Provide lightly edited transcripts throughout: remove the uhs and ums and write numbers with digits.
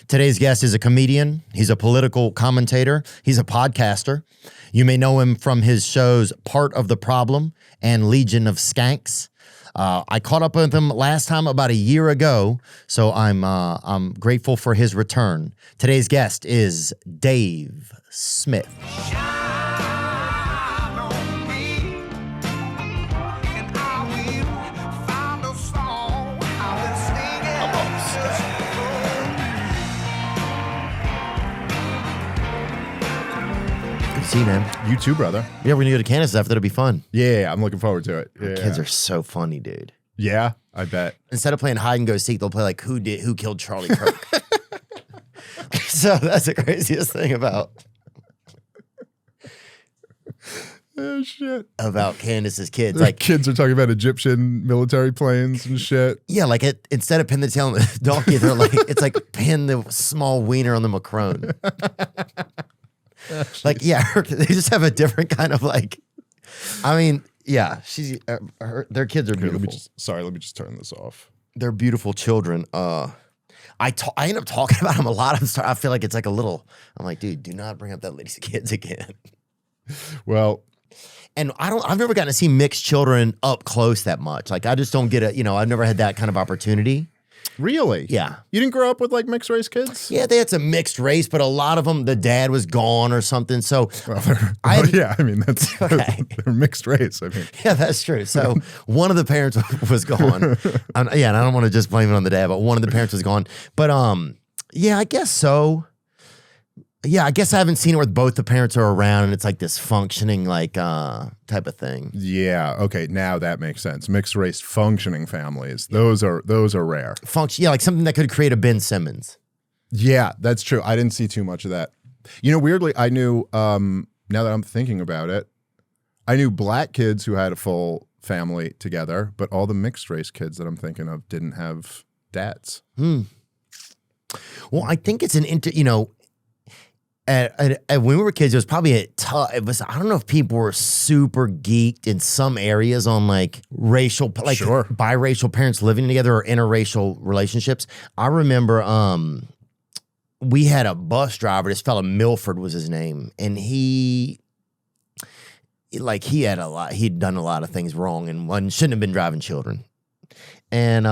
Today's guest is a comedian. He's a political commentator. He's a podcaster. You may know him from his shows Part of the Problem and Legion of Skanks. I caught up with him last time about a year ago, so I'm grateful for his return. Today's guest is Dave Smith. See, man. You too, brother. Yeah, we're gonna go to Kansas after. That'll be fun. Yeah, I'm looking forward to it. Yeah. Kids are so funny, dude. Yeah, I bet. Instead of playing hide and go seek, they'll play like who killed Charlie Kirk. So that's the craziest thing about Candace's kids. Their like kids are talking about Egyptian military planes and shit. Yeah, like instead of pin the tail on the donkey, they're like it's like pin the small wiener on the Macron. Like, yeah, they just have a different kind of like, I mean, yeah, their kids are beautiful. Let me just turn this off. They're beautiful children. I end up talking about them a lot. I feel like it's like a little, I'm like, dude, do not bring up that lady's kids again. Well, and I've never gotten to see mixed children up close that much. Like, I just don't get I've never had that kind of opportunity. Really? Yeah. You didn't grow up with like mixed race kids? Yeah, they had some mixed race, but a lot of them, the dad was gone or something. So, that's okay. They're mixed race. I mean, yeah, that's true. So one of the parents was gone. And I don't want to just blame it on the dad, but one of the parents was gone. But yeah, I guess so. Yeah, I guess I haven't seen it where both the parents are around and it's like this functioning like type of thing. Yeah. Okay. Now that makes sense. Mixed race functioning families. Those are rare. Yeah, like something that could create a Ben Simmons. Yeah, that's true. I didn't see too much of that. Weirdly, I knew. Now that I'm thinking about it, I knew black kids who had a full family together, but all the mixed race kids that I'm thinking of didn't have dads. Well, I think it's when we were kids, it was probably I don't know if people were super geeked in some areas on like racial, like Sure. biracial parents living together or interracial relationships. I remember we had a bus driver, this fella Milford was his name, and he'd done a lot of things wrong and shouldn't have been driving children. And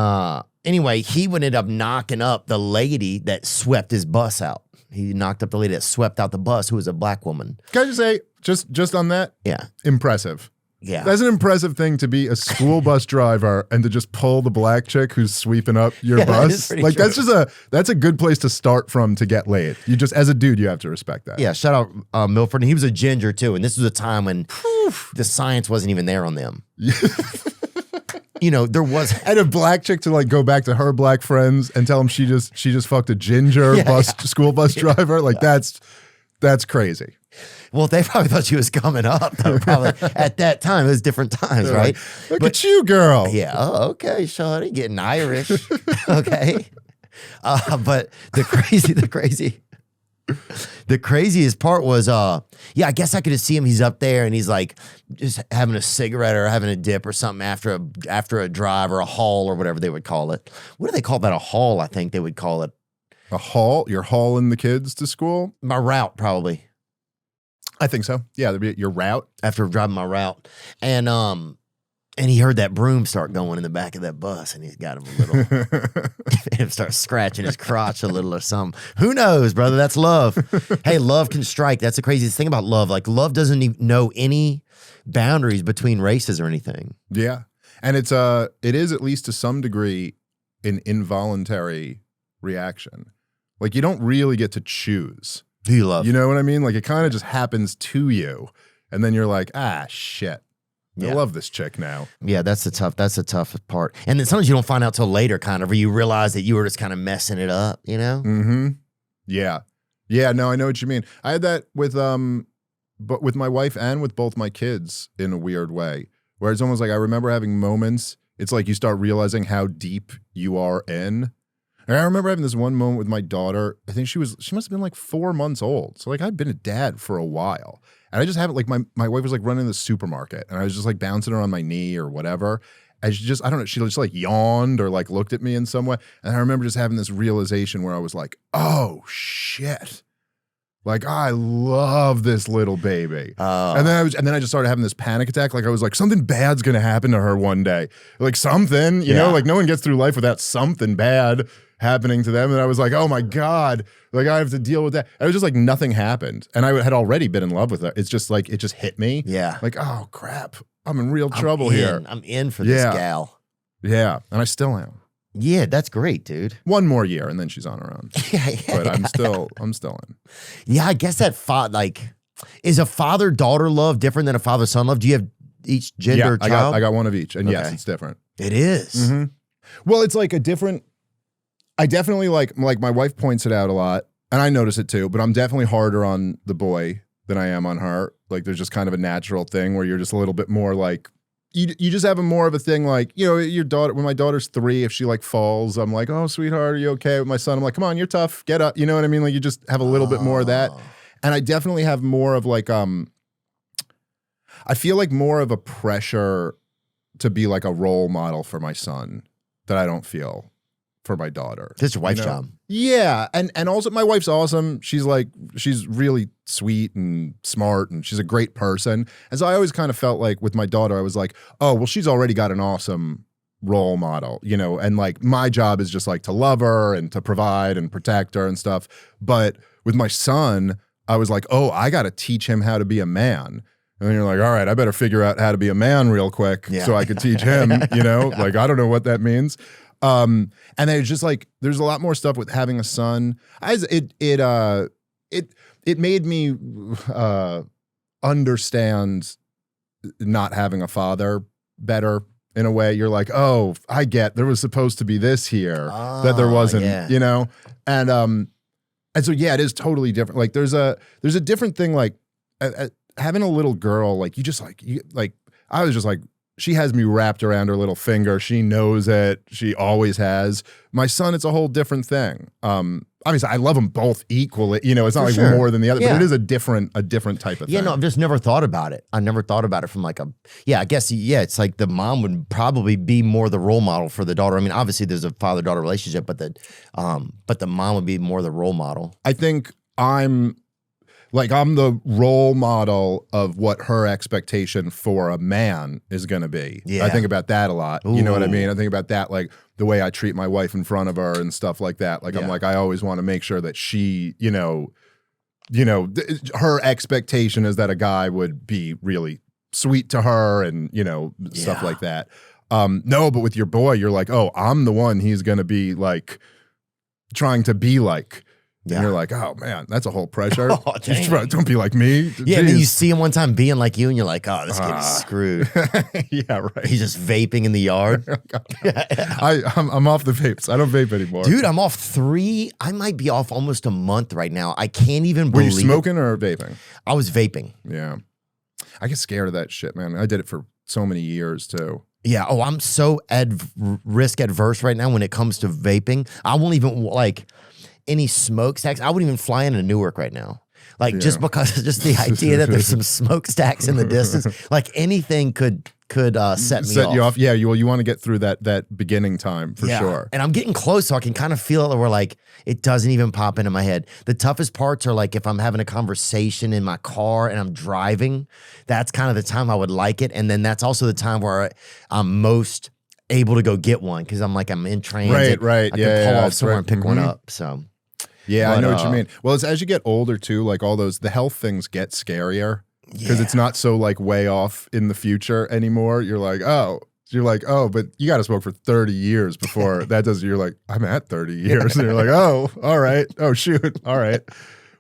anyway, he would end up knocking up the lady that swept his bus out. He knocked up the lady that swept out the bus, who was a black woman. Can I just say, just on that? Yeah. Impressive. Yeah. That's an impressive thing to be a school bus driver and to just pull the black chick who's sweeping up your bus. Like true. that's a good place to start from to get laid. You just, as a dude, you have to respect that. Yeah, shout out Milford. And he was a ginger too. And this was a time when the science wasn't even there on them. There was and a black chick to like go back to her black friends and tell them she just fucked a ginger school bus driver. Like that's crazy. Well, they probably thought she was coming up. Though, probably at that time. It was different times, They're right? Look at you, girl. Yeah. Oh, okay, shawty, getting Irish. Okay. But the craziest part was, I guess I could just see him. He's up there and he's like just having a cigarette or having a dip or something after a drive or a haul or whatever they would call it. What do they call that? A haul, I think they would call it. A haul? You're hauling the kids to school? My route, probably. I think so. Yeah, that'd be your route. After driving my route. And he heard that broom start going in the back of that bus, and he's got him a little, and start scratching his crotch a little or something. Who knows, brother? That's love. Hey, love can strike. That's the craziest thing about love. Like, love doesn't even know any boundaries between races or anything. Yeah. And it is at least to some degree an involuntary reaction. Like, you don't really get to choose. Who you love. You know what I mean? Like, it kind of just happens to you. And then you're like, shit. Yeah. I love this chick now. Yeah, that's the tough part. And then sometimes you don't find out till later, kind of, or you realize that you were just kind of messing it up, Mm-hmm. Yeah. Yeah, no, I know what you mean. I had that with but with my wife and with both my kids in a weird way. Where it's almost like I remember having moments, it's like you start realizing how deep you are in. And I remember having this one moment with my daughter. I think she must have been like 4 months old. So like I'd been a dad for a while. And I just haven't, like my wife was like running the supermarket and I was just like bouncing her on my knee or whatever. as she just, I don't know, she just like yawned or like looked at me in some way. And I remember just having this realization where I was like, oh shit. Like, I love this little baby. And then I just started having this panic attack. Like I was like, something bad's gonna happen to her one day. Like something, you know, like no one gets through life without something bad happening to them. And I was like, oh my God, like I have to deal with that. And it was just like nothing happened. And I had already been in love with her. It's just like, it just hit me. Yeah. Like, oh crap, I'm in real trouble here. I'm in for this gal. Yeah. And I still am. Yeah, that's great, dude. One more year and then she's on her own. But I'm still in. Yeah, I guess that is a father-daughter love different than a father-son love? Do you have each gender child? I got one of each. And yes, it's different. It is. Well, it's like a different, I definitely like my wife points it out a lot, and I notice it too, but I'm definitely harder on the boy than I am on her. Like there's just kind of a natural thing where you're just a little bit more like, you just have more of a thing like, you know, your daughter, when my daughter's 3, if she like falls, I'm like, oh, sweetheart, are you okay? With my son, I'm like, come on, you're tough, get up. You know what I mean? Like you just have a little bit more of that. And I definitely have more of like, I feel like more of a pressure to be like a role model for my son that I don't feel for my daughter. That's your wife's job. Yeah. And also my wife's awesome. She's really sweet and smart and she's a great person. And so I always kind of felt like with my daughter, I was like, oh, well, she's already got an awesome role model, you know, and like my job is just like to love her and to provide and protect her and stuff. But with my son, I was like, oh, I got to teach him how to be a man. And then you're like, all right, I better figure out how to be a man real quick so I could teach him, you know, like, I don't know what that means. And then it's just like, there's a lot more stuff with having a son. It made me understand not having a father better in a way. You're like, oh, I get, there was supposed to be this here that there wasn't, you know? And so, yeah, it is totally different. Like there's a different thing, like having a little girl, like I was just like, she has me wrapped around her little finger. She knows it. She always has. My son, it's a whole different thing. Obviously, I love them both equally. You know, it's not like more than the other, but it is a different type of thing. Yeah, no, I've just never thought about it. I never thought about it from like I guess, it's like the mom would probably be more the role model for the daughter. I mean, obviously there's a father-daughter relationship, but the mom would be more the role model. I think I'm the role model of what her expectation for a man is going to be. Yeah. I think about that a lot. Ooh. You know what I mean? I think about that, like the way I treat my wife in front of her and stuff like that. Like, I'm like, I always want to make sure that she, her expectation is that a guy would be really sweet to her and, stuff like that. No, but with your boy, you're like, oh, I'm the one he's going to be like trying to be like. Yeah. And you're like, oh man, that's a whole pressure. Don't be like me. Yeah, and then you see him one time being like you, and you're like, oh, this kid is screwed. Yeah, right. He's just vaping in the yard. I'm off the vapes. I don't vape anymore. Dude, I'm off 3. I might be off almost a month right now. I can't even believe it. Were you smoking or vaping? I was vaping. Yeah. I get scared of that shit, man. I did it for so many years too. Yeah. Oh, I'm so risk adverse right now when it comes to vaping. I won't even like any smokestacks. I wouldn't even fly into Newark right now. Like just because just the idea that there's some smokestacks in the distance, like anything could set you off. Yeah, you want to get through that beginning time for sure. And I'm getting close, so I can kind of feel it where like it doesn't even pop into my head. The toughest parts are like if I'm having a conversation in my car and I'm driving, that's kind of the time I would like it. And then that's also the time where I'm most able to go get one because I'm in transit. Right. I can pull off somewhere and pick one up. So. Yeah, I know what you mean. Well, it's as you get older too, like all the health things get scarier because it's not so like way off in the future anymore. You're like, oh, but you got to smoke for 30 years before that does. You're like, I'm at 30 years. And you're like, oh, all right. Oh, shoot. All right.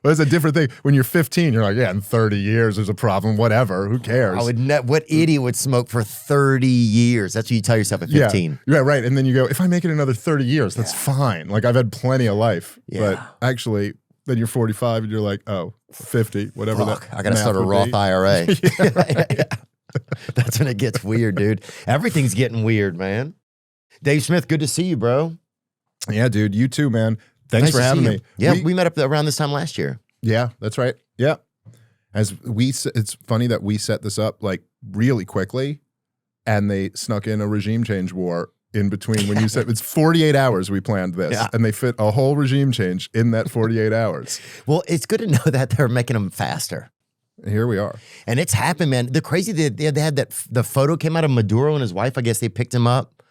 But it's a different thing. When you're 15, you're like, yeah, in 30 years, there's a problem. Whatever. Who cares? What idiot would smoke for 30 years? That's what you tell yourself at 15. Yeah, right. And then you go, if I make it another 30 years, that's fine. Like, I've had plenty of life. Yeah. But actually, then you're 45 and you're like, oh, 50, whatever that I got to start a Roth IRA. That's when it gets weird, dude. Everything's getting weird, man. Dave Smith, good to see you, bro. Yeah, dude. You too, man. Thanks for having me. Yeah, we met up around this time last year. Yeah, that's right. Yeah. It's funny that we set this up like really quickly and they snuck in a regime change war in between when you said it's 48 hours we planned this, and they fit a whole regime change in that 48 hours. Well, it's good to know that they're making them faster. Here we are. And it's happened, man. The crazy, they had that, the photo came out of Maduro and his wife. I guess they picked him up.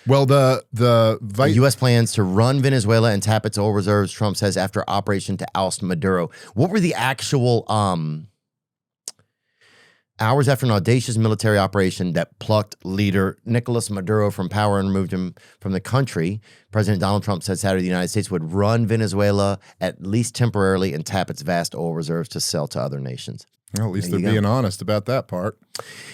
Well, the U.S. plans to run Venezuela and tap its oil reserves, Trump says, after operation to oust Maduro. What were the actual hours after an audacious military operation that plucked leader Nicolas Maduro from power and removed him from the country? President Donald Trump said Saturday the United States would run Venezuela, at least temporarily, and tap its vast oil reserves to sell to other nations. Well, at least they're being honest about that part.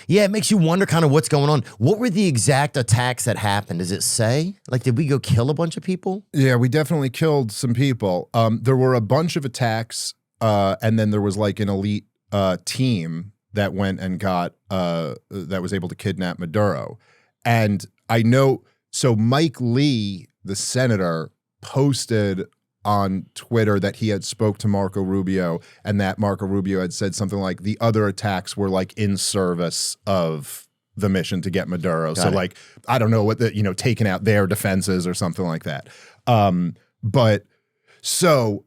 Yeah, it makes you wonder kind of what's going on. What were the exact attacks that happened? Does it say? Like, did we go kill a bunch of people? Yeah, we definitely killed some people. There were a bunch of attacks, and then there was like an elite team that went and got, that was able to kidnap Maduro. And I know, so Mike Lee, the senator, posted on Twitter that he had spoke to Marco Rubio, and that Marco Rubio had said something like the other attacks were like in service of the mission to get Maduro. So like, I don't know what the, taking out their defenses or something like that. But so,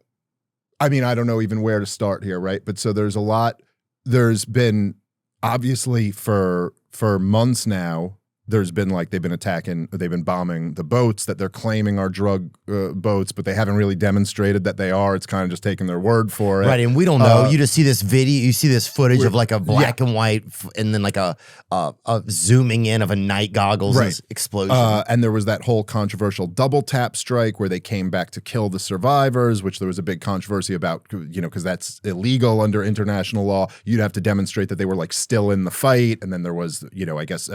I mean, I don't know even where to start here, right? But so there's a lot. There's been, obviously, for months now, there's been like they've been bombing the boats that they're claiming are drug boats, but they haven't really demonstrated that they are. It's kind of just taking their word for it. Right, and we don't know. You just see this video, you see this footage of like a black and white, and then like a zooming in of a night goggles explosion. And there was that whole controversial double tap strike where they came back to kill the survivors, which there was a big controversy about, because that's illegal under international law. You'd have to demonstrate that they were like still in the fight. And then there was, I guess,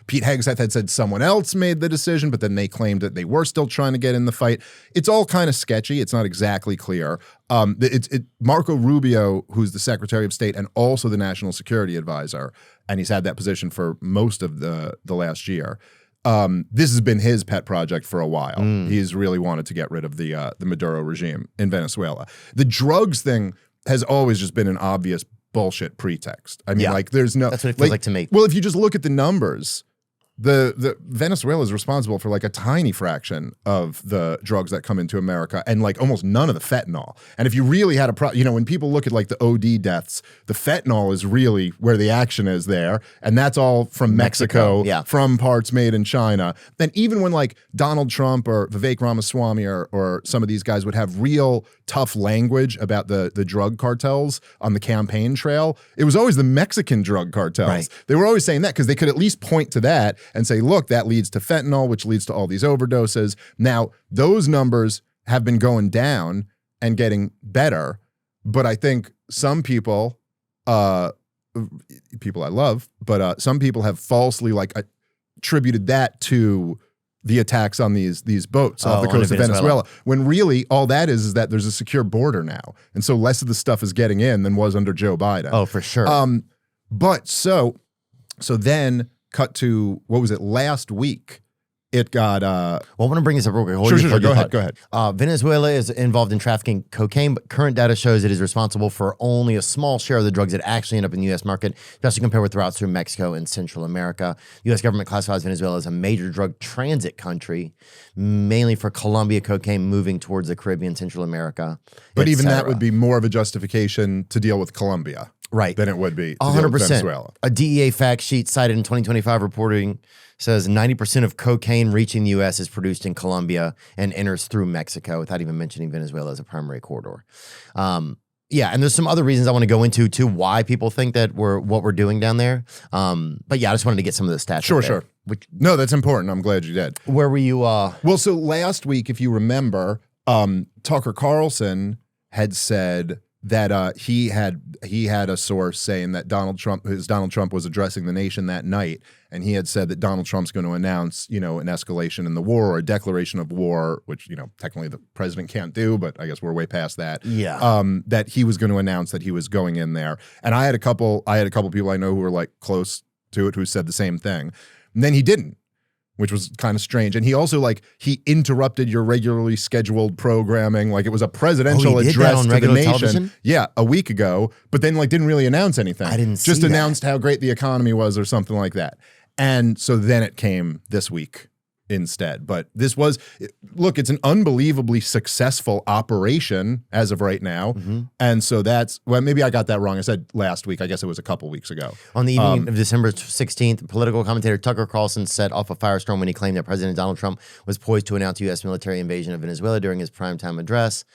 Pete Hegseth had said someone else made the decision, but then they claimed that they were still trying to get in the fight. It's all kind of sketchy. It's not exactly clear. Marco Rubio, who's the Secretary of State and also the National Security Advisor, and he's had that position for most of the last year. This has been his pet project for a while. He's really wanted to get rid of the Maduro regime in Venezuela. The drugs thing has always just been an obvious bullshit pretext. I mean, like there's no. That's what it feels like to me. Well, if you just look at the numbers, the Venezuela is responsible for like a tiny fraction of the drugs that come into America, and like almost none of the fentanyl. And if you really had a when people look at like the OD deaths, the fentanyl is really where the action is there, and that's all from Mexico. From parts made in China. Then even when like Donald Trump or Vivek Ramaswamy or some of these guys would have real tough language about the drug cartels on the campaign trail, it was always the Mexican drug cartels. Right. They were always saying that because they could at least point to that and say, look, that leads to fentanyl, which leads to all these overdoses. Now, those numbers have been going down and getting better, but I think some people, people I love, but some people have falsely like attributed that to the attacks on these boats off the coast of Venezuela, when really all that is that there's a secure border now. And so less of the stuff is getting in than was under Joe Biden. Oh, for sure. But so then cut to, what was it, last week, it got... well, I want to bring this up real quick. Sure. Go ahead. Venezuela is involved in trafficking cocaine, but current data shows it is responsible for only a small share of the drugs that actually end up in the U.S. market, especially compared with routes through Mexico and Central America. The U.S. government classifies Venezuela as a major drug transit country, mainly for Colombia cocaine moving towards the Caribbean, Central America. But even that would be more of a justification to deal with Colombia. Right. Than it would be 100%. Venezuela. A DEA fact sheet cited in 2025 reporting says 90% of cocaine reaching the U.S. is produced in Colombia and enters through Mexico, without even mentioning Venezuela as a primary corridor. Yeah, and there's some other reasons I want to go into too, why people think that what we're doing down there. But yeah, I just wanted to get some of the stats. Sure. No, that's important. I'm glad you did. Where were you? Well, so last week, if you remember, Tucker Carlson had said that he had a source saying that Donald Trump was addressing the nation that night, and he had said that Donald Trump's going to announce, an escalation in the war or a declaration of war, which, technically the president can't do, but I guess we're way past that. Yeah. That he was going to announce that he was going in there. And I had a couple people I know who were like close to it who said the same thing. And then he didn't. which was kind of strange. And he also he interrupted your regularly scheduled programming. Like it was a presidential address to the nation. Television? Yeah, a week ago, but then didn't really announce anything. I didn't see Just that. announced how great the economy was or something like that. And so then it came this week instead. But this was, look, it's an unbelievably successful operation as of right now. And so maybe I got that wrong. I said last week. I guess it was a couple weeks ago. On the evening of December 16th, political commentator Tucker Carlson set off a firestorm when he claimed that President Donald Trump was poised to announce U.S. military invasion of Venezuela during his primetime address.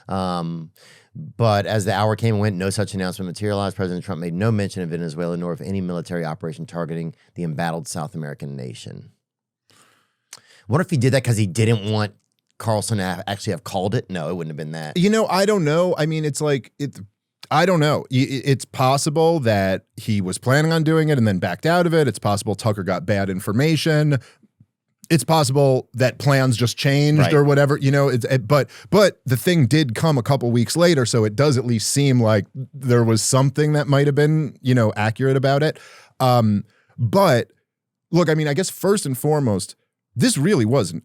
But as the hour came and went, no such announcement materialized. President Trump made no mention of Venezuela nor of any military operation targeting the embattled South American nation. What if he did that because he didn't want Carlson to actually have called it? No, it wouldn't have been that. I don't know. I mean, I don't know. It's possible that he was planning on doing it and then backed out of it. It's possible Tucker got bad information. It's possible that plans just changed or whatever, but the thing did come a couple weeks later. So it does at least seem like there was something that might've been, accurate about it. But look, I mean, I guess first and foremost, this really was an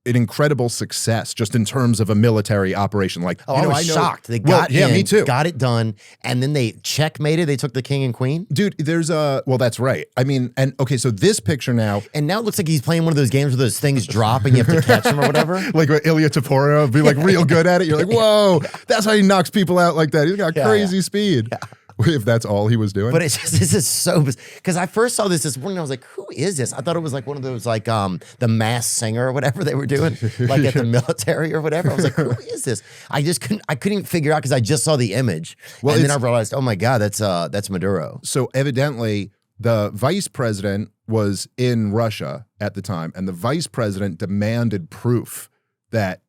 incredible success just in terms of a military operation. I was shocked. They got me too. Got it done, and then they checkmated. They took the king and queen. Dude, there's that's right. I mean, and okay, so this picture now. And now it looks like he's playing one of those games where those things drop and you have to catch them or whatever. Like Ilya Taporov would be real good at it. You're like, whoa, that's how he knocks people out like that. He's got crazy speed. Yeah. If that's all he was doing. But this is so, because I first saw this morning, I was like, who is this? I thought it was one of those the Masked Singer or whatever they were doing, at the military or whatever. I was like, who is this? I couldn't figure out because I just saw the image. Well, and then I realized, oh my God, that's Maduro. So evidently the vice president was in Russia at the time, and the vice president demanded proof that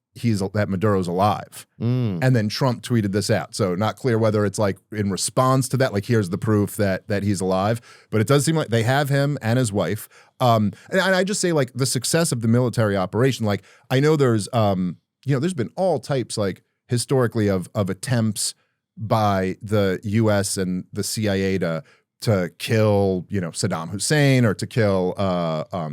Maduro's alive. And then Trump tweeted this out. So not clear whether it's in response to that, here's the proof that he's alive, but it does seem like they have him and his wife. And I just say the success of the military operation, I know there's, there's been all types historically of attempts by the US and the CIA to kill, Saddam Hussein or to kill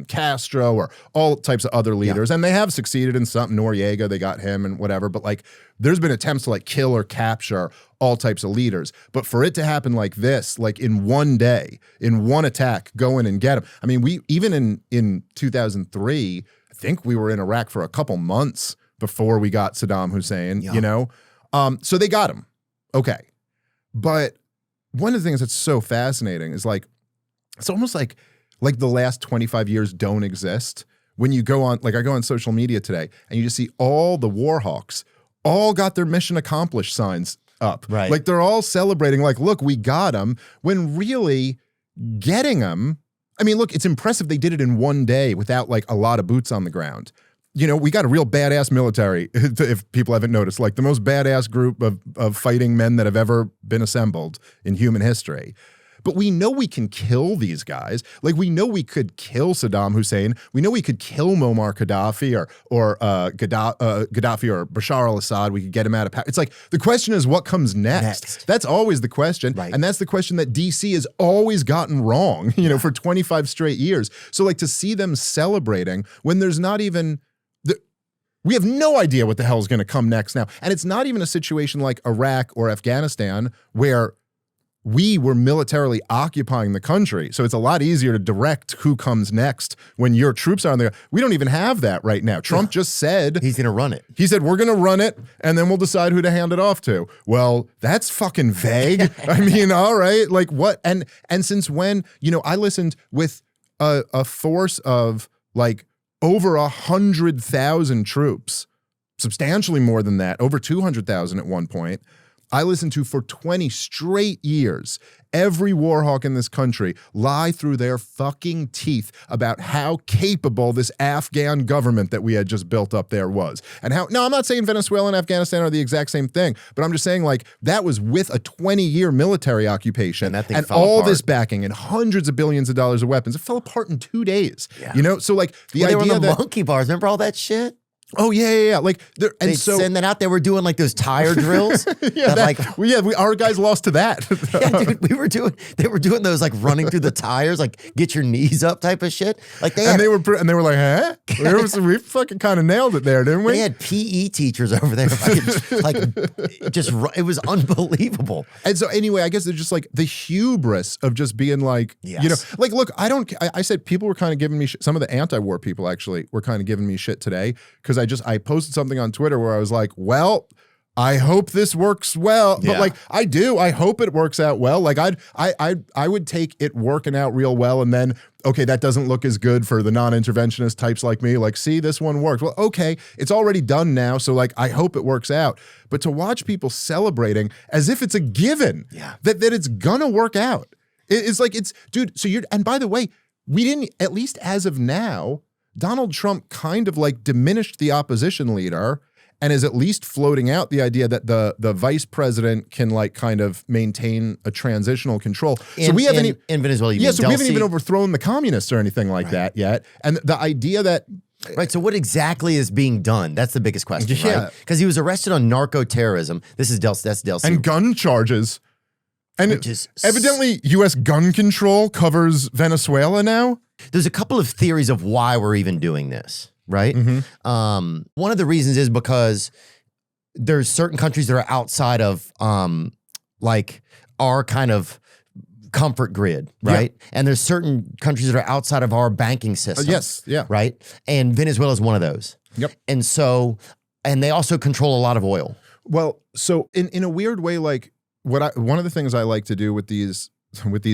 Castro or all types of other leaders. And they have succeeded in something. Noriega, they got him and whatever. But there's been attempts to kill or capture all types of leaders. But for it to happen like this, in one day, in one attack, go in and get him. I mean, we even in 2003, I think we were in Iraq for a couple months before we got Saddam Hussein, so they got him. Okay. But one of the things that's so fascinating is it's almost like the last 25 years don't exist. When you go on, I go on social media today and you just see all the war hawks all got their mission accomplished signs up. Right. They're all celebrating look, we got them, when really getting them, I mean, look, it's impressive they did it in one day without a lot of boots on the ground. We got a real badass military, if people haven't noticed, the most badass group of fighting men that have ever been assembled in human history. But we know we can kill these guys. We know we could kill Saddam Hussein. We know we could kill Muammar Gaddafi or Gaddafi or Bashar al-Assad. We could get him out of power. It's the question is what comes next? That's always the question. Right. And that's the question that DC has always gotten wrong, for 25 straight years. So to see them celebrating when there's not even... We have no idea what the hell is going to come next now. And it's not even a situation like Iraq or Afghanistan where we were militarily occupying the country. So it's a lot easier to direct who comes next when your troops are on there. We don't even have that right now. Trump just said... He's going to run it. He said, we're going to run it, and then we'll decide who to hand it off to. Well, that's fucking vague. I mean, all right. What? And since when? I listened with a force of over 100,000 troops, substantially more than that, over 200,000 at one point. I listened to for 20 straight years, every war hawk in this country lie through their fucking teeth about how capable this Afghan government that we had just built up there was. And how, no, I'm not saying Venezuela and Afghanistan are the exact same thing, but I'm just saying that was with a 20-year military occupation and all this backing and hundreds of billions of dollars of weapons. It fell apart in 2 days. Yeah. So the idea they were on the that monkey bars, remember all that shit? Oh yeah. Like They send that out. They were doing like those tire drills. Our guys lost to that. Yeah, dude, they were doing those like running through the tires, like get your knees up type of shit. Like they were like, huh? We fucking kind of nailed it there, didn't we? They had PE teachers over there, it was unbelievable. And so anyway, I guess they're just like the hubris of just being like, you know, like, look, I said people were kind of giving me shit. Some of the anti-war people actually were kind of giving me shit today because I posted something on Twitter where I was like, well, I hope this works well. But like, I hope it works out well. Like I would take it working out real well and then, okay, that doesn't look as good for the non-interventionist types like me. Like, see, this one worked. Well, okay, it's already done now. So like, I hope it works out. But to watch people celebrating as if it's a given that it's gonna work out. It's like, dude, so and by the way, we didn't, at least as of now, Donald Trump kind of like diminished the opposition leader and is at least floating out the idea that the vice president can like kind of maintain a transitional control. So we haven't in Venezuela. We haven't even overthrown the communists or anything like that yet. And the idea that so what exactly is being done? That's the biggest question, right? Because he was arrested on narco-terrorism. That's Delcy. And gun charges. And evidently U.S. gun control covers Venezuela now. There's a couple of theories of why we're even doing this, right? One of the reasons is because there's certain countries that are outside of like our kind of comfort grid, right? And there's certain countries that are outside of our banking system. Right? And Venezuela is one of those. And so, and they also control a lot of oil. Well, so in a weird way, like one of the things I like to do with these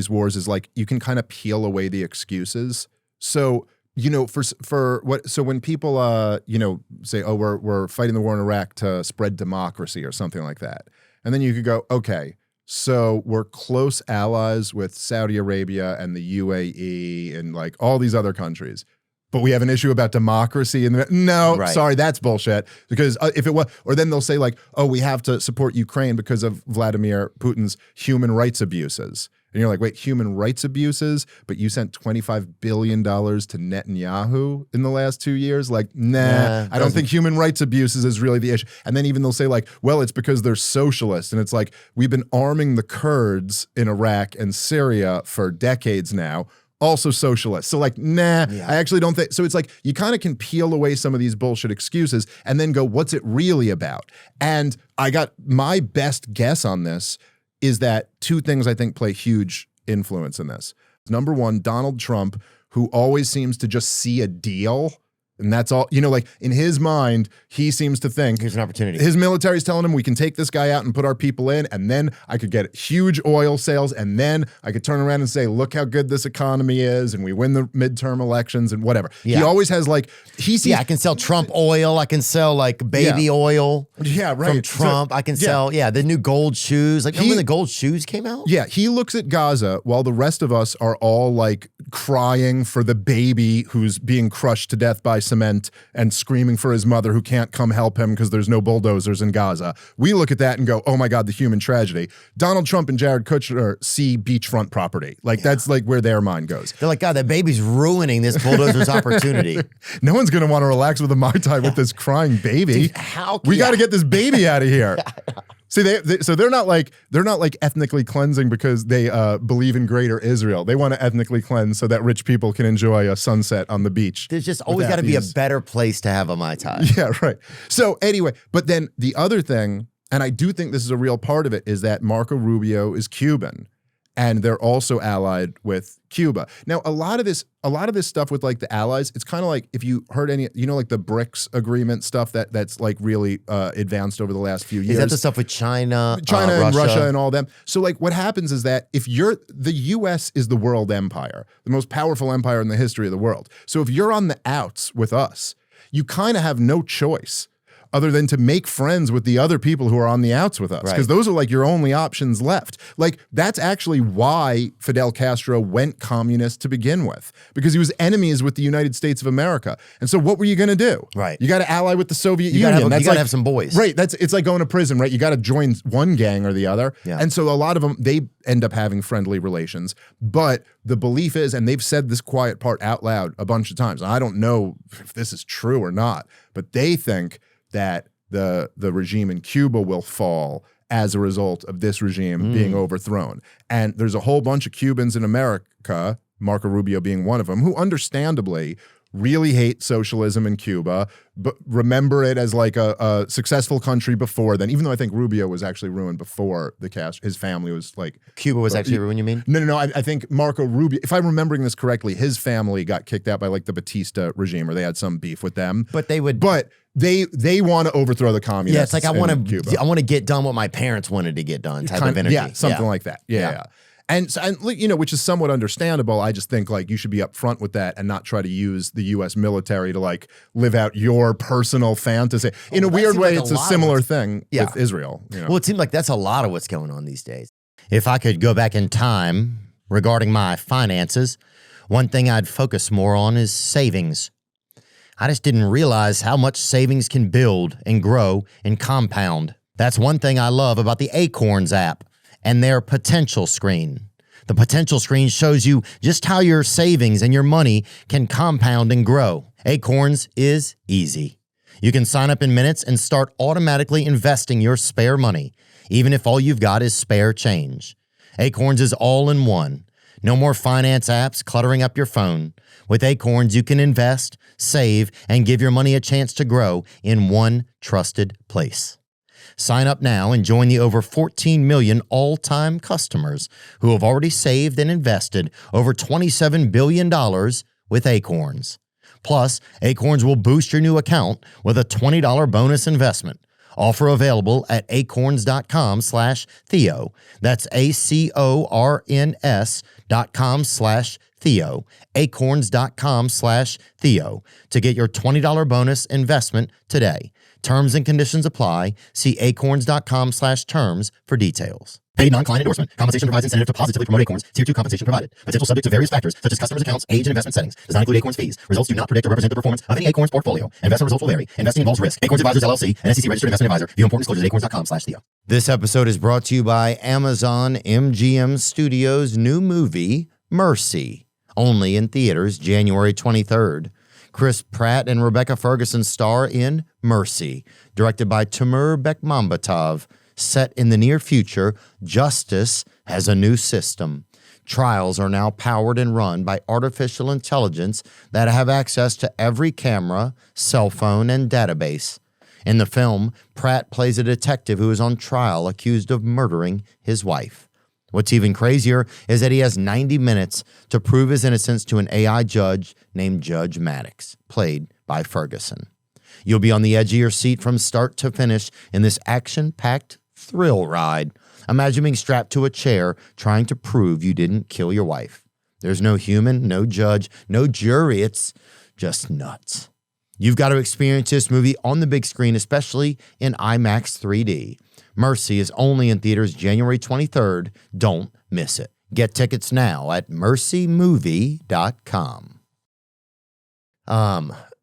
wars is like you can kind of peel away the excuses. So, you know, so when people you know, say, oh, we're fighting the war in Iraq to spread democracy or something like that. And then you could go, okay, so we're close allies with Saudi Arabia and the UAE and like all these other countries. But we have an issue about democracy. Sorry, that's bullshit. Because if it was, or then they'll say like, oh, we have to support Ukraine because of Vladimir Putin's human rights abuses. And you're like, wait, human rights abuses? But you sent $25 billion to Netanyahu in the last 2 years? Like, nah, I don't think human rights abuses is really the issue. And then even they'll say like, well, it's because they're socialists. And it's like, we've been arming the Kurds in Iraq and Syria for decades now. Also socialist. So like, nah, I actually don't think, so it's like, you kind of can peel away some of these bullshit excuses and then go, what's it really about? And I got my best guess on this is that two things I think play huge influence in this. Number one, Donald Trump, who always seems to just see a deal. And that's all, you know, like in his mind, he seems to think here's an opportunity. His military's telling him we can take this guy out and put our people in, and then I could get huge oil sales, and then I could turn around and say, look how good this economy is, and we win the midterm elections and whatever. He always has like, he sees. Yeah, I can sell Trump oil. I can sell like baby oil. Yeah, right. From Trump. So, I can sell, the new gold shoes. Like, remember when the gold shoes came out? Yeah, he looks at Gaza while the rest of us are all like crying for the baby who's being crushed to death by cement and screaming for his mother who can't come help him because there's no bulldozers in Gaza. We look at that and go, oh my God, the human tragedy. Donald Trump and Jared Kushner see beachfront property. Like that's like where their mind goes. They're like, God, that baby's ruining this bulldozer's opportunity. No one's going to want to relax with a Mai Tai with this crying baby. Dude, we got to get this baby out of here. See, so they're not like ethnically cleansing because they believe in greater Israel. They want to ethnically cleanse so that rich people can enjoy a sunset on the beach. There's just always got to be a better place to have a Mai Tai. Yeah, right. So anyway, but then the other thing, and I do think this is a real part of it, is that Marco Rubio is Cuban. And they're also allied with Cuba. Now, a lot of this stuff with like the allies, it's kind of like if you heard any, you know, like the BRICS agreement stuff that's like really advanced over the last few years. Is that the stuff with China and Russia and all them? So like what happens is that if the US is the world empire, the most powerful empire in the history of the world. So if you're on the outs with us, you kind of have no choice other than to make friends with the other people who are on the outs with us, because those are like your only options left. Like, that's actually why Fidel Castro went communist to begin with, because he was enemies with the United States of America. And so what were you going to do? Right. You got to ally with the Soviet Union. You got to have some boys. Right. It's like going to prison, right? You got to join one gang or the other. Yeah. And so a lot of them, they end up having friendly relations. But the belief is, and they've said this quiet part out loud a bunch of times, and I don't know if this is true or not, but they think that the regime in Cuba will fall as a result of this regime being overthrown. And there's a whole bunch of Cubans in America, Marco Rubio being one of them, who understandably really hate socialism in Cuba, but remember it as like a successful country before then, even though I think Rubio was actually ruined before the Castro. His family was like... Cuba was actually ruined, you mean? No. I think Marco Rubio, if I'm remembering this correctly, his family got kicked out by like the Batista regime, or they had some beef with them. But they would... But they want to overthrow the communists. Yeah, it's like I want to get done what my parents wanted to get done type of energy. Yeah, something like that. Yeah. And you know, which is somewhat understandable. I just think like you should be upfront with that and not try to use the U.S. military to like live out your personal fantasy. In a weird way, it's a similar thing with Israel. You know? Well, it seems like that's a lot of what's going on these days. If I could go back in time regarding my finances, one thing I'd focus more on is savings. I just didn't realize how much savings can build and grow and compound. That's one thing I love about the Acorns app and their potential screen. The potential screen shows you just how your savings and your money can compound and grow. Acorns is easy. You can sign up in minutes and start automatically investing your spare money, even if all you've got is spare change. Acorns is all in one. No more finance apps cluttering up your phone. With Acorns, you can invest, save, and give your money a chance to grow in one trusted place. Sign up now and join the over 14 million all-time customers who have already saved and invested over $27 billion with Acorns. Plus, Acorns will boost your new account with a $20 bonus investment. Offer available at acorns.com/Theo. That's acorns.com/Theo. Acorns.com/Theo to get your $20 bonus investment today. Terms and conditions apply. See acorns.com/terms for details. Paid non-client endorsement. Compensation provides incentive to positively promote Acorns. Tier 2 compensation provided. Potential subject to various factors such as customers' accounts, age, and investment settings. Does not include Acorns fees. Results do not predict or represent the performance of any Acorns portfolio. Investment results will vary. Investing involves risk. Acorns Advisors LLC, an SEC registered investment advisor. View important disclosures at acorns.com/Theo. This episode is brought to you by Amazon MGM Studios' new movie, Mercy. Only in theaters January 23rd. Chris Pratt and Rebecca Ferguson star in Mercy, directed by Timur Bekmambetov. Set in the near future, justice has a new system. Trials are now powered and run by artificial intelligence that have access to every camera, cell phone, and database. In the film, Pratt plays a detective who is on trial accused of murdering his wife. What's even crazier is that he has 90 minutes to prove his innocence to an AI judge named Judge Maddox, played by Ferguson. You'll be on the edge of your seat from start to finish in this action-packed thrill ride. Imagine being strapped to a chair trying to prove you didn't kill your wife. There's no human, no judge, no jury. It's just nuts. You've got to experience this movie on the big screen, especially in IMAX 3D. Mercy is only in theaters January 23rd. Don't miss it. Get tickets now at mercymovie.com.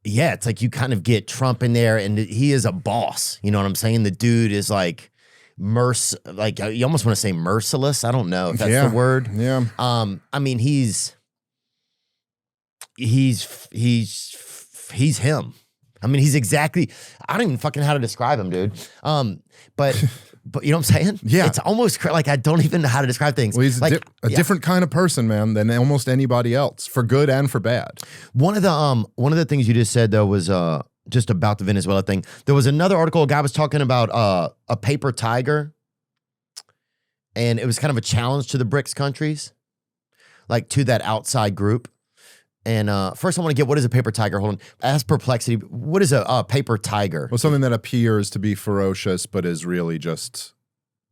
Yeah, it's like you kind of get Trump in there and he is a boss. You know what I'm saying? The dude is like you almost want to say merciless. I don't know if that's the word. Yeah. I mean, he's him. I mean, he's exactly, I don't even fucking know how to describe him, dude. But you know what I'm saying? Yeah. It's almost like I don't even know how to describe things. Well, he's like, a different kind of person, man, than almost anybody else, for good and for bad. One of the things you just said though was just about the Venezuela thing. There was another article, a guy was talking about a paper tiger, and it was kind of a challenge to the BRICS countries, like to that outside group. And first I want to get, what is a paper tiger? Hold on. Ask Perplexity, what is a paper tiger? Well, something that appears to be ferocious, but is really just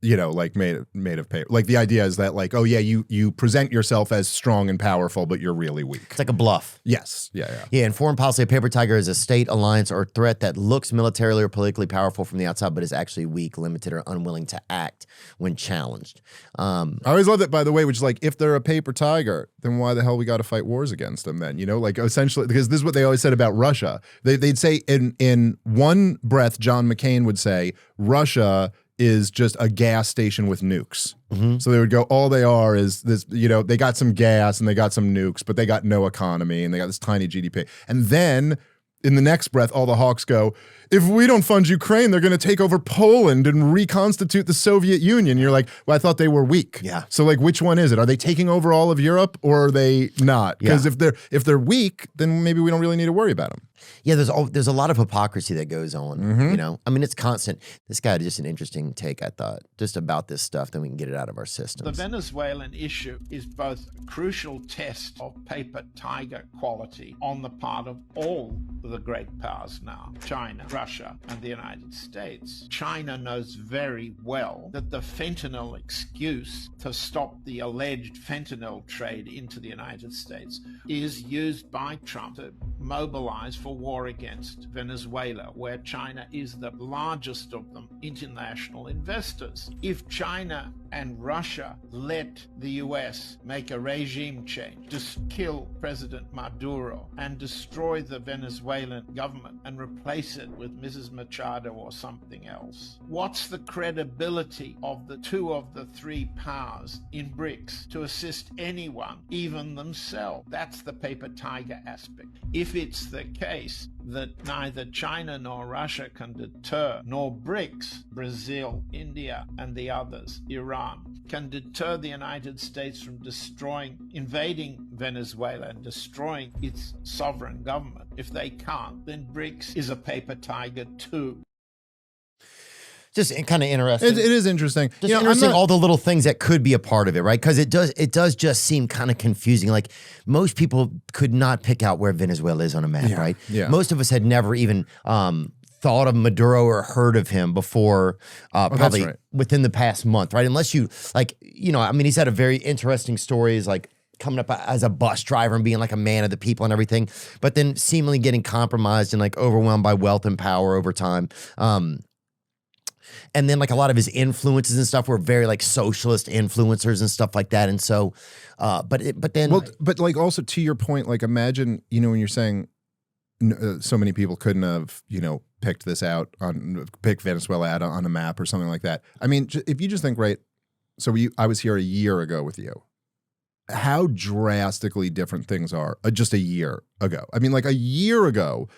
like made of paper. Like the idea is that like, oh yeah, you present yourself as strong and powerful, but you're really weak. It's like a bluff. Yes. Yeah. Yeah, in foreign policy, a paper tiger is a state, alliance, or threat that looks militarily or politically powerful from the outside, but is actually weak, limited, or unwilling to act when challenged. I always love that, by the way, which is like, if they're a paper tiger, then why the hell we got to fight wars against them then? Like essentially, because this is what they always said about Russia. They'd say in one breath, John McCain would say, Russia is just a gas station with nukes. So they would go, all they are is this, they got some gas and they got some nukes, but they got no economy and they got this tiny GDP. And then in the next breath, all the hawks go, if we don't fund Ukraine, they're going to take over Poland and reconstitute the Soviet Union. You're like, well, I thought they were weak. Yeah. So like, which one is it? Are they taking over all of Europe or are they not? Because if they're weak, then maybe we don't really need to worry about them. Yeah, there's a lot of hypocrisy that goes on, I mean, it's constant. This guy had just an interesting take, I thought, just about this stuff, then we can get it out of our systems. The Venezuelan issue is both a crucial test of paper tiger quality on the part of all the great powers now, China, Russia, and the United States. China knows very well that the fentanyl excuse to stop the alleged fentanyl trade into the United States is used by Trump to mobilize for war against Venezuela, where China is the largest of them international investors. If China and Russia let the US make a regime change, just kill President Maduro and destroy the Venezuelan government and replace it with Mrs. Machado or something else, what's the credibility of the two of the three powers in BRICS to assist anyone, even themselves? That's the paper tiger aspect. If it's the case that neither China nor Russia can deter, nor BRICS, Brazil, India, and the others, Iran, can deter the United States from invading Venezuela and destroying its sovereign government. If they can't, then BRICS is a paper tiger too. Just kind of interesting. It is interesting. Just interesting, all the little things that could be a part of it, right? Because it does just seem kind of confusing. Like most people could not pick out where Venezuela is on a map, right? Yeah. Most of us had never even thought of Maduro or heard of him before, probably within the past month, right? Unless you I mean, he's had a very interesting stories, like coming up as a bus driver and being like a man of the people and everything, but then seemingly getting compromised and like overwhelmed by wealth and power over time. And then like a lot of his influences and stuff were very like socialist influencers and stuff like that. And so, but like also to your point, like imagine, when you're saying so many people couldn't have, picked Venezuela out on a map or something like that. I mean, if you just think, right, so I was here a year ago with you. How drastically different things are just a year ago. I mean, like a year ago,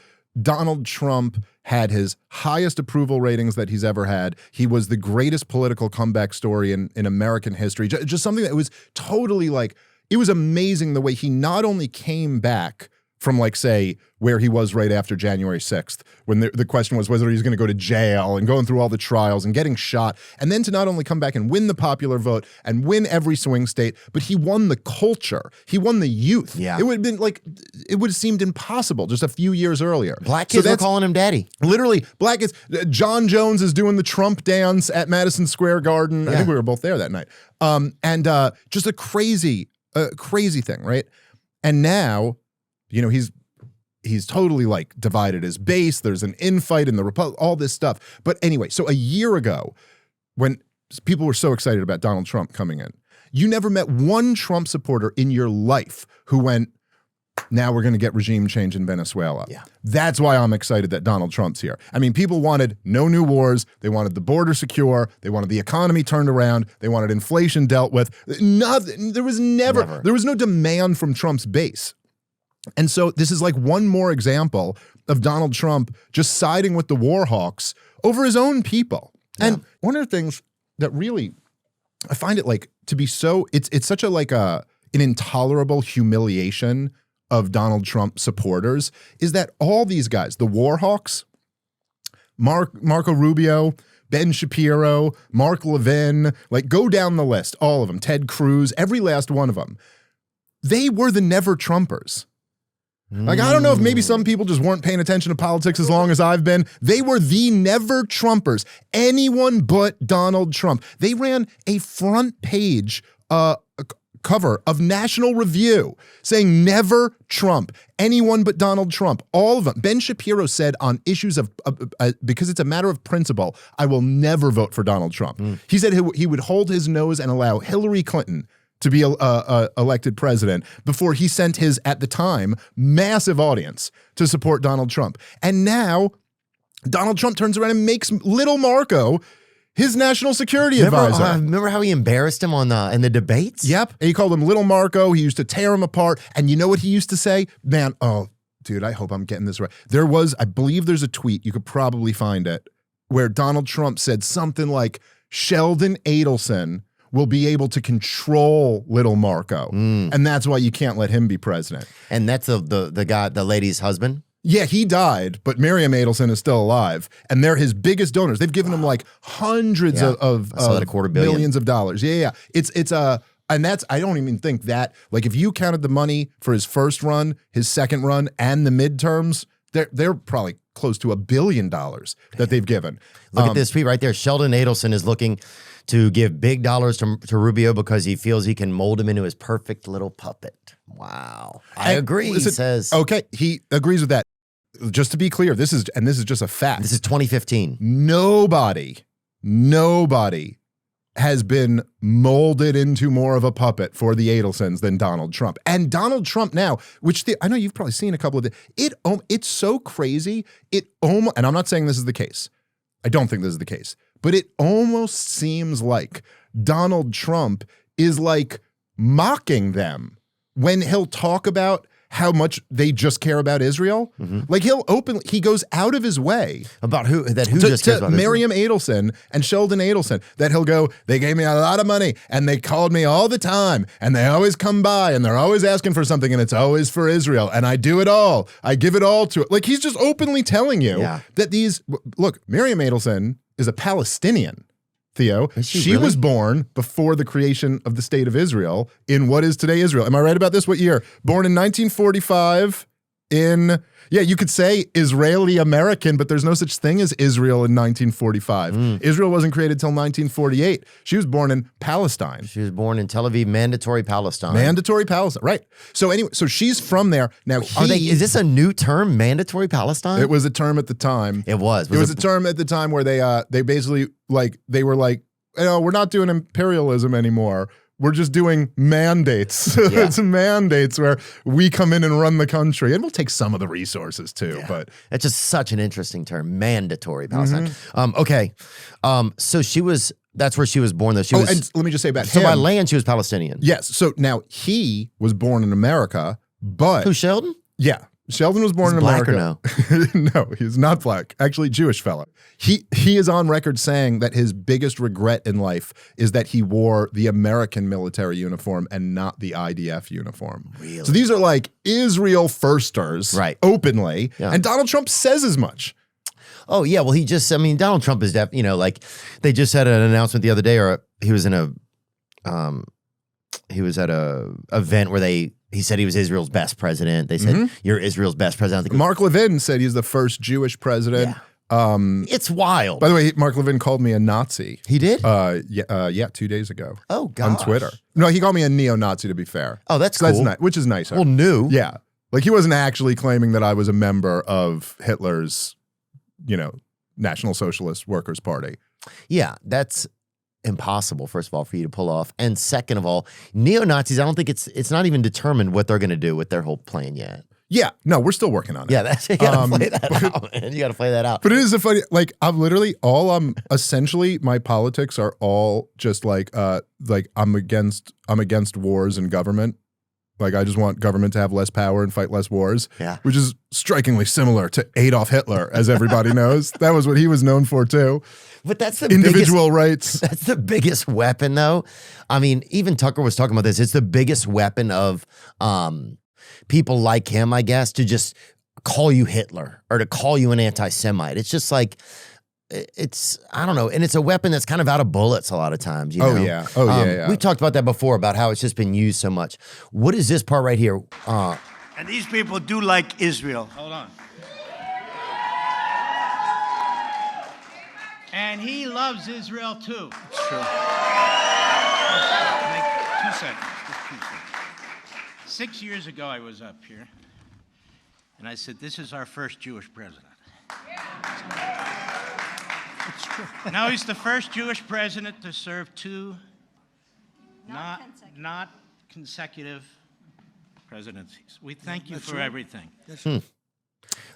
Donald Trump had his highest approval ratings that he's ever had. He was the greatest political comeback story in American history. Just something that was totally like, it was amazing the way he not only came back from like, say, where he was right after January 6th, when the question was whether he was going to go to jail and going through all the trials and getting shot, and then to not only come back and win the popular vote and win every swing state, but he won the culture. He won the youth. Yeah. It would have been like, it would have seemed impossible just a few years earlier. Black kids were calling him daddy. Literally, black kids. John Jones is doing the Trump dance at Madison Square Garden. I think we were both there that night. And just a crazy thing, right? And now, he's totally like divided his base. There's an infight in the Republic, all this stuff. But anyway, so a year ago, when people were so excited about Donald Trump coming in, you never met one Trump supporter in your life who went, now we're going to get regime change in Venezuela. Yeah. That's why I'm excited that Donald Trump's here. I mean, people wanted no new wars. They wanted the border secure. They wanted the economy turned around. They wanted inflation dealt with. Nothing. There was there was no demand from Trump's base. And so this is like one more example of Donald Trump just siding with the war hawks over his own people. Yeah. And one of the things that really, I find it like to be so, it's such a like an intolerable humiliation of Donald Trump supporters is that all these guys, the war hawks, Marco Rubio, Ben Shapiro, Mark Levin, like go down the list, all of them, Ted Cruz, every last one of them, they were the never Trumpers. Like, I don't know if maybe some people just weren't paying attention to politics as long as I've been. They were the never Trumpers. Anyone but Donald Trump. They ran a front page cover of National Review saying never Trump, anyone but Donald Trump, all of them. Ben Shapiro said on issues of, because it's a matter of principle, I will never vote for Donald Trump. He said he would hold his nose and allow Hillary Clinton to be elected president before he sent his, at the time, massive audience to support Donald Trump. And now Donald Trump turns around and makes little Marco his national security advisor. Remember how he embarrassed him on in the debates? Yep. And he called him Little Marco. He used to tear him apart. And you know what he used to say? Man, dude, I hope I'm getting this right. There was, I believe there's a tweet, you could probably find it, where Donald Trump said something like, Sheldon Adelson will be able to control Little Marco. And that's why you can't let him be president. And that's the guy, the lady's husband? Yeah, he died, but Miriam Adelson is still alive, and they're his biggest donors. They've given him like hundreds of $250 million. millions of dollars. Yeah. And that's, I don't even think that, like, if you counted the money for his first run, his second run, and the midterms, they're probably close to $1 billion that they've given. Look at this tweet right there. Sheldon Adelson is looking to give big dollars to Rubio because he feels he can mold him into his perfect little puppet. Wow. I agree, listen, he says. Okay, he agrees with that. Just to be clear, this is just a fact. This is 2015. Nobody has been molded into more of a puppet for the Adelsons than Donald Trump. And Donald Trump now, which I know you've probably seen a couple of it's so crazy. And I'm not saying this is the case. I don't think this is the case. But it almost seems like Donald Trump is like mocking them when he'll talk about how much they just care about Israel. Like he goes out of his way about who just cares about Miriam Adelson and Sheldon Adelson, that he'll go, they gave me a lot of money and they called me all the time and they always come by and they're always asking for something and it's always for Israel and I do it all. I give it all to it. Like, he's just openly telling you that look, Miriam Adelson is a Palestinian. Theo, she really was born before the creation of the state of Israel in what is today Israel. Am I right about this? What year? Born in 1945 you could say Israeli American, but there's no such thing as Israel in 1945. Israel wasn't created till 1948. She was born in Palestine. She was born in Tel Aviv, Mandatory Palestine. Mandatory Palestine, right. So anyway, so she's from there. Now, is this a new term, Mandatory Palestine? It was a term at the time. It was. It was a term at the time where they basically, like, they were like, we're not doing imperialism anymore. We're just doing mandates. It's mandates where we come in and run the country, and we'll take some of the resources too. Yeah. But it's just such an interesting term, Mandatory Palestine. Okay, so that's where she was born, though. And let me just say about him. So by land, she was Palestinian. Yes. So now he was born in America, but who, Sheldon? Yeah. Sheldon was born in America. Black or no? No, he's not black. Actually, Jewish fella. He is on record saying that his biggest regret in life is that he wore the American military uniform and not the IDF uniform. Really? So these are like Israel firsters, right? Openly, and Donald Trump says as much. Oh yeah, well Donald Trump is like they just had an announcement the other day, or he was at a event where he said he was Israel's best president. They said, you're Israel's best president. Mark Levin said he's the first Jewish president. It's wild. By the way, Mark Levin called me a Nazi. He did? 2 days ago. Oh, gosh. On Twitter. No, he called me a neo-Nazi, to be fair. Oh, that's cool. That's nice, which is nicer. Well, new. Yeah. Like, he wasn't actually claiming that I was a member of Hitler's, National Socialist Workers' Party. Yeah, that's impossible, first of all, for you to pull off. And second of all, neo-Nazis, I don't think it's not even determined what they're going to do with their whole plan yet. Yeah, no, we're still working on it. Yeah, you gotta play that out, man. You gotta play that out. But it is a funny, like, essentially, my politics are all just like I'm against wars and government. Like, I just want government to have less power and fight less wars. Yeah. Which is strikingly similar to Adolf Hitler, as everybody knows. That was what he was known for too. But that's the individual rights. That's the biggest weapon, though. I mean, even Tucker was talking about this. It's the biggest weapon of people like him, I guess, to just call you Hitler or to call you an anti-Semite. It's just like, I don't know. And it's a weapon that's kind of out of bullets a lot of times. You know? Yeah. We talked about that before, about how it's just been used so much. What is this part right here? And these people do like Israel. Hold on. And he loves Israel too. It's true. 2 seconds. Just 2 seconds. 6 years ago, I was up here, and I said, "This is our first Jewish president." It's true. Now he's the first Jewish president to serve two not consecutive presidencies. We thank you for everything.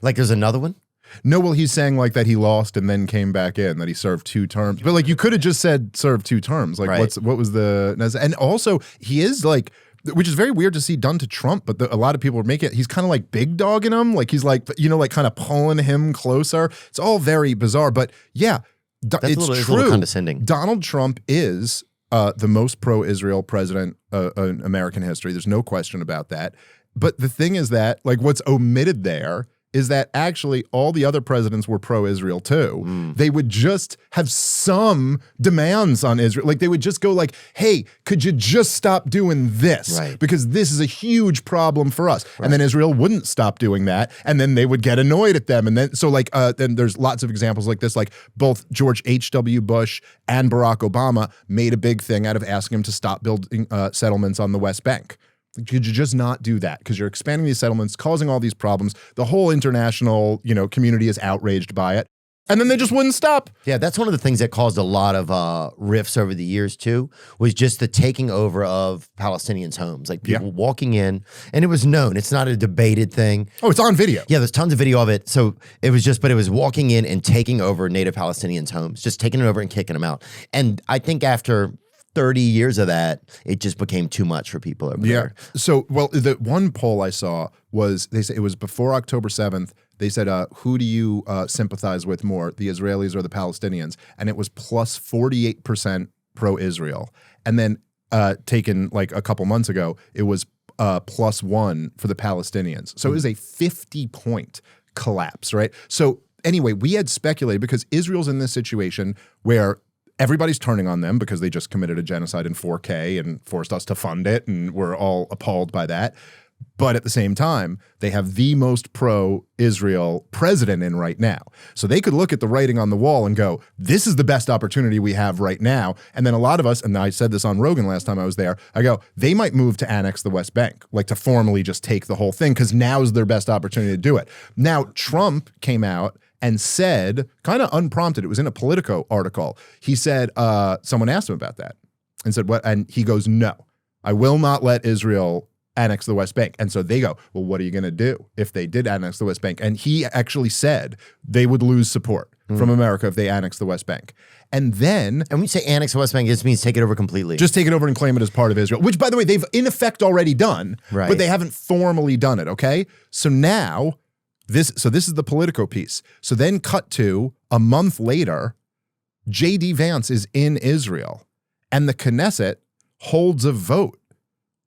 Like there's another one? No, well, he's saying like that he lost and then came back in, that he served 2 terms. But like you could have just said served 2 terms. Like Right. what was the, and also he is like, which is very weird to see done to Trump, but a lot of people are making it, he's kind of like big dogging him. Like he's like, you know, like kind of pulling him closer. It's all very bizarre, but yeah, That's it's a true. little condescending. Donald Trump is the most pro-Israel president in American history. There's no question about that. But the thing is that, like, what's omitted there is that actually all the other presidents were pro-Israel too. They would just have some demands on Israel. Like they would just go like, hey, could you just stop doing this? Right. Because this is a huge problem for us. Right. And then Israel wouldn't stop doing that. And then they would get annoyed at them. And then, so like, then there's lots of examples like this, like both George H.W. Bush and Barack Obama made a big thing out of asking him to stop building settlements on the West Bank. Could you just not do that? Because you're expanding these settlements, causing all these problems. The whole international, community is outraged by it. And then they just wouldn't stop. Yeah, that's one of the things that caused a lot of rifts over the years too, was just the taking over of Palestinians' homes. Like people walking in, and it was known. It's not a debated thing. Oh, it's on video. Yeah, there's tons of video of it. So it was walking in and taking over Native Palestinians' homes, just taking it over and kicking them out. And I think after 30 years of that, it just became too much for people over there. So, well, the one poll I saw was, they said it was before October 7th. They said, who do you sympathize with more, the Israelis or the Palestinians? And it was plus 48% pro-Israel. And then taken like a couple months ago, it was +1 for the Palestinians. So it was a 50-point collapse, right? So anyway, we had speculated, because Israel's in this situation where everybody's turning on them because they just committed a genocide in 4K and forced us to fund it, and we're all appalled by that. But at the same time, they have the most pro-Israel president in right now. So they could look at the writing on the wall and go, this is the best opportunity we have right now. And then a lot of us, and I said this on Rogan last time I was there, I go, they might move to annex the West Bank, like to formally just take the whole thing, because now's their best opportunity to do it. Now, Trump came out and said, kind of unprompted, it was in a Politico article, he said, someone asked him about that and said, what? And he goes, no, I will not let Israel annex the West Bank. And so they go, well, what are you going to do if they did annex the West Bank? And he actually said they would lose support from America if they annex the West Bank. And then— And when you say annex the West Bank, it just means take it over completely. just take it over and claim it as part of Israel, which, by the way, they've in effect already done, Right. but they haven't formally done it, okay? So now— this is the Politico piece. So then cut to a month later, J.D. Vance is in Israel, and the Knesset holds a vote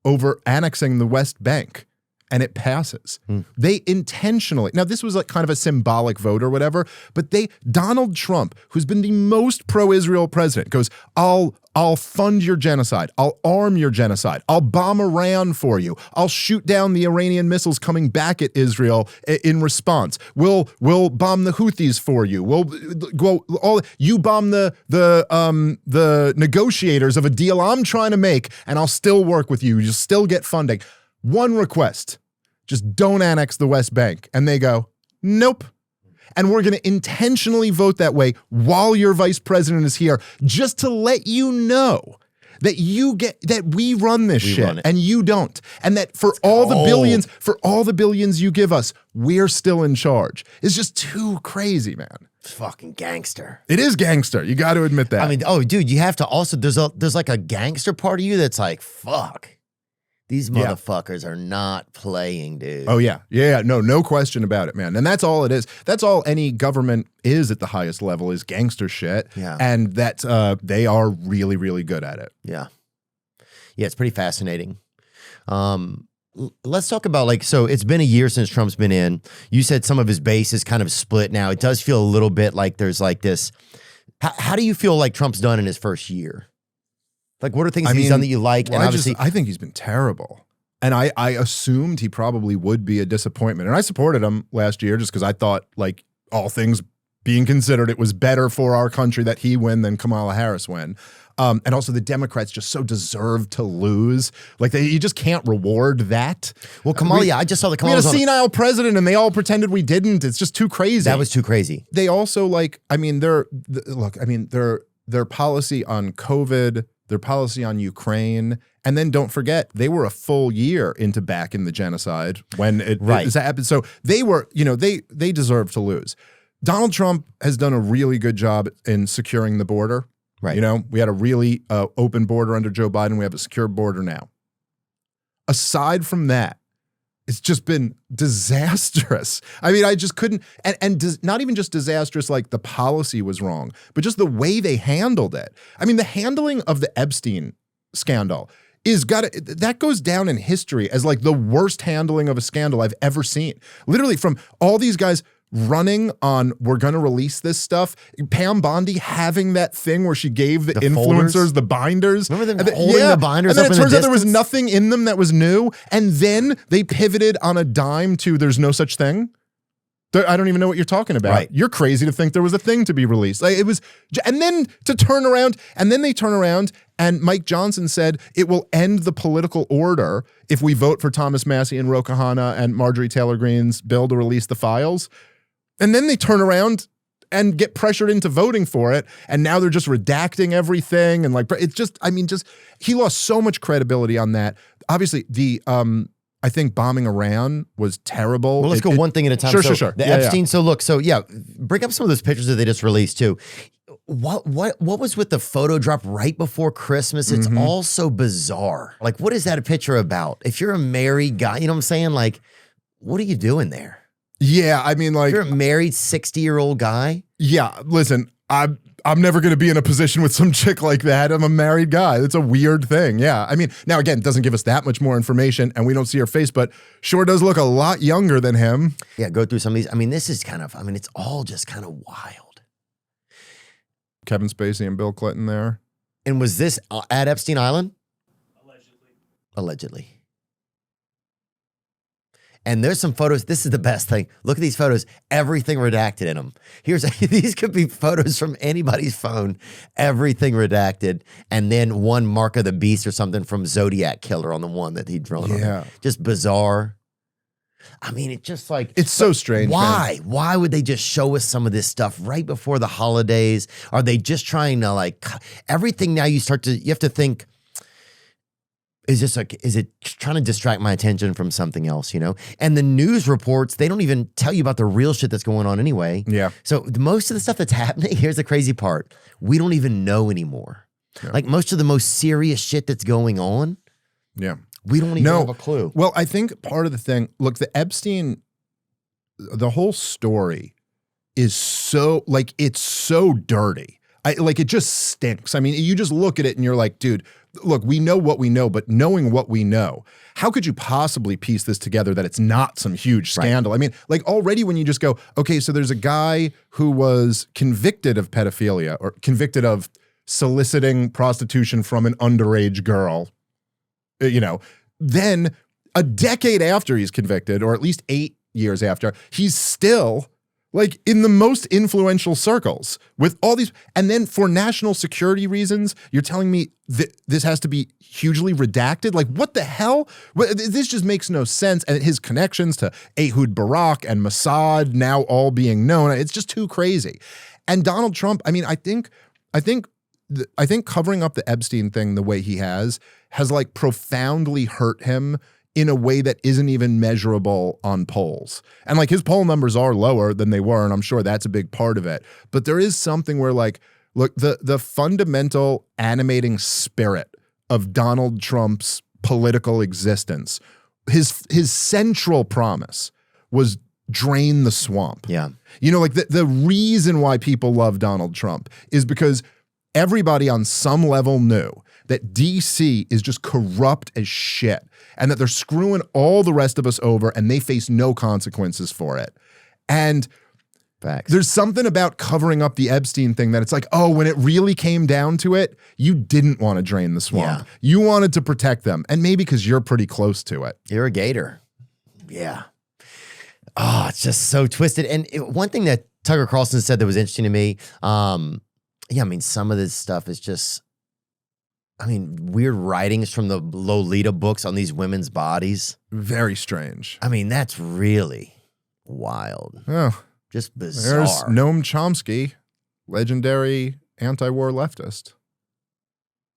over annexing the West Bank, and it passes. They intentionally— now this was like kind of a symbolic vote or whatever, but Donald Trump, who's been the most pro-Israel president, goes, I'll fund your genocide. I'll arm your genocide. I'll bomb Iran for you. I'll shoot down the Iranian missiles coming back at Israel in response. We'll bomb the Houthis for you. You bomb the negotiators of a deal I'm trying to make, and I'll still work with you. You'll still get funding. One request: just don't annex the West Bank. And they go, nope. And we're going to intentionally vote that way while your vice president is here, just to let you know that we run this shit and you don't. And that for all the billions you give us, we're still in charge. It's just too crazy, man. It's fucking gangster. It is gangster. You got to admit that. I mean, oh, dude, you have to also— there's like a gangster part of you that's like, fuck. These motherfuckers are not playing, dude. Oh, yeah. Yeah, no question about it, man. And that's all it is. That's all any government is at the highest level, is gangster shit. Yeah. And that they are really, really good at it. Yeah. Yeah, it's pretty fascinating. Let's talk about, so it's been a year since Trump's been in. You said some of his base is kind of split now. It does feel a little bit like there's like this. How do you feel like Trump's done in his first year? Like, what are things he's done that you like? Well, and obviously, I think he's been terrible. And I assumed he probably would be a disappointment. And I supported him last year just because I thought, like, all things being considered, it was better for our country that he win than Kamala Harris win. And also the Democrats just so deserve to lose. Like, you just can't reward that. Well, Kamala, I just saw the Kamala. We had a senile president and they all pretended we didn't. It's just too crazy. That was too crazy. They also, like, I mean, their policy on COVID, their policy on Ukraine, and then don't forget, they were a full year into backing the genocide when it happened. So they were, they deserve to lose. Donald Trump has done a really good job in securing the border. Right. We had a really open border under Joe Biden. We have a secure border now. Aside from that, it's just been disastrous. I mean, I just couldn't, and not even just disastrous like the policy was wrong, but just the way they handled it. I mean, the handling of the Epstein scandal that goes down in history as like the worst handling of a scandal I've ever seen. Literally, from all these guys running on, we're going to release this stuff. Pam Bondi having that thing where she gave the influencers folders? The binders. Remember them holding the binders and then up it in the turns out there was distance? nothing in them that was new. And then they pivoted on a dime to there's no such thing. I don't even know what you're talking about. Right. You're crazy to think there was a thing to be released. Like, it was, and then to turn around, and then they turn around and Mike Johnson said it will end the political order if we vote for Thomas Massie and Ro Khanna and Marjorie Taylor Greene's bill to release the files. And then they turn around and get pressured into voting for it. And now they're just redacting everything. And like, it's just, I mean, he lost so much credibility on that. Obviously, I think bombing Iran was terrible. Well, let's go one thing at a time. Sure. The Epstein. Yeah. Bring up some of those pictures that they just released too. What was with the photo drop right before Christmas? It's all so bizarre. Like, what is that a picture about? If you're a married guy, you know what I'm saying? Like, what are you doing there? Yeah, I mean, like, if you're a married 60-year-old guy. Yeah, listen, I'm never going to be in a position with some chick like that. I'm a married guy. It's a weird thing. Yeah, I mean, now again, it doesn't give us that much more information, and we don't see her face, but sure does look a lot younger than him. Yeah, go through some of these. I mean, this is kind of. I mean, it's all just kind of wild. Kevin Spacey and Bill Clinton there. And was this at Epstein Island? Allegedly. And there's some photos. This is the best thing. Look at these photos. Everything redacted in them. These could be photos from anybody's phone. Everything redacted. And then one mark of the beast or something from Zodiac Killer on the one that he'd drawn. Yeah. Just bizarre. I mean, it's just like. It's so strange. Why? Man. Why would they just show us some of this stuff right before the holidays? Are they just trying to like everything now you have to think. Is it trying to distract my attention from something else, And the news reports, they don't even tell you about the real shit that's going on anyway. Yeah. So most of the stuff that's happening, here's the crazy part. We don't even know anymore. Yeah. Like most of the most serious shit that's going on. Yeah. We don't even have a clue. Well, I think part of the thing, look, the Epstein, the whole story is so, like, it's so dirty. It just stinks. I mean, you just look at it and you're like, dude, look, we know what we know, but knowing what we know, how could you possibly piece this together that it's not some huge scandal? Right. I mean, like already when you just go, okay, so there's a guy who was convicted of pedophilia or convicted of soliciting prostitution from an underage girl, then a decade after he's convicted, or at least 8 years after, he's still like in the most influential circles with all these, and then for national security reasons, you're telling me that this has to be hugely redacted? Like, what the hell? This just makes no sense. And his connections to Ehud Barak and Mossad now all being known, it's just too crazy. And Donald Trump, I mean, I think covering up the Epstein thing the way he has like profoundly hurt him in a way that isn't even measurable on polls. And like his poll numbers are lower than they were, and I'm sure that's a big part of it. But there is something where like, look, the fundamental animating spirit of Donald Trump's political existence, his central promise was drain the swamp. Yeah. Like the reason why people love Donald Trump is because everybody on some level knew that DC is just corrupt as shit and that they're screwing all the rest of us over and they face no consequences for it. And Facts. There's something about covering up the Epstein thing that it's like, oh, when it really came down to it, you didn't want to drain the swamp. Yeah. You wanted to protect them. And maybe because you're pretty close to it. You're a gator. Yeah. Oh, it's just so twisted. And one thing that Tucker Carlson said that was interesting to me, yeah, I mean, some of this stuff is just, I mean, weird writings from the Lolita books on these women's bodies. Very strange. I mean, that's really wild. Oh. Just bizarre. There's Noam Chomsky, legendary anti-war leftist.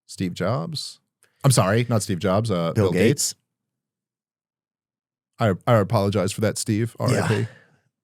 Steve Jobs. I'm sorry, not Steve Jobs. Bill Gates. I apologize for that, Steve. R.I.P. Yeah.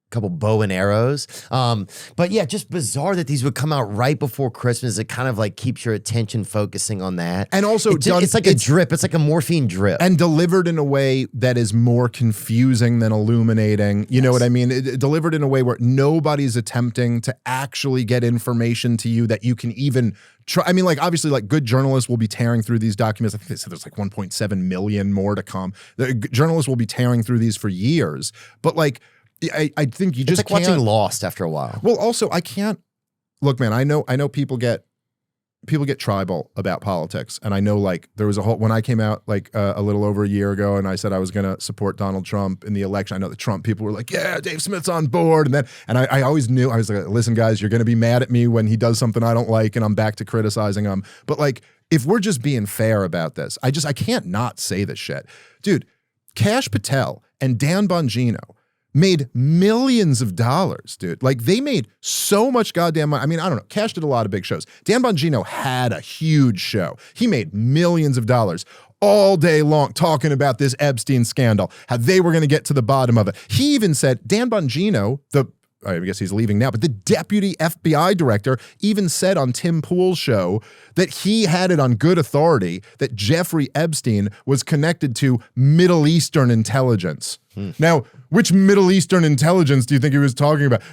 Couple bow and arrows. But yeah, just bizarre that these would come out right before Christmas. It kind of like keeps your attention focusing on that. And also, it's like a drip. It's like a morphine drip. And delivered in a way that is more confusing than illuminating. You know what I mean? Delivered in a way where nobody's attempting to actually get information to you that you can even try. I mean, like, obviously, like, good journalists will be tearing through these documents. I think they said there's like 1.7 million more to come. The journalists will be tearing through these for years. But like, I think you just it's like watching Lost after a while. Well, also, I can't look, man. I know people get tribal about politics, and I know, like, there was a whole when I came out like a little over a year ago, and I said I was going to support Donald Trump in the election. I know the Trump people were like, "Yeah, Dave Smith's on board," and I always knew, I was like, "Listen, guys, you're going to be mad at me when he does something I don't like, and I'm back to criticizing him." But like, if we're just being fair about this, I can't not say this shit, dude. Kash Patel and Dan Bongino made millions of dollars, dude. Like, they made so much goddamn money. I mean, I don't know. Kash did a lot of big shows. Dan Bongino had a huge show. He made millions of dollars all day long talking about this Epstein scandal, how they were going to get to the bottom of it. He even said, Dan Bongino, I guess he's leaving now, but the deputy FBI director even said on Tim Pool's show that he had it on good authority that Jeffrey Epstein was connected to Middle Eastern intelligence. Now, which Middle Eastern intelligence do you think he was talking about?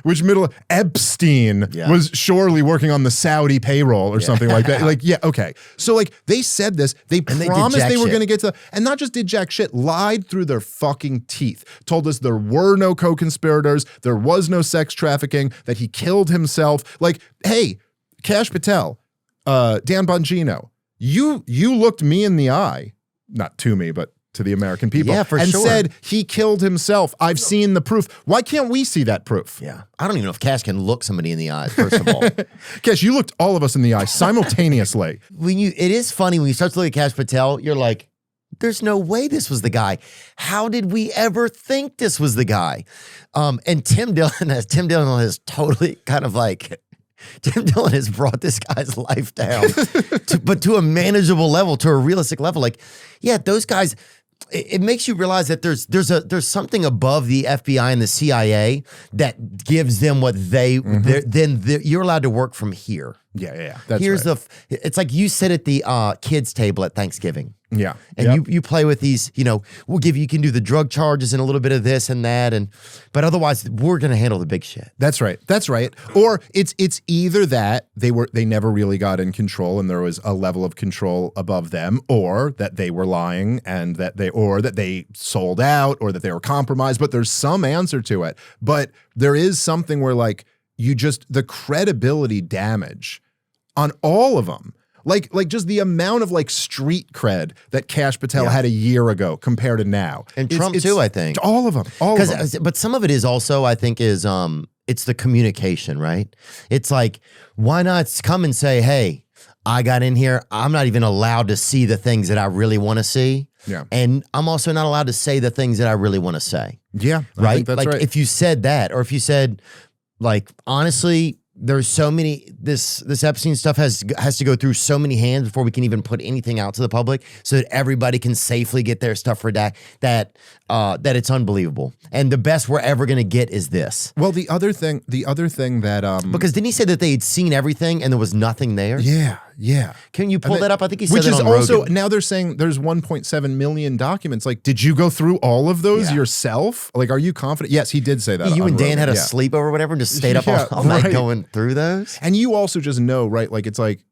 Epstein was surely working on the Saudi payroll or something like that. Like, yeah, okay. So like, they said this, they promised they were going to get to, and not just did jack shit, lied through their fucking teeth, told us there were no co-conspirators, there was no sex trafficking, that he killed himself. Like, hey, Kash Patel, Dan Bongino, you looked me in the eye, not to me, but to the American people, and said he killed himself. I've seen the proof. Why can't we see that proof? Yeah. I don't even know if Kash can look somebody in the eyes, first of all. Kash, you looked all of us in the eye simultaneously. It is funny when you start to look at Kash Patel, you're like, there's no way this was the guy. How did we ever think this was the guy? And Tim Dillon has totally kind of like, Tim Dillon has brought this guy's life down, but to a manageable level, to a realistic level. Like, yeah, those guys, it makes you realize that there's something above the FBI and the CIA that gives them what you're allowed to work from here. Yeah. That's right. It's like you sit at the kids' table at Thanksgiving. Yeah. And you play with these, you can do the drug charges and a little bit of this and that, but otherwise we're gonna handle the big shit. That's right. Or it's either that they never really got in control and there was a level of control above them, or that they were lying and that they sold out, or that they were compromised, but there's some answer to it. But there is something where like the credibility damage on all of them. Like just the amount of like street cred that Kash Patel had a year ago compared to now. And Trump too, I think. All of them. But some of it is also, I think, is it's the communication, right? It's like, why not come and say, hey, I got in here. I'm not even allowed to see the things that I really want to see. Yeah. And I'm also not allowed to say the things that I really want to say. Yeah. Right? I think that's right. If you said that, or if you said, like, honestly, there's so many, this Epstein stuff has to go through so many hands before we can even put anything out to the public so that everybody can safely get their stuff redacted, that it's unbelievable. And the best we're ever going to get is this. Well, the other thing that because didn't he say that they had seen everything and there was nothing there? Yeah. Can you pull that up? I think he said which that is on also Rogan. Now they're saying there's 1.7 million documents. Like, did you go through all of those yourself? Like, are you confident? Yes, he did say that. You on and Dan Rogan. had a sleepover or whatever and just stayed up all night going through those? And you also just know, right? Like, it's like,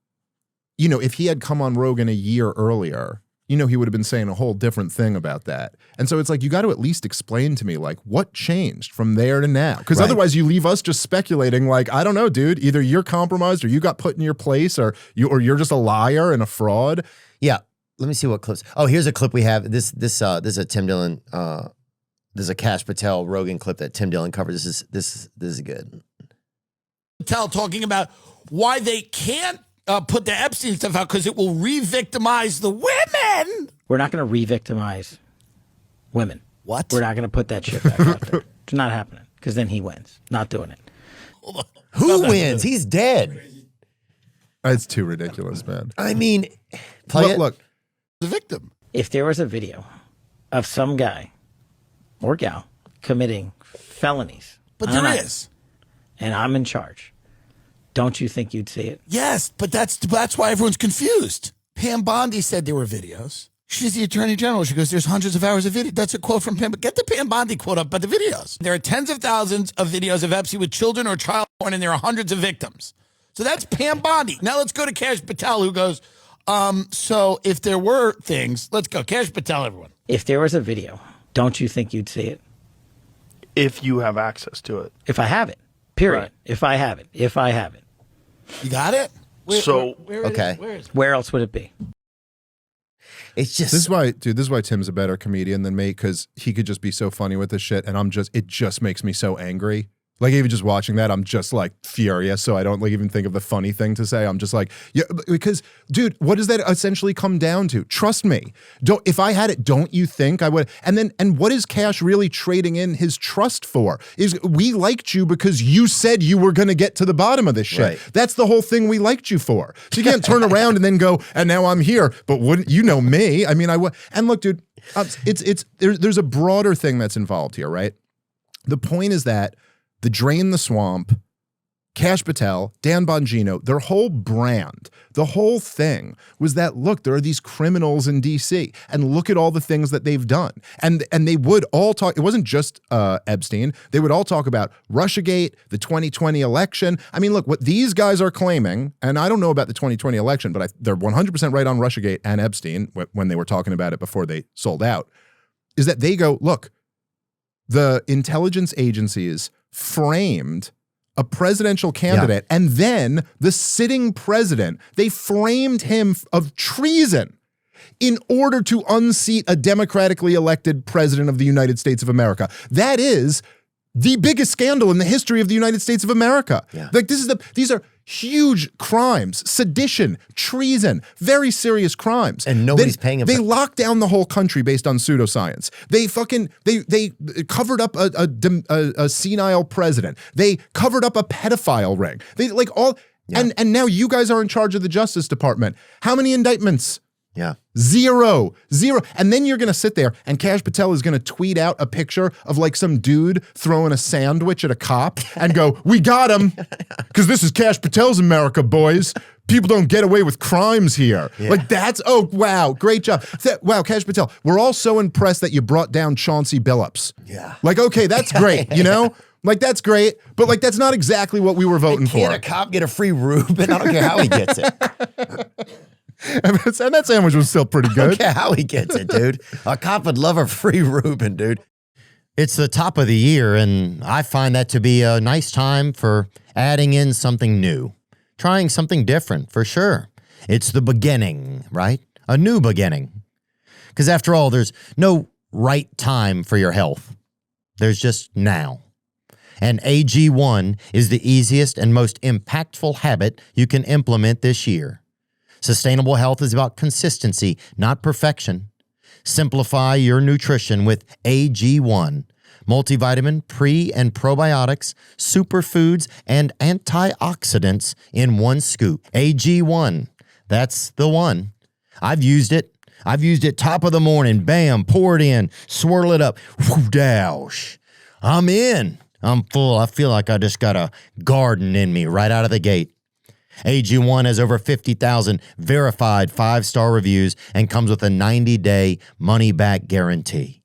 if he had come on Rogan a year earlier, you know, he would have been saying a whole different thing about that. And so it's like, you got to at least explain to me, like, what changed from there to now? Because otherwise you leave us just speculating, like, I don't know, dude, either you're compromised or you got put in your place or you're just a liar and a fraud. Yeah. Let me see what clips. Oh, here's a clip we have. This is a Tim Dillon, this is a Kash Patel Rogan clip that Tim Dillon covered. This is good. Patel talking about why they can't put the Epstein stuff out because it will re-victimize the women. We're not going to re-victimize women. What? We're not going to put that shit back out there. It's not happening because then he wins. Not doing it. Who wins? He's dead. It's too ridiculous, man. I mean, look, the victim. If there was a video of some guy or gal committing felonies, But there is. and I'm in charge, don't you think you'd see it? Yes, but that's why everyone's confused. Pam Bondi said there were videos. She's the attorney general. She goes, there's hundreds of hours of video. That's a quote from Pam. Get the Pam Bondi quote up about the videos. There are tens of thousands of videos of Epstein with children or child porn, and there are hundreds of victims. So that's Pam Bondi. Now let's go to Kash Patel, who goes, so if there were things, let's go. Kash Patel, everyone. If there was a video, don't you think you'd see it? If you have access to it. If I have it, period. Right. If I have it. You got it? Okay. Where is it? Where else would it be? It's just This is why Tim's a better comedian than me, because he could just be so funny with this shit, and it just makes me so angry. Like, even just watching that, I'm just like furious. So I don't like even think of the funny thing to say. I'm just like, yeah, because dude, what does that essentially come down to? Trust me. If I had it, don't you think I would? And what is Kash really trading in his trust for? Is we liked you because you said you were going to get to the bottom of this shit. Right. That's the whole thing we liked you for. So you can't turn around and then go, and now I'm here. But wouldn't you know me? I mean, and look, dude, there's a broader thing that's involved here, right? The point is that the Drain the Swamp, Kash Patel, Dan Bongino, their whole brand, the whole thing was that, look, there are these criminals in DC and look at all the things that they've done. And they would all talk, it wasn't just Epstein, they would all talk about Russiagate, the 2020 election. I mean, look, what these guys are claiming, and I don't know about the 2020 election, but they're 100% right on Russiagate and Epstein when they were talking about it before they sold out, is that they go, look, the intelligence agencies framed a presidential candidate, and then the sitting president, they framed him of treason in order to unseat a democratically elected president of the United States of America. That is the biggest scandal in the history of the United States of America. Yeah. Like, these are huge crimes, sedition, treason, very serious crimes. And nobody's paying They locked down the whole country based on pseudoscience. They covered up a senile president. They covered up a pedophile ring. And now you guys are in charge of the Justice Department. How many indictments? Yeah. Zero. And then you're going to sit there and Kash Patel is going to tweet out a picture of like some dude throwing a sandwich at a cop and go, we got him. Because this is Kash Patel's America, boys. People don't get away with crimes here. Yeah. Like oh, wow. Great job. Wow, Kash Patel. We're all so impressed that you brought down Chauncey Billups. Yeah. Like, okay, that's great, you know? Like, that's great, but like, that's not exactly what we were voting for. Can't a cop get a free Reuben? I don't care how he gets it. And that sandwich was still pretty I good. don't care how he gets it, dude. A cop would love a free Reuben, dude. It's the top of the year, and I find that to be a nice time for adding in something new, trying something different, for sure. It's the beginning, right? A new beginning. Because after all, there's no right time for your health. There's just now. And AG1 is the easiest and most impactful habit you can implement this year. Sustainable health is about consistency, not perfection. Simplify your nutrition with AG1. Multivitamin, pre- and probiotics, superfoods, and antioxidants in one scoop. AG1. That's the one. I've used it. Top of the morning. Bam, pour it in, swirl it up. Whoo, douse. I'm in. I'm full. I feel like I just got a garden in me right out of the gate. AG1 has over 50,000 verified 5-star reviews and comes with a 90-day money-back guarantee.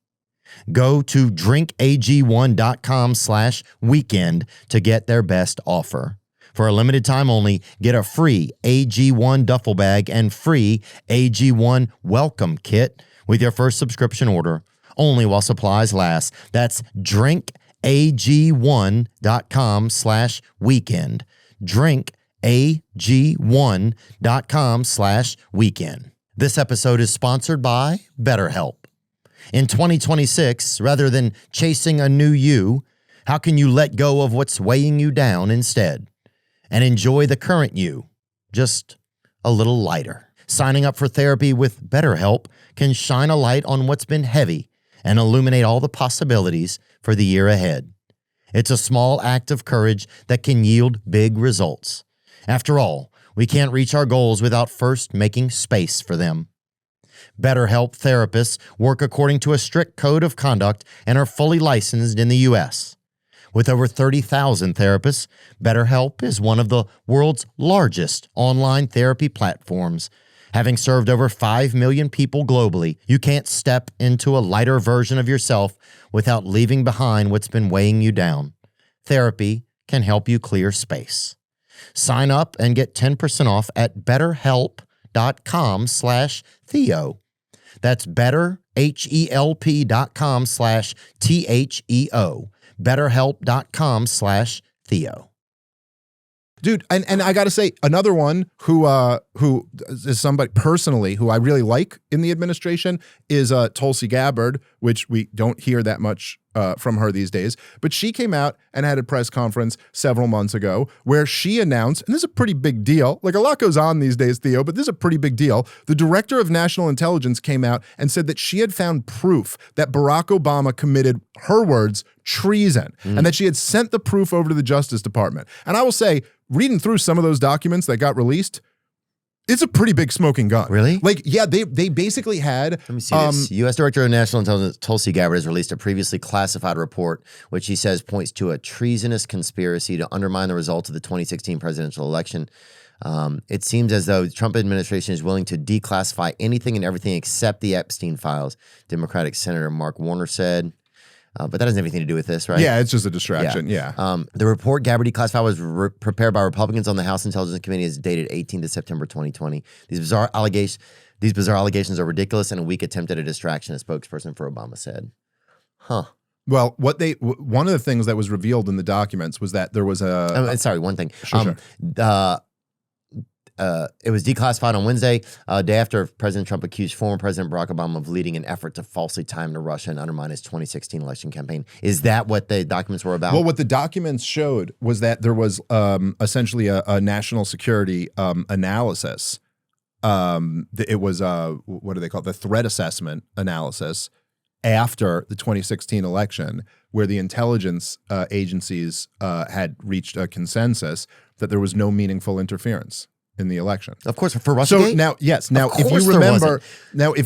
Go to drinkag1.com/weekend to get their best offer. For a limited time only, get a free AG1 duffel bag and free AG1 welcome kit with your first subscription order, only while supplies last. That's drinkag1.com/weekend. drinkag1.com/weekend. This episode is sponsored by BetterHelp. In 2026, rather than chasing a new you, how can you let go of what's weighing you down instead and enjoy the current you just a little lighter? Signing up for therapy with BetterHelp can shine a light on what's been heavy and illuminate all the possibilities for the year ahead. It's a small act of courage that can yield big results. After all, we can't reach our goals without first making space for them. BetterHelp therapists work according to a strict code of conduct and are fully licensed in the U.S. With over 30,000 therapists, BetterHelp is one of the world's largest online therapy platforms. Having served over 5 million people globally, you can't step into a lighter version of yourself without leaving behind what's been weighing you down. Therapy can help you clear space. Sign up and get 10% off at betterhelp.com/Theo. That's betterhelp.com/THEO. betterhelp.com/Theo. Dude, and I got to say, another one who is somebody personally who I really like in the administration is Tulsi Gabbard, which we don't hear that much from her these days. But she came out and had a press conference several months ago where she announced, and this is a pretty big deal, like a lot goes on these days, Theo, but this is a pretty big deal. The director of national intelligence came out and said that she had found proof that Barack Obama committed, her words, treason, and that she had sent the proof over to the Justice Department. And I will say, reading through some of those documents that got released, it's a pretty big smoking gun. Really? Like, yeah, they basically had... Let me see this. U.S. Director of National Intelligence Tulsi Gabbard has released a previously classified report, which he says points to a treasonous conspiracy to undermine the results of the 2016 presidential election. It seems as though the Trump administration is willing to declassify anything and everything except the Epstein files, Democratic Senator Mark Warner said. But that doesn't have anything to do with this, right? Yeah, it's just a distraction, yeah. The report Gabbard declassified was prepared by Republicans on the House Intelligence Committee and is dated 18th of September 2020. These bizarre allegations are ridiculous and a weak attempt at a distraction, a spokesperson for Obama said. Huh. Well, one of the things that was revealed in the documents was that there was sorry, one thing. Sure. It was declassified on Wednesday, day after President Trump accused former President Barack Obama of leading an effort to falsely time to Russia and undermine his 2016 election campaign. Is that what the documents were about? Well, what the documents showed was that there was essentially a national security analysis. It was, what do they call it? The threat assessment analysis after the 2016 election, where the intelligence agencies had reached a consensus that there was no meaningful interference in the election. Of course, for Russiagate? So now, yes. Now, if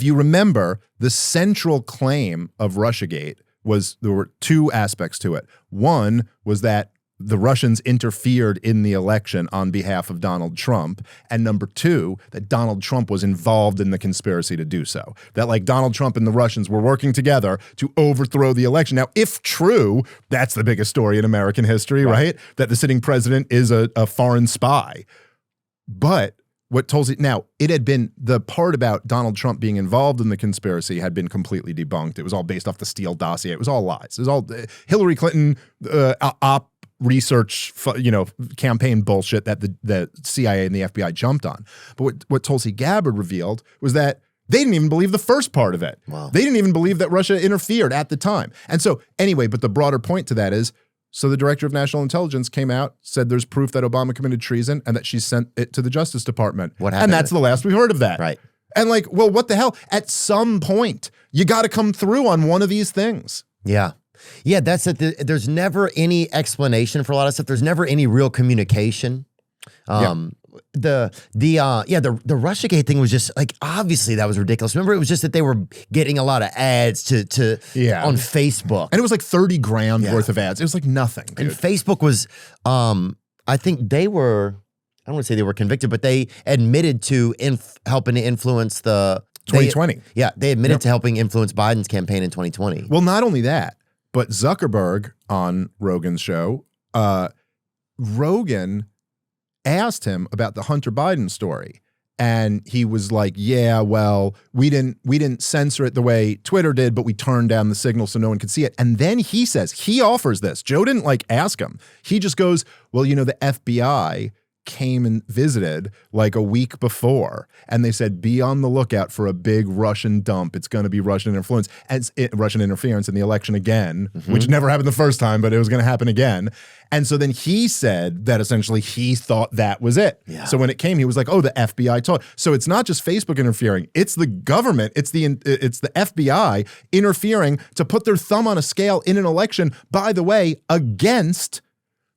you remember, the central claim of Russiagate was there were two aspects to it. One was that the Russians interfered in the election on behalf of Donald Trump. And number two, that Donald Trump was involved in the conspiracy to do so. That like Donald Trump and the Russians were working together to overthrow the election. Now, if true, that's the biggest story in American history, right? That the sitting president is a foreign spy. But what Tulsi, now it had been, the part about Donald Trump being involved in the conspiracy had been completely debunked. It was all based off the Steele dossier. It was all lies. It was all Hillary Clinton op research, campaign bullshit that the CIA and the FBI jumped on. But what Tulsi Gabbard revealed was that they didn't even believe the first part of it. Wow. They didn't even believe that Russia interfered at the time. And so anyway, but the broader point to that is, so the director of national intelligence came out, said there's proof that Obama committed treason and that she sent it to the Justice Department. What happened? And that's the last we heard of that. Right. And like, well, what the hell? At some point, you got to come through on one of these things. Yeah. Yeah, that's it. There's never any explanation for a lot of stuff. There's never any real communication. The Russiagate thing was just like, obviously that was ridiculous. Remember, it was just that they were getting a lot of ads to on Facebook. And it was like 30 grand worth of ads. It was like nothing, dude. And Facebook was, I think they were, I don't want to say they were convicted, but they admitted to helping to influence the 2020. They admitted to helping influence Biden's campaign in 2020. Well, not only that, but Zuckerberg on Rogan's show, Rogan asked him about the Hunter Biden story. And he was like, yeah, well, we didn't censor it the way Twitter did, but we turned down the signal so no one could see it. And then he says, he offers this. Joe didn't like ask him. He just goes, well, you know, the FBI came and visited like a week before, and they said, be on the lookout for a big Russian dump. It's going to be Russian influence and Russian interference in the election again, which never happened the first time, but it was going to happen again. And so then he said that essentially he thought that was it. Yeah. So when it came, he was like, oh, the FBI told. So it's not just Facebook interfering. It's the government. It's the FBI interfering to put their thumb on a scale in an election, by the way, against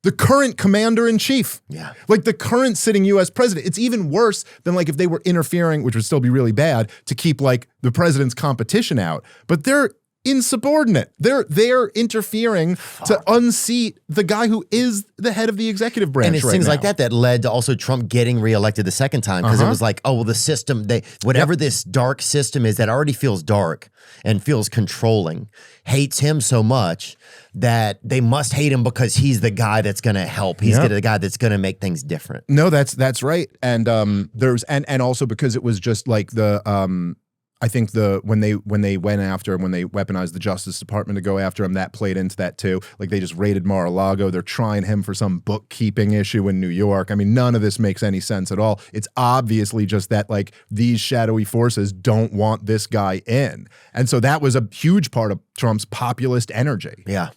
the current commander-in-chief. Yeah. Like the current sitting U.S. president. It's even worse than like if they were interfering, which would still be really bad, to keep like the president's competition out. But they're insubordinate. They're interfering to unseat the guy who is the head of the executive branch. And it's right things now. like that led to also Trump getting reelected the second time, because it was like, oh, well, the system, whatever this dark system is that already feels dark and feels controlling, hates him so much that they must hate him because he's the guy that's going to help. He's the guy that's going to make things different. No, that's right. And there's and also because it was just like the I think when they went after him, when they weaponized the Justice Department to go after him, that played into that too. Like they just raided Mar-a-Lago. They're trying him for some bookkeeping issue in New York. I mean, none of this makes any sense at all. It's obviously just that like these shadowy forces don't want this guy in. And so that was a huge part of Trump's populist energy. Yeah.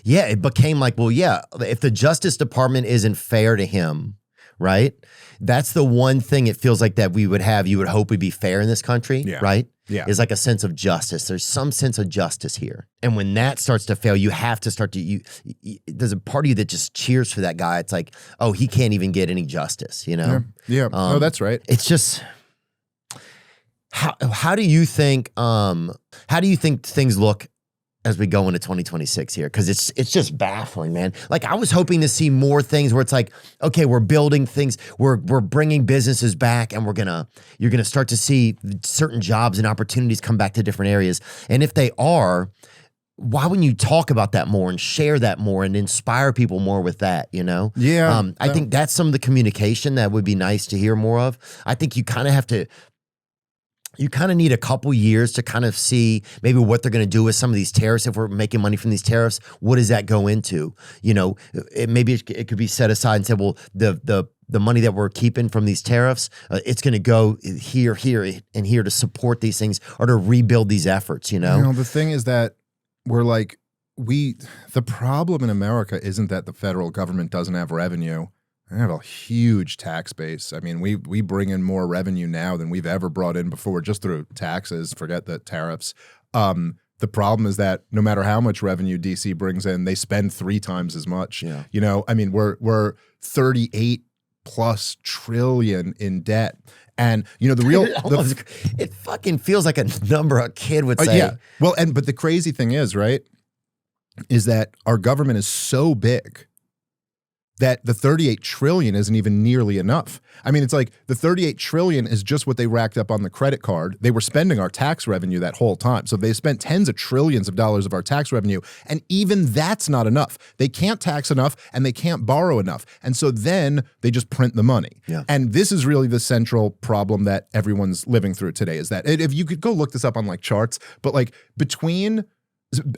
Yeah, it became like, well, yeah, if the Justice Department isn't fair to him, right? That's the one thing it feels like that you would hope would be fair in this country, right? Yeah. Is like a sense of justice. There's some sense of justice here. And when that starts to fail, you have to start to, there's a part of you that just cheers for that guy. It's like, oh, he can't even get any justice, you know? Yeah. No, that's right. It's just, how do you think things look as we go into 2026 here? Because it's just baffling, man. Like I was hoping to see more things where it's like, okay, we're building things, we're bringing businesses back, and you're gonna start to see certain jobs and opportunities come back to different areas. And if they are, why wouldn't you talk about that more and share that more and inspire people more with that, you know? Yeah. I think that's some of the communication that would be nice to hear more of. I think you kind of need a couple years to kind of see maybe what they're going to do with some of these tariffs. If we're making money from these tariffs, what does that go into? You know, maybe it could be set aside and said, well, the money that we're keeping from these tariffs, it's going to go here, and here to support these things or to rebuild these efforts, you know? You know, the thing is that we're like, the problem in America isn't that the federal government doesn't have revenue. They have a huge tax base. I mean, we bring in more revenue now than we've ever brought in before, just through taxes. Forget the tariffs. The problem is that no matter how much revenue DC brings in, they spend 3 times as much. Yeah. You know, I mean, we're 38+ trillion in debt. And you know, it fucking feels like a number a kid would say. Yeah. Well, but the crazy thing is, right, is that our government is so big that the 38 trillion isn't even nearly enough. I mean, it's like the 38 trillion is just what they racked up on the credit card. They were spending our tax revenue that whole time. So they spent tens of trillions of dollars of our tax revenue. And even that's not enough. They can't tax enough and they can't borrow enough. And so then they just print the money. Yeah. And this is really the central problem that everyone's living through today, is that if you could go look this up on like charts, but like between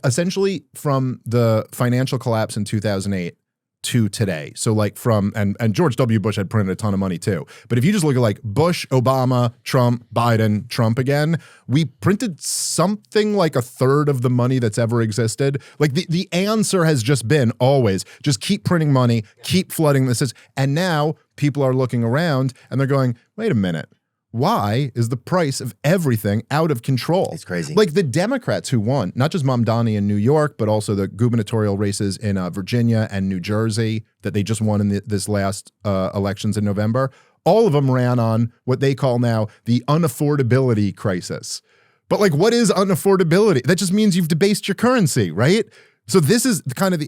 essentially from the financial collapse in 2008 to today. So like from, and George W. Bush had printed a ton of money too. But if you just look at like Bush, Obama, Trump, Biden, Trump again, we printed something like 1/3 of the money that's ever existed. Like the answer has just been always just keep printing money, keep flooding this. And now people are looking around and they're going, wait a minute. Why is the price of everything out of control? It's crazy. Like the Democrats who won, not just Mamdani in New York, but also the gubernatorial races in Virginia and New Jersey that they just won in this last elections in November. All of them ran on what they call now the unaffordability crisis. But like, what is unaffordability? That just means you've debased your currency, right? So this is kind of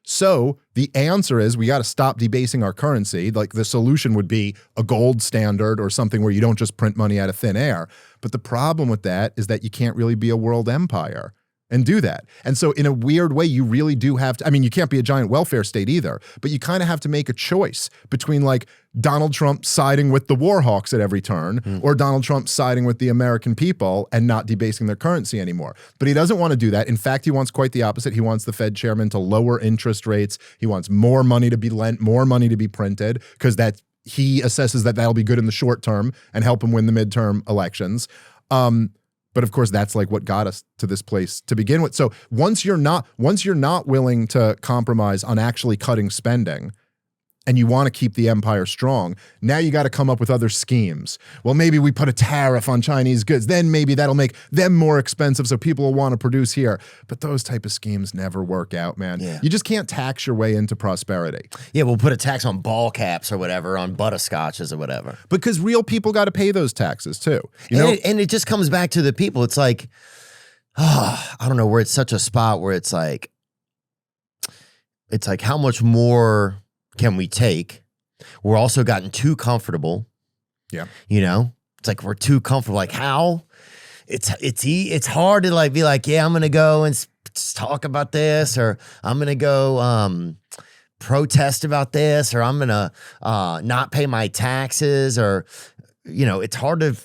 so the answer is we got to stop debasing our currency. Like the solution would be a gold standard or something where you don't just print money out of thin air. But the problem with that is that you can't really be a world empire. and do that. And so in a weird way, you really do have to, I mean, you can't be a giant welfare state either, but you kind of have to make a choice between like Donald Trump siding with the war hawks at every turn or Donald Trump siding with the American people and not debasing their currency anymore. But he doesn't want to do that. In fact, he wants quite the opposite. He wants the Fed chairman to lower interest rates. He wants more money to be lent, more money to be printed, because he assesses that that'll be good in the short term and help him win the midterm elections. But of course, that's like what got us to this place to begin with. So once you're not willing to compromise on actually cutting spending, and you want to keep the empire strong, now you got to come up with other schemes. Well, maybe we put a tariff on Chinese goods, then maybe that'll make them more expensive so people will want to produce here. But those type of schemes never work out, man. Yeah. You just can't tax your way into prosperity. Yeah, we'll put a tax on ball caps or whatever, on butterscotches or whatever. Because real people got to pay those taxes too. You know? And it just comes back to the people. It's like, I don't know, we're at such a spot where it's like how much more can we take? We're also gotten too comfortable. Yeah. You know, it's like we're too comfortable. Like how it's hard to like be like, yeah, I'm going to go and talk about this, or I'm going to go protest about this, or I'm going to not pay my taxes, or, you know, it's hard to,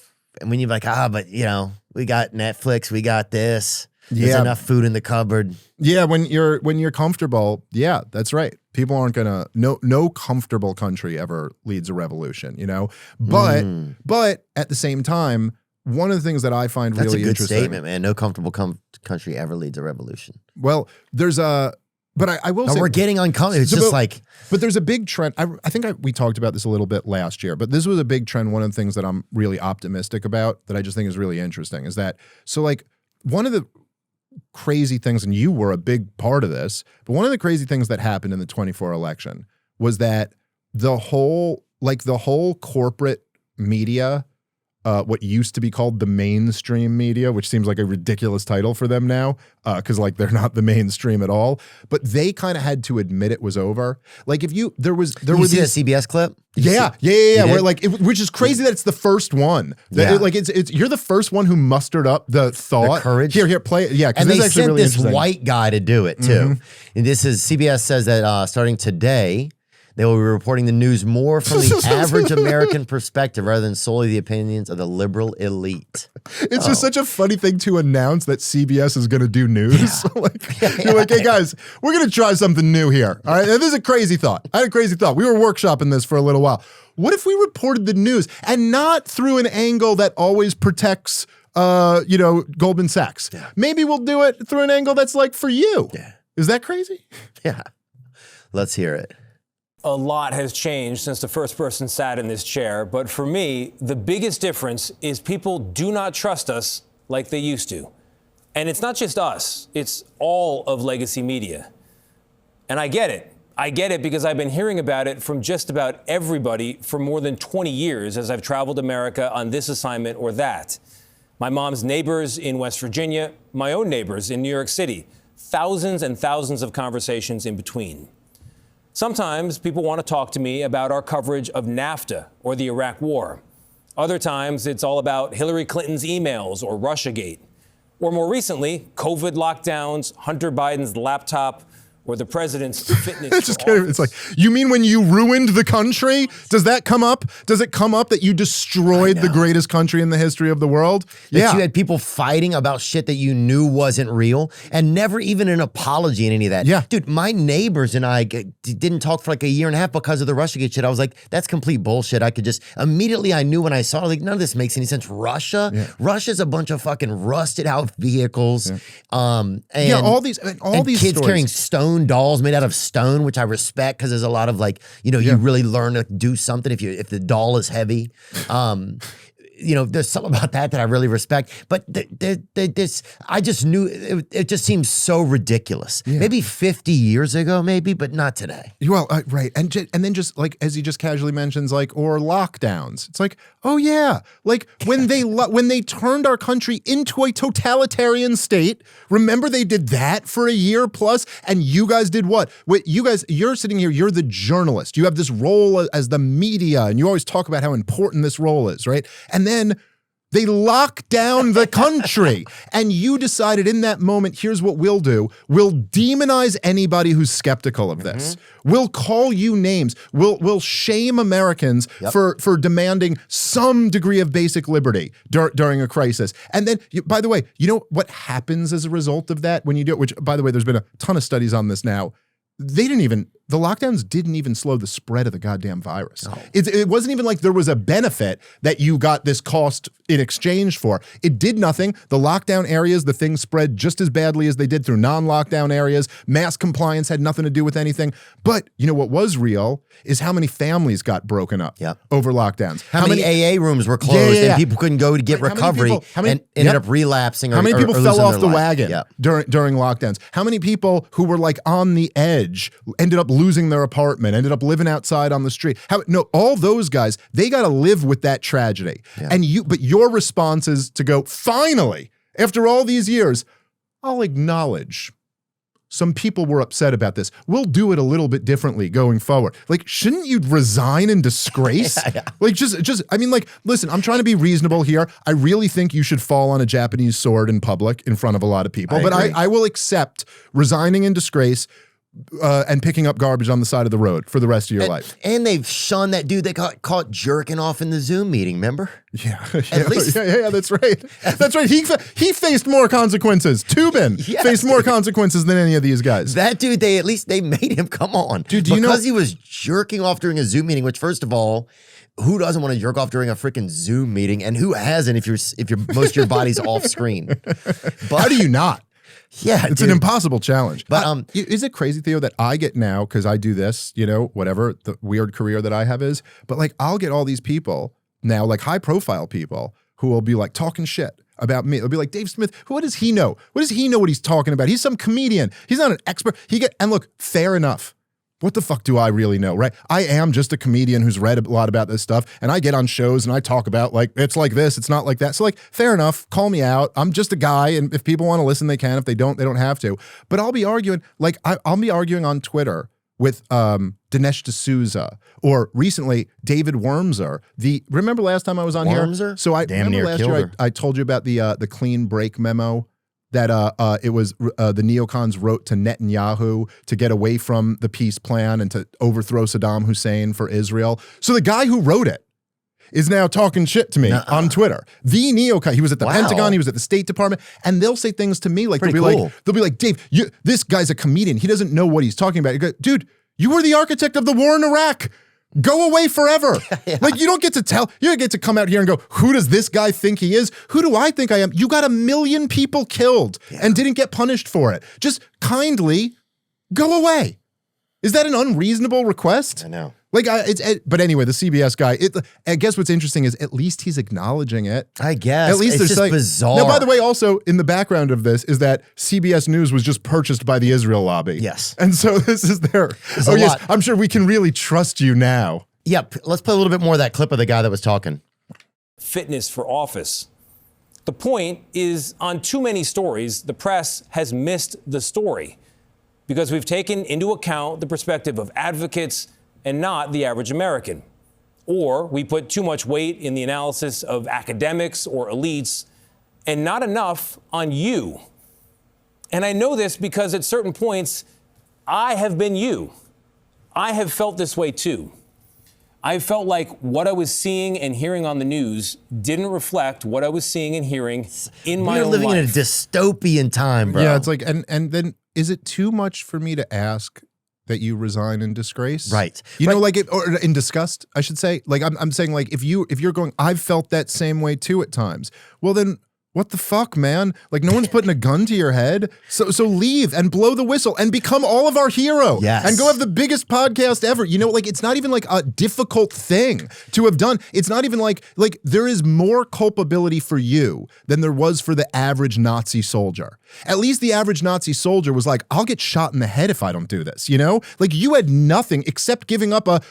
when you're like, but you know, we got Netflix, we got this. There's enough food in the cupboard. Yeah, when you're comfortable, yeah, that's right. People aren't gonna no comfortable country ever leads a revolution, you know. But at the same time, one of the things that I find That's really a good interesting statement, man. No comfortable country ever leads a revolution. Well, there's a but I will say we're getting uncomfortable. It's just like, but there's a big trend. I think we talked about this a little bit last year, but this was a big trend. One of the things that I'm really optimistic about, that I just think is really interesting, is that like one of the crazy things, and you were a big part of this, but one of the crazy things that happened in the 24 election was that the whole corporate media, what used to be called the mainstream media, which seems like a ridiculous title for them now, because like they're not the mainstream at all, but they kind of had to admit it was over. Like if there was see a CBS clip? Yeah. Where like, which is crazy that it's the first one. You're the first one who mustered up the thought, the courage. Here, play it. Yeah, and they actually sent really this white guy to do it too. And this is CBS says that starting today, they will be reporting the news more from the average American perspective rather than solely the opinions of the liberal elite. It's just such a funny thing to announce that CBS is going to do news. You're like, hey guys, we're going to try something new here. All right, now, this is a crazy thought. I had a crazy thought. We were workshopping this for a little while. What if we reported the news and not through an angle that always protects, Goldman Sachs? Yeah. Maybe we'll do it through an angle that's like for you. Yeah. Is that crazy? Yeah. Let's hear it. A lot has changed since the first person sat in this chair, but for me, the biggest difference is people do not trust us like they used to. And it's not just us, it's all of legacy media. And I get it. I get it because I've been hearing about it from just about everybody for more than 20 years as I've traveled America on this assignment or that. My mom's neighbors in West Virginia, my own neighbors in New York City, thousands and thousands of conversations in between. Sometimes people want to talk to me about our coverage of NAFTA or the Iraq War. Other times it's all about Hillary Clinton's emails or Russiagate. Or more recently, COVID lockdowns, Hunter Biden's laptop, or the president's fitness. It's like, you mean when you ruined the country? Does that come up? Does it come up that you destroyed the greatest country in the history of the world? That you had people fighting about shit that you knew wasn't real, and never even an apology in any of that. Yeah. Dude, my neighbors and I didn't talk for like a year and a half because of the Russiagate shit. I was like, that's complete bullshit. I could just, immediately I knew when I saw it, like, none of this makes any sense. Russia's a bunch of fucking rusted out vehicles. And all these kids stories. carrying stone dolls made out of stone, which I respect because there's a lot of like, you really learn to do something if the doll is heavy. There's something about that I really respect. But this, I just knew it just seems so ridiculous. Yeah. Maybe 50 years ago, but not today. Well, right. And then just like, as he just casually mentions, like, or lockdowns. It's like, oh yeah. Like when they turned our country into a totalitarian state, remember they did that for a year plus? And you guys did what? Wait, you're sitting here, you're the journalist. You have this role as the media, and you always talk about how important this role is, right? And then They lock down the country. And you decided in that moment, here's what we'll do. We'll demonize anybody who's skeptical of this. We'll call you names. We'll shame Americans for demanding some degree of basic liberty during a crisis. And then, by the way, you know what happens as a result of that when you do it, which, by the way, there's been a ton of studies on this now. The lockdowns didn't even slow the spread of the goddamn virus. No. It wasn't even like there was a benefit that you got this cost in exchange for. It did nothing. The lockdown areas, the things spread just as badly as they did through non-lockdown areas. Mass compliance had nothing to do with anything. But you know what was real is how many families got broken up over lockdowns. How many AA rooms were closed and people couldn't go to get recovery and ended up relapsing. How many people fell off the wagon during lockdowns? How many people who were like on the edge ended up losing their apartment, ended up living outside on the street? All those guys, they got to live with that tragedy. But your response is to go, finally, after all these years, I'll acknowledge some people were upset about this. We'll do it a little bit differently going forward. Like, shouldn't you resign in disgrace? Like, I mean, like, listen, I'm trying to be reasonable here. I really think you should fall on a Japanese sword in public in front of a lot of people. But I will accept resigning in disgrace and picking up garbage on the side of the road for the rest of your life. And they've shunned that dude that got caught jerking off in the Zoom meeting, remember? Yeah, that's right. That's right. He faced more consequences. Tubin faced more consequences than any of these guys. That dude, they made him come on. Dude, do you know? Because he was jerking off during a Zoom meeting, which, first of all, who doesn't want to jerk off during a freaking Zoom meeting? And who hasn't if most of your body's off screen? But how do you not? Yeah, it's an impossible challenge. But is it crazy, Theo, that I get now, because I do this, whatever the weird career that I have is, but like I'll get all these people now, like high profile people who will be like talking shit about me. They'll be like, Dave Smith, what does he know? What does he know what he's talking about? He's some comedian. He's not an expert. And look, fair enough. What the fuck do I really know, right? I am just a comedian who's read a lot about this stuff, and I get on shows and I talk about like, it's like this, it's not like that. So like, fair enough, call me out. I'm just a guy, and if people want to listen, they can. If they don't, they don't have to. But I'll be arguing, like I'll be arguing on Twitter with Dinesh D'Souza, or recently David Wormser. Remember last time I was on Wormser? Here? So I remember last year I told you about the clean break memo that it was the neocons wrote to Netanyahu to get away from the peace plan and to overthrow Saddam Hussein for Israel. So the guy who wrote it is now talking shit to me on Twitter. The neocon, he was at the Pentagon, he was at the State Department, and they'll say things to me like, they'll be like, Dave, this guy's a comedian. He doesn't know what he's talking about. You go, dude, you were the architect of the war in Iraq. Go away forever. Like, you don't get to come out here and go, who does this guy think he is? Who do I think I am? You got 1 million people killed and didn't get punished for it. Just kindly go away. Is that an unreasonable request? I know. Like, but anyway, the CBS guy, I guess what's interesting is at least he's acknowledging it. I guess. At least it's there's just like, bizarre. Now, by the way, also in the background of this is that CBS News was just purchased by the Israel lobby. Yes. And so this is their, yes, I'm sure we can really trust you now. Yep. Let's play a little bit more of that clip of the guy that was talking. Fitness for office. The point is, on too many stories, the press has missed the story because we've taken into account the perspective of advocates and not the average American. Or we put too much weight in the analysis of academics or elites and not enough on you. And I know this because at certain points, I have been you. I have felt this way too. I felt like what I was seeing and hearing on the news didn't reflect what I was seeing and hearing in my own life. We're living in a dystopian time, bro. Yeah, it's like, and then is it too much for me to ask that you resign in disgrace? Right. You know, like, or in disgust, I should say. Like, I'm saying, like, if you're going, I've felt that same way too at times. Well, then what the fuck, man? Like, no one's putting a gun to your head. So leave and blow the whistle and become all of our hero. Yes. And go have the biggest podcast ever. You know, like, it's not even like a difficult thing to have done. It's not even like there is more culpability for you than there was for the average Nazi soldier. At least the average Nazi soldier was like, I'll get shot in the head if I don't do this, you know? Like, you had nothing except giving up a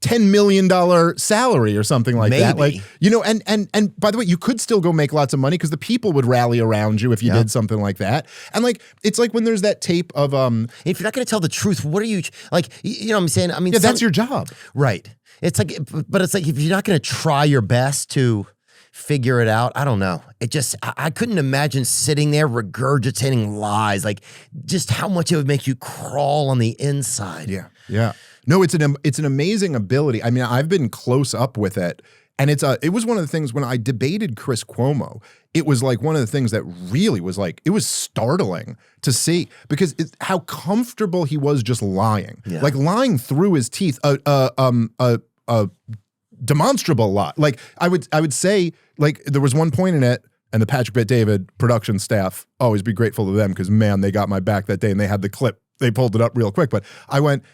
$10 million salary or something like that. Like, you know, and by the way, you could still go make lots of money because the people would rally around you if you did something like that. And like, it's like when there's that tape of, if you're not going to tell the truth, what are you, like, you know what I'm saying? I mean, that's your job. Right. It's like, but it's like, if you're not going to try your best to figure it out. I don't know. I couldn't imagine sitting there regurgitating lies, like just how much it would make you crawl on the inside. Yeah. Yeah. No, it's an amazing ability. I mean, I've been close up with it. And it was one of the things when I debated Chris Cuomo, it was like one of the things that really was like, it was startling to see because how comfortable he was just lying, like lying through his teeth, a demonstrable lie. Like I would say, like there was one point in it, and the Patrick Bet-David production staff, always be grateful to them because man, they got my back that day and they had the clip. They pulled it up real quick, but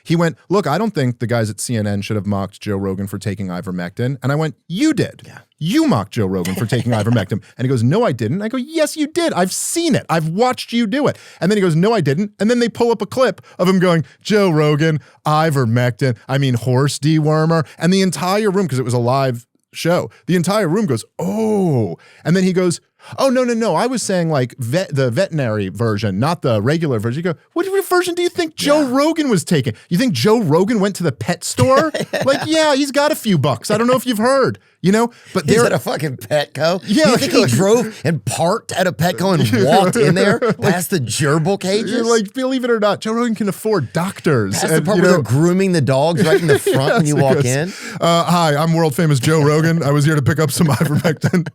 he went, look, I don't think the guys at CNN should have mocked Joe Rogan for taking ivermectin. And I went, you did. Yeah. You mocked Joe Rogan for taking ivermectin. And he goes, no, I didn't. I go, yes, you did. I've seen it. I've watched you do it. And then he goes, no, I didn't. And then they pull up a clip of him going, Joe Rogan, ivermectin, horse dewormer. And the entire room, because it was a live show, the entire room goes, oh. And then he goes, oh, no. I was saying like the veterinary version, not the regular version. You go, what version do you think Joe Rogan was taking? You think Joe Rogan went to the pet store? Like, yeah, he's got a few bucks. I don't know if you've heard, but he's at a fucking Petco. Yeah. You think he drove and parked at a Petco and walked in there past the gerbil cages? You're like, believe it or not, Joe Rogan can afford doctors. That's the part where they're grooming the dogs right in the front when you walk in. Hi, I'm world famous Joe Rogan. I was here to pick up some ivermectin.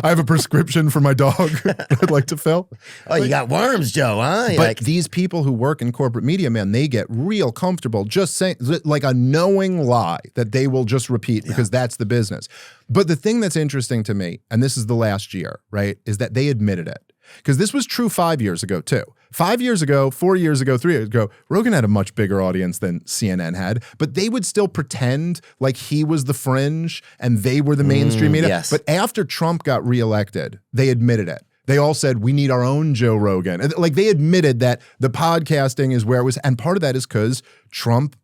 I have a prescription for my dog I'd like to fill. Oh, you got worms, Joe, huh? But these people who work in corporate media, man, they get real comfortable just saying like a knowing lie that they will just repeat because that's the business. But the thing that's interesting to me, and this is the last year, right, is that they admitted it. Because this was true 5 years ago, too. 5 years ago, 4 years ago, 3 years ago, Rogan had a much bigger audience than CNN had, but they would still pretend like he was the fringe and they were the mainstream media. Yes. But after Trump got reelected, they admitted it. They all said, we need our own Joe Rogan. And like they admitted that the podcasting is where it was. And part of that is because Trump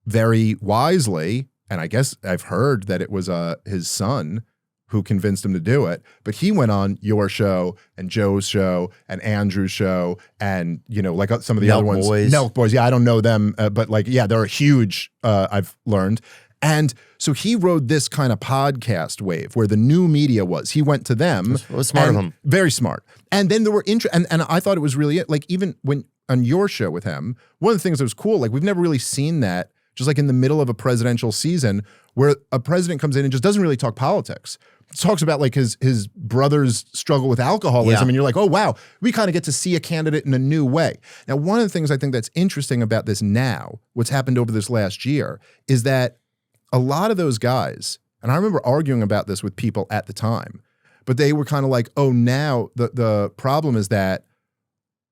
very wisely, and I guess I've heard that it was his son who convinced him to do it, but he went on your show and Joe's show and Andrew's show and, like some of the other ones. Nelk Boys. Yeah, I don't know them, but like, yeah, they're huge, I've learned. And so he rode this kind of podcast wave where the new media was. He went to them. It was smart of him. Very smart. And then there were, and I thought it was really, like even when on your show with him, one of the things that was cool, like we've never really seen that just like in the middle of a presidential season where a president comes in and just doesn't really talk politics. Talks about like his brother's struggle with alcoholism, and you're like, oh wow, we kind of get to see a candidate in a new way. Now, one of the things I think that's interesting about this now, what's happened over this last year, is that a lot of those guys, and I remember arguing about this with people at the time, but they were kind of like, oh, now the problem is that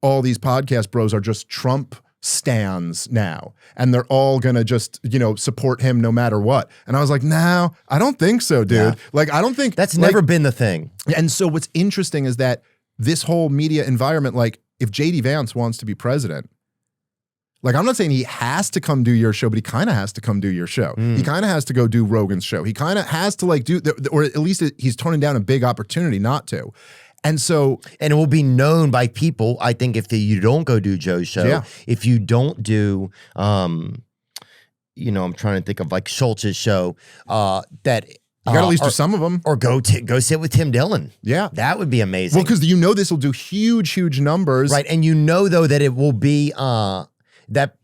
all these podcast bros are just Trump stands now and they're all gonna just support him no matter what. And I was like, no, I don't think so, dude. Like I don't think that's never been the thing. And so what's interesting is that this whole media environment, like if JD Vance wants to be president, like I'm not saying he has to come do your show, but he kind of has to come do your show. He kind of has to go do Rogan's show. He kind of has to like do, or at least he's turning down a big opportunity not to. And it will be known by people, I think, if you don't go do Joe's show, if you don't do, I'm trying to think of like Schultz's show, that you got to at least do some of them, or go sit with Tim Dillon. Yeah, that would be amazing. Well, because this will do huge numbers, right? And though that it will be that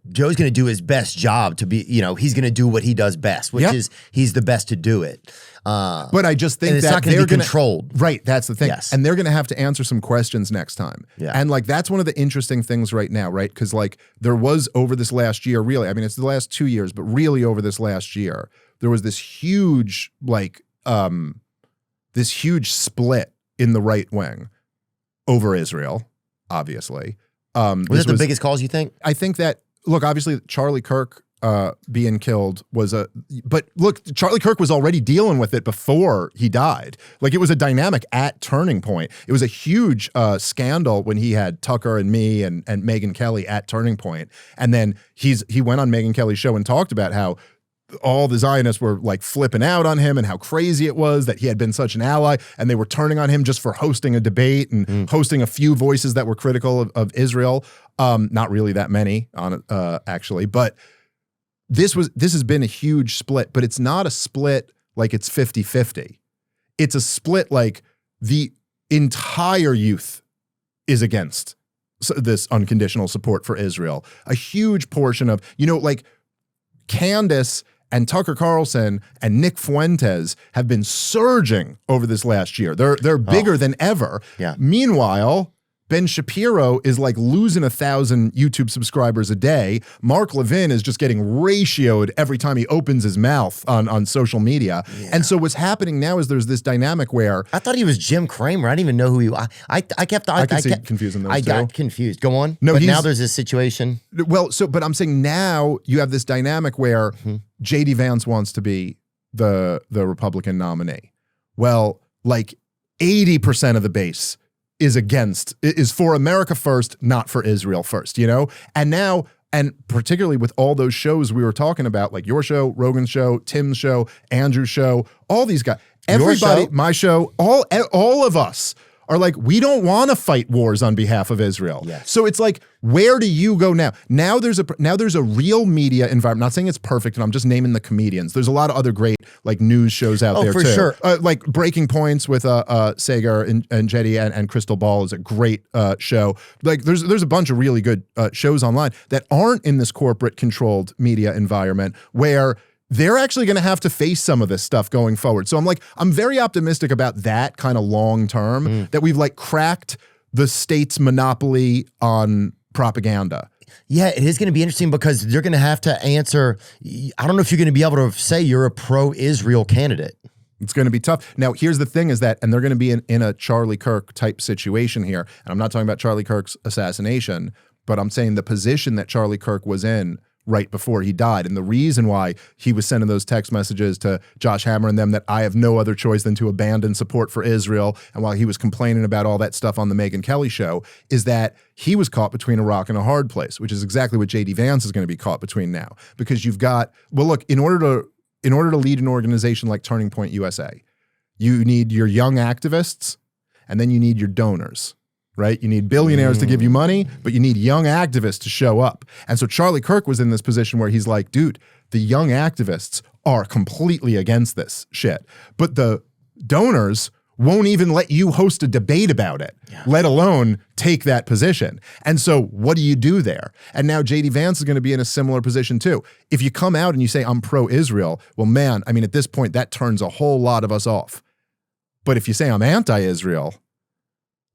Joe's going to do his best job to be, he's going to do what he does best, which is he's the best to do it. But I just think it's that not going to be controlled. Right, that's the thing. Yes. And they're going to have to answer some questions next time. Yeah. And like that's one of the interesting things right now, right? Because like there was over this last year, really, I mean, it's the last 2 years, but really over this last year, there was this huge split in the right wing over Israel, obviously. Was it the biggest cause, you think? I think that, look, obviously Charlie Kirk being killed was but look, Charlie Kirk was already dealing with it before he died. Like it was a dynamic at Turning Point. It was a huge scandal when he had Tucker and me and Megyn Kelly at Turning Point. And then he went on Megyn Kelly's show and talked about how all the Zionists were like flipping out on him and how crazy it was that he had been such an ally, and they were turning on him just for hosting a debate and hosting a few voices that were critical of Israel. Not really that many actually, but this has been a huge split, but it's not a split like it's 50-50. it's a split, like the entire youth is against this unconditional support for Israel. A huge portion of, like Candace and Tucker Carlson and Nick Fuentes have been surging over this last year. They're bigger than ever. Yeah. Meanwhile, Ben Shapiro is like losing 1,000 YouTube subscribers a day. Mark Levin is just getting ratioed every time he opens his mouth on social media. Yeah. And so what's happening now is there's this dynamic where I thought he was Jim Cramer. I didn't even know who he was. I kept confusing those I two. got confused. Go on. No, but now there's this situation. Well, but I'm saying now you have this dynamic where J.D. Vance wants to be the Republican nominee. Well, like 80% of the base is for America first, not for Israel first, And now, and particularly with all those shows we were talking about, like your show, Rogan's show, Tim's show, Andrew's show, all these guys, everybody, my show, all of us are like, we don't want to fight wars on behalf of Israel. Yes. So it's like, where do you go now? Now there's a real media environment. Not saying it's perfect, and I'm just naming the comedians. There's a lot of other great like news shows out there for too. Sure. Like Breaking Points with Sagar and Jetty and Crystal Ball is a great show. Like there's a bunch of really good shows online that aren't in this corporate controlled media environment where they're actually going to have to face some of this stuff going forward. So I'm very optimistic about that kind of long term, that we've like cracked the state's monopoly on propaganda. Yeah, it is going to be interesting because you're going to have to answer. I don't know if you're going to be able to say you're a pro-Israel candidate. It's going to be tough. Now, here's the thing is that, and they're going to be in a Charlie Kirk type situation here. And I'm not talking about Charlie Kirk's assassination, but I'm saying the position that Charlie Kirk was in right before he died. And the reason why he was sending those text messages to Josh Hammer and them that I have no other choice than to abandon support for Israel, and while he was complaining about all that stuff on the Megyn Kelly show, is that he was caught between a rock and a hard place, which is exactly what J.D. Vance is going to be caught between now. Because you've got, well, look, in order to lead an organization like Turning Point USA, you need your young activists, and then you need your donors. Right? You need billionaires to give you money, but you need young activists to show up. And so Charlie Kirk was in this position where he's like, dude, the young activists are completely against this shit. But the donors won't even let you host a debate about it, let alone take that position. And so what do you do there? And now J.D. Vance is going to be in a similar position too. If you come out and you say, I'm pro-Israel, well, man, I mean, at this point, that turns a whole lot of us off. But if you say I'm anti-Israel,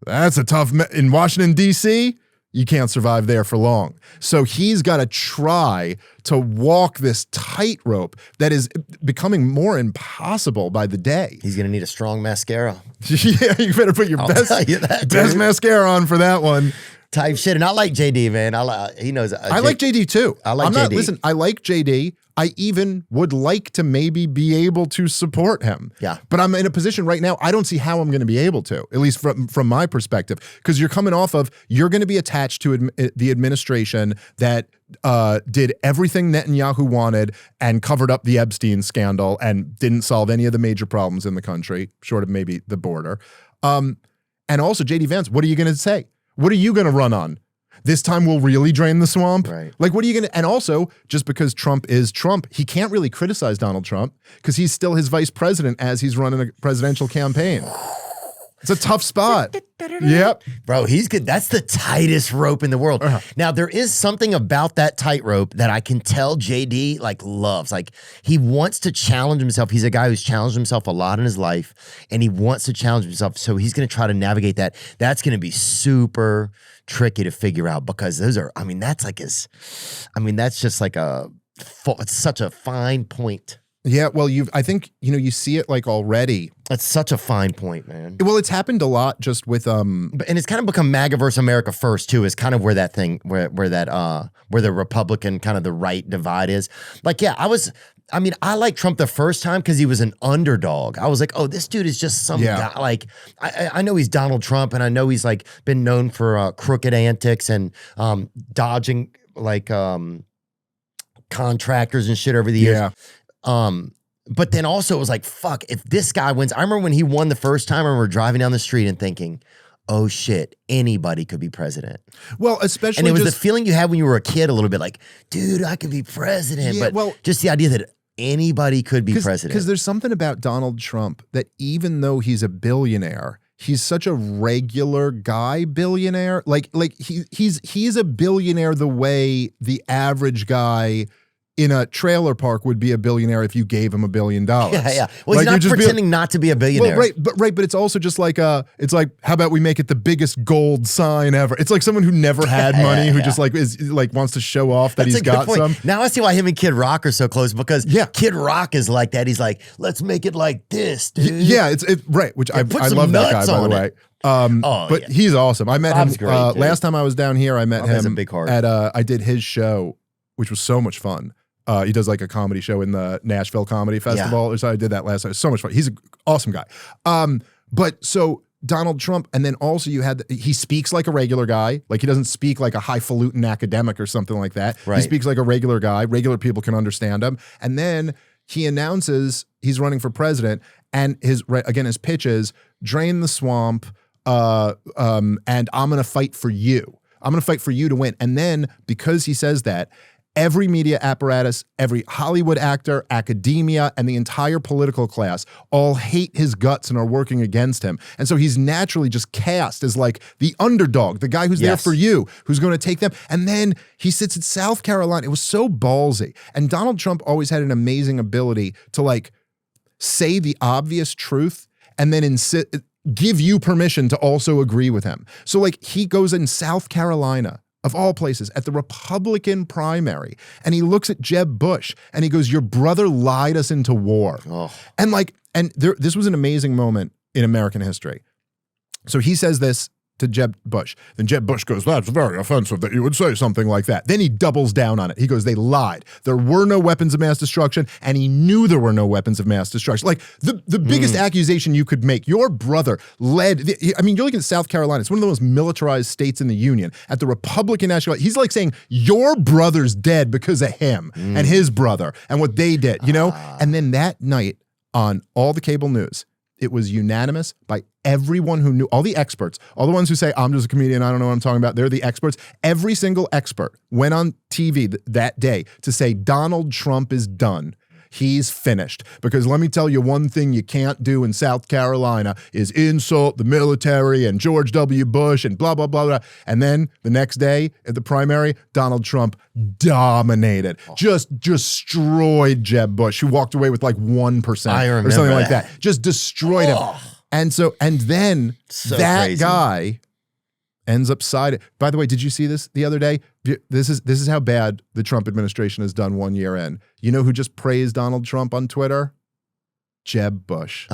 that's a tough, in Washington, D.C., you can't survive there for long. So he's got to try to walk this tightrope that is becoming more impossible by the day. He's going to need a strong mascara. Yeah, you better put your best mascara on for that one. Type shit. And I like JD, man. He knows. I like JD too. I like JD. Listen, I like JD. I even would like to maybe be able to support him. Yeah. But I'm in a position right now, I don't see how I'm going to be able to, at least from my perspective, because you're coming off of, you're going to be attached to the administration that did everything Netanyahu wanted and covered up the Epstein scandal and didn't solve any of the major problems in the country, short of maybe the border. And also, J.D. Vance, what are you going to say? What are you going to run on? This time we'll really drain the swamp? Right. Like, what are you going to, and also, just because Trump is Trump, he can't really criticize Donald Trump because he's still his vice president as he's running a presidential campaign. It's a tough spot. Yep. Bro, he's good. That's the tightest rope in the world. Now, there is something about that tightrope that I can tell JD like loves. Like, he wants to challenge himself. He's a guy who's challenged himself a lot in his life, and he wants to challenge himself. So he's going to try to navigate that. That's going to be super tricky to figure out because those are, I mean, that's like that's just like it's such a fine point. Yeah, well, I think, you see it like already. That's such a fine point, man. Well, it's happened a lot just with and it's kind of become MAGA versus America first too. Is kind of where that thing where the Republican kind of the right divide is. Like, yeah, I liked Trump the first time because he was an underdog. I was like, oh, this dude is just some guy. Like, I know he's Donald Trump, and I know he's like been known for crooked antics and dodging like contractors and shit over the years. Yeah. But then also it was like, fuck, if this guy wins, I remember when he won the first time, I remember driving down the street and thinking, oh shit, anybody could be president. Well, especially, and it was the feeling you had when you were a kid a little bit like, dude, I could be president. Yeah, but just the idea that anybody could be president. Because there's something about Donald Trump that even though he's a billionaire, he's such a regular guy billionaire. Like he's a billionaire the way the average guy in a trailer park would be a billionaire if you gave him $1 billion. Yeah. Well, he's not pretending not to be a billionaire. Well, right, but it's also just like it's like, how about we make it the biggest gold sign ever? It's like someone who never had money, who just like is like wants to show off that he's got some. Now I see why him and Kid Rock are so close, because Kid Rock is like that. He's like, let's make it like this, dude. Yeah, it's right, which I love that guy, by the way. But he's awesome. I met him last time I was down here. I met him a big heart. at I did his show, which was so much fun. He does like a comedy show in the Nashville Comedy Festival. So I did that last time. It was so much fun. He's an awesome guy. But so Donald Trump, and then also you had, he speaks like a regular guy. Like he doesn't speak like a highfalutin academic or something like that. Right. He speaks like a regular guy. Regular people can understand him. And then he announces he's running for president, and his pitch is drain the swamp, and I'm going to fight for you. I'm going to fight for you to win. And then because he says that, every media apparatus, every Hollywood actor, academia, and the entire political class all hate his guts and are working against him. And so he's naturally just cast as like the underdog, the guy who's there for you, who's going to take them. And then he sits in South Carolina. It was so ballsy. And Donald Trump always had an amazing ability to like say the obvious truth and then give you permission to also agree with him. So like he goes in South Carolina, of all places, at the Republican primary, and he looks at Jeb Bush and he goes, your brother lied us into war. Oh. And this was an amazing moment in American history. So he says this to Jeb Bush. Then Jeb Bush goes, that's very offensive that you would say something like that. Then he doubles down on it. He goes, they lied. There were no weapons of mass destruction, and he knew there were no weapons of mass destruction. Like the biggest accusation you could make, your brother led, I mean, you're looking at South Carolina. It's one of the most militarized states in the Union. At the Republican National, he's like saying, your brother's dead because of him and his brother and what they did, you know? And then that night on all the cable news, it was unanimous by everyone who knew, all the experts, all the ones who say, I'm just a comedian, I don't know what I'm talking about. They're the experts. Every single expert went on TV that day to say, Donald Trump is done. He's finished. Because let me tell you, one thing you can't do in South Carolina is insult the military and George W. Bush and blah, blah, blah, blah. And then the next day at the primary, Donald Trump dominated, just destroyed Jeb Bush, who walked away with like 1% or something like that. Just destroyed him. And then that crazy guy ends up siding. By the way, did you see this the other day? This is how bad the Trump administration has done 1 year in. You know who just praised Donald Trump on Twitter? Jeb Bush.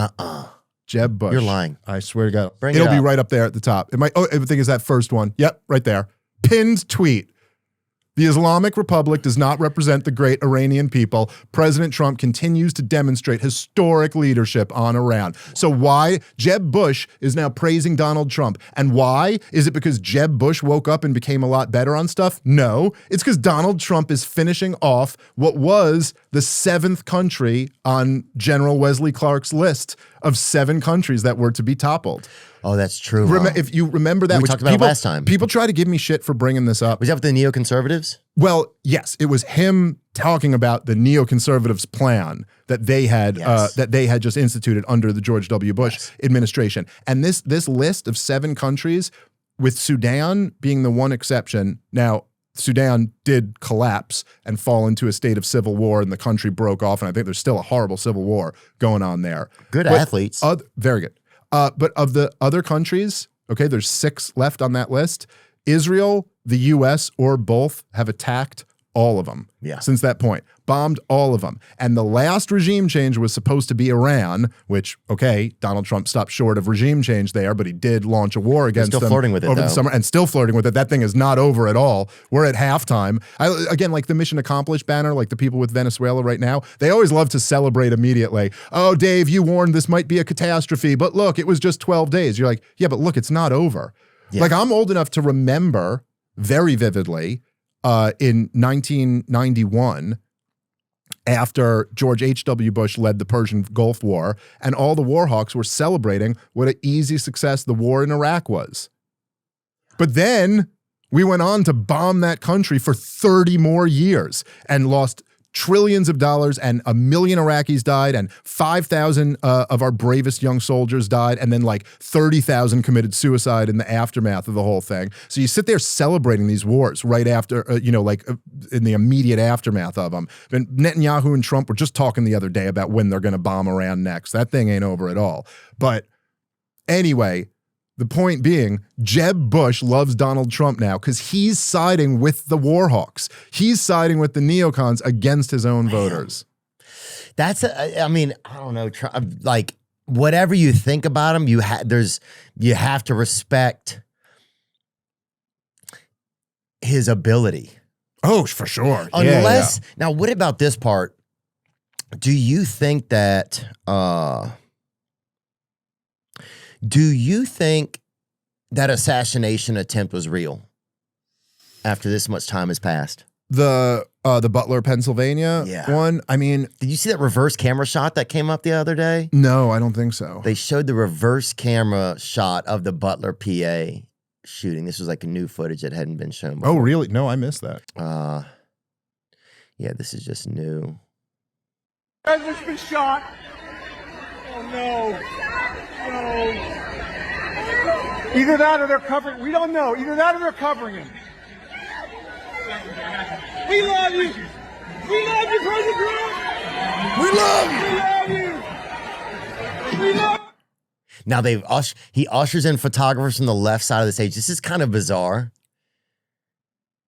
Jeb Bush. You're lying. I swear to God. It'll be right up there at the top. It might. Oh, I think it's that first one. Yep, right there. Pinned tweet. The Islamic Republic does not represent the great Iranian people. President Trump continues to demonstrate historic leadership on Iran. So why? Jeb Bush is now praising Donald Trump. And why? Is it because Jeb Bush woke up and became a lot better on stuff? No. It's because Donald Trump is finishing off what was the 7th country on General Wesley Clark's list of 7 countries that were to be toppled. Oh, that's true. If you remember that, we talked about it last time. People try to give me shit for bringing this up. Was that with the neoconservatives? Well, yes, it was him talking about the neoconservatives' plan that they had just instituted under the George W. Bush administration. And this list of 7 countries, with Sudan being the one exception. Now, Sudan did collapse and fall into a state of civil war, and the country broke off. And I think there's still a horrible civil war going on there. Good athletes. Very good. But of the other countries, okay, there's 6 left on that list. Israel, the U.S., or both have attacked all of them since that point. Bombed all of them. And the last regime change was supposed to be Iran, which, okay, Donald Trump stopped short of regime change there, but he did launch a war against them flirting with it, over the summer, and still flirting with it. That thing is not over at all. We're at halftime. Again, like the mission accomplished banner, like the people with Venezuela right now, they always love to celebrate immediately. Oh, Dave, you warned this might be a catastrophe, but look, it was just 12 days. You're like, yeah, but look, it's not over. Yeah. Like, I'm old enough to remember very vividly in 1991, after George H.W. Bush led the Persian Gulf War, and all the war hawks were celebrating what an easy success the war in Iraq was. But then we went on to bomb that country for 30 more years and lost trillions of dollars, and 1 million Iraqis died, and 5,000 of our bravest young soldiers died, and then like 30,000 committed suicide in the aftermath of the whole thing. So you sit there celebrating these wars right after, in the immediate aftermath of them. And Netanyahu and Trump were just talking the other day about when they're going to bomb Iran next. That thing ain't over at all. But anyway, the point being, Jeb Bush loves Donald Trump now because he's siding with the war hawks. He's siding with the neocons against his own voters. That's, I mean, I don't know. Like, whatever you think about him, you have to respect his ability. Oh, for sure. Unless, now what about this part? Do you think that, assassination attempt was real after this much time has passed? The Butler, Pennsylvania one? I mean, did you see that reverse camera shot that came up the other day? No, I don't think so. They showed the reverse camera shot of the Butler, PA shooting. This was like new footage that hadn't been shown before. Oh, really? No, I missed that. Yeah, this is just new. President's been shot. Oh, no. No. Either that or they're covering. We don't know. Either that or they're covering him. We love you. We love you, President Trump. We love you. We love you. We love you. Now he ushers in photographers from the left side of the stage. This is kind of bizarre.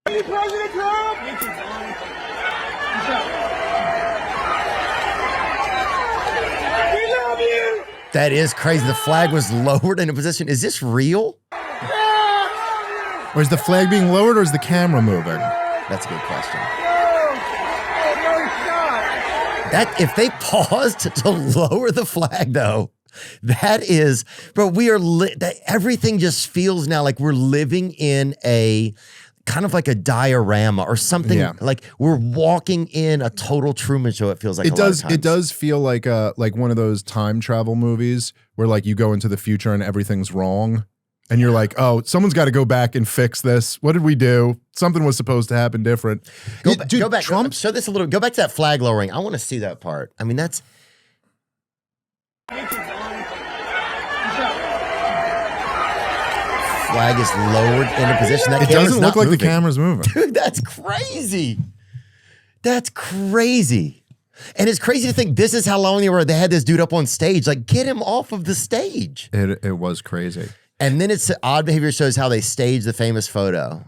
President Trump. We love you. That is crazy. The flag was lowered in a position. Is this real? Or is the flag being lowered or is the camera moving? That's a good question. That if they paused to lower the flag, though, that is. But we are everything just feels now like we're living in a kind of like a diorama or something. Yeah. Like we're walking in a total Truman Show. It feels like it does feel like one of those time travel movies where like you go into the future and everything's wrong. And you're like, oh, someone's got to go back and fix this. What did we do? Something was supposed to happen different. Go back. Trump, show this a little. Go back to that flag lowering. I want to see that part. I mean, that's. Flag is lowered in a position that it doesn't look like the camera's moving. Dude, that's crazy. That's crazy. And it's crazy to think this is how long they had this dude up on stage. Like, get him off of the stage. It was crazy. And then it's odd behavior shows how they stage the famous photo.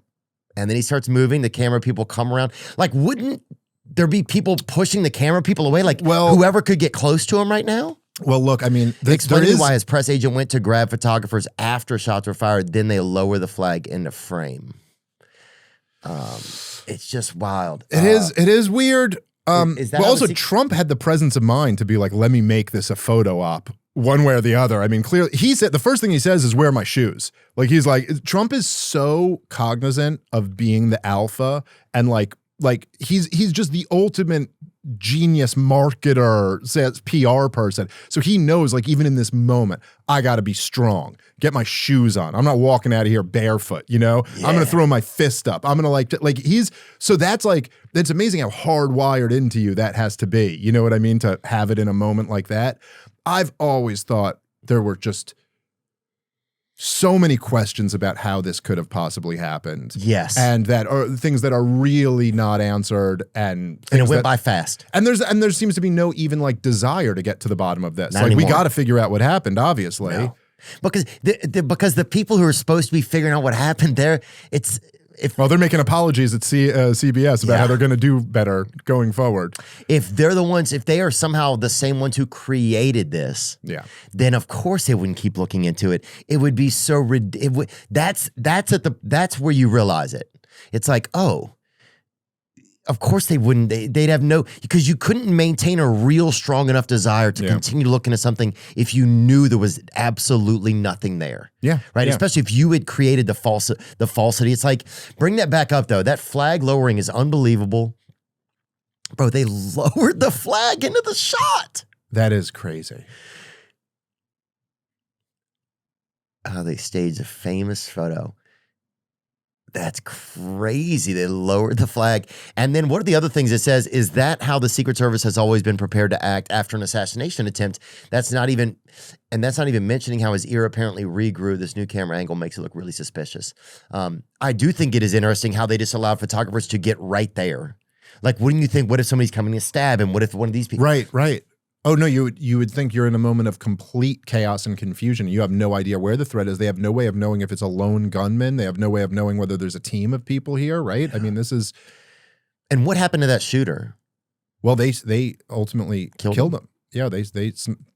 And then he starts moving. The camera people come around. Like, wouldn't there be people pushing the camera people away? Like, whoever could get close to him right now? Well, look, I mean, explain why his press agent went to grab photographers after shots were fired. Then they lower the flag into frame. It's just wild. It is weird. Is that also, Trump had the presence of mind to be like, let me make this a photo op. One way or the other. I mean, clearly, he said the first thing he says is wear my shoes. Like, he's like, Trump is so cognizant of being the alpha and like he's just the ultimate genius marketer, says PR person. So he knows, like, even in this moment, I got to be strong. Get my shoes on. I'm not walking out of here barefoot, you know? Yeah. I'm going to throw my fist up. I'm going to so that's amazing how hardwired into you that has to be. You know what I mean? To have it in a moment like that. I've always thought there were just so many questions about how this could have possibly happened. Yes. And that are things that are really not answered and it went by fast. And there seems to be no even like desire to get to the bottom of this. Not like anymore. we got to figure out what happened, obviously. No. Because the people who are supposed to be figuring out what happened they're making apologies at CBS about how they're going to do better going forward. If they're the ones, if they are somehow the same ones who created this, then of course they wouldn't keep looking into it. It would be so that's where you realize it. It's like, oh, of course they wouldn't. They'd have no, because you couldn't maintain a real strong enough desire to continue to look into something if you knew there was absolutely nothing there. Yeah. Right. Yeah. Especially if you had created the falsity. It's like, bring that back up though. That flag lowering is unbelievable. Bro, they lowered the flag into the shot. That is crazy. They staged a famous photo. That's crazy. They lowered the flag. And then one of the other things it says is that how the Secret Service has always been prepared to act after an assassination attempt. That's not even mentioning how his ear apparently regrew. This new camera angle makes it look really suspicious. I do think it is interesting how they just allowed photographers to get right there. Like, wouldn't you think, what if somebody's coming to stab him? What if one of these people? Right. Oh, no, you would think you're in a moment of complete chaos and confusion. You have no idea where the threat is. They have no way of knowing if it's a lone gunman. They have no way of knowing whether there's a team of people here, right? I mean, this is... And what happened to that shooter? Well, they ultimately killed him. Yeah, they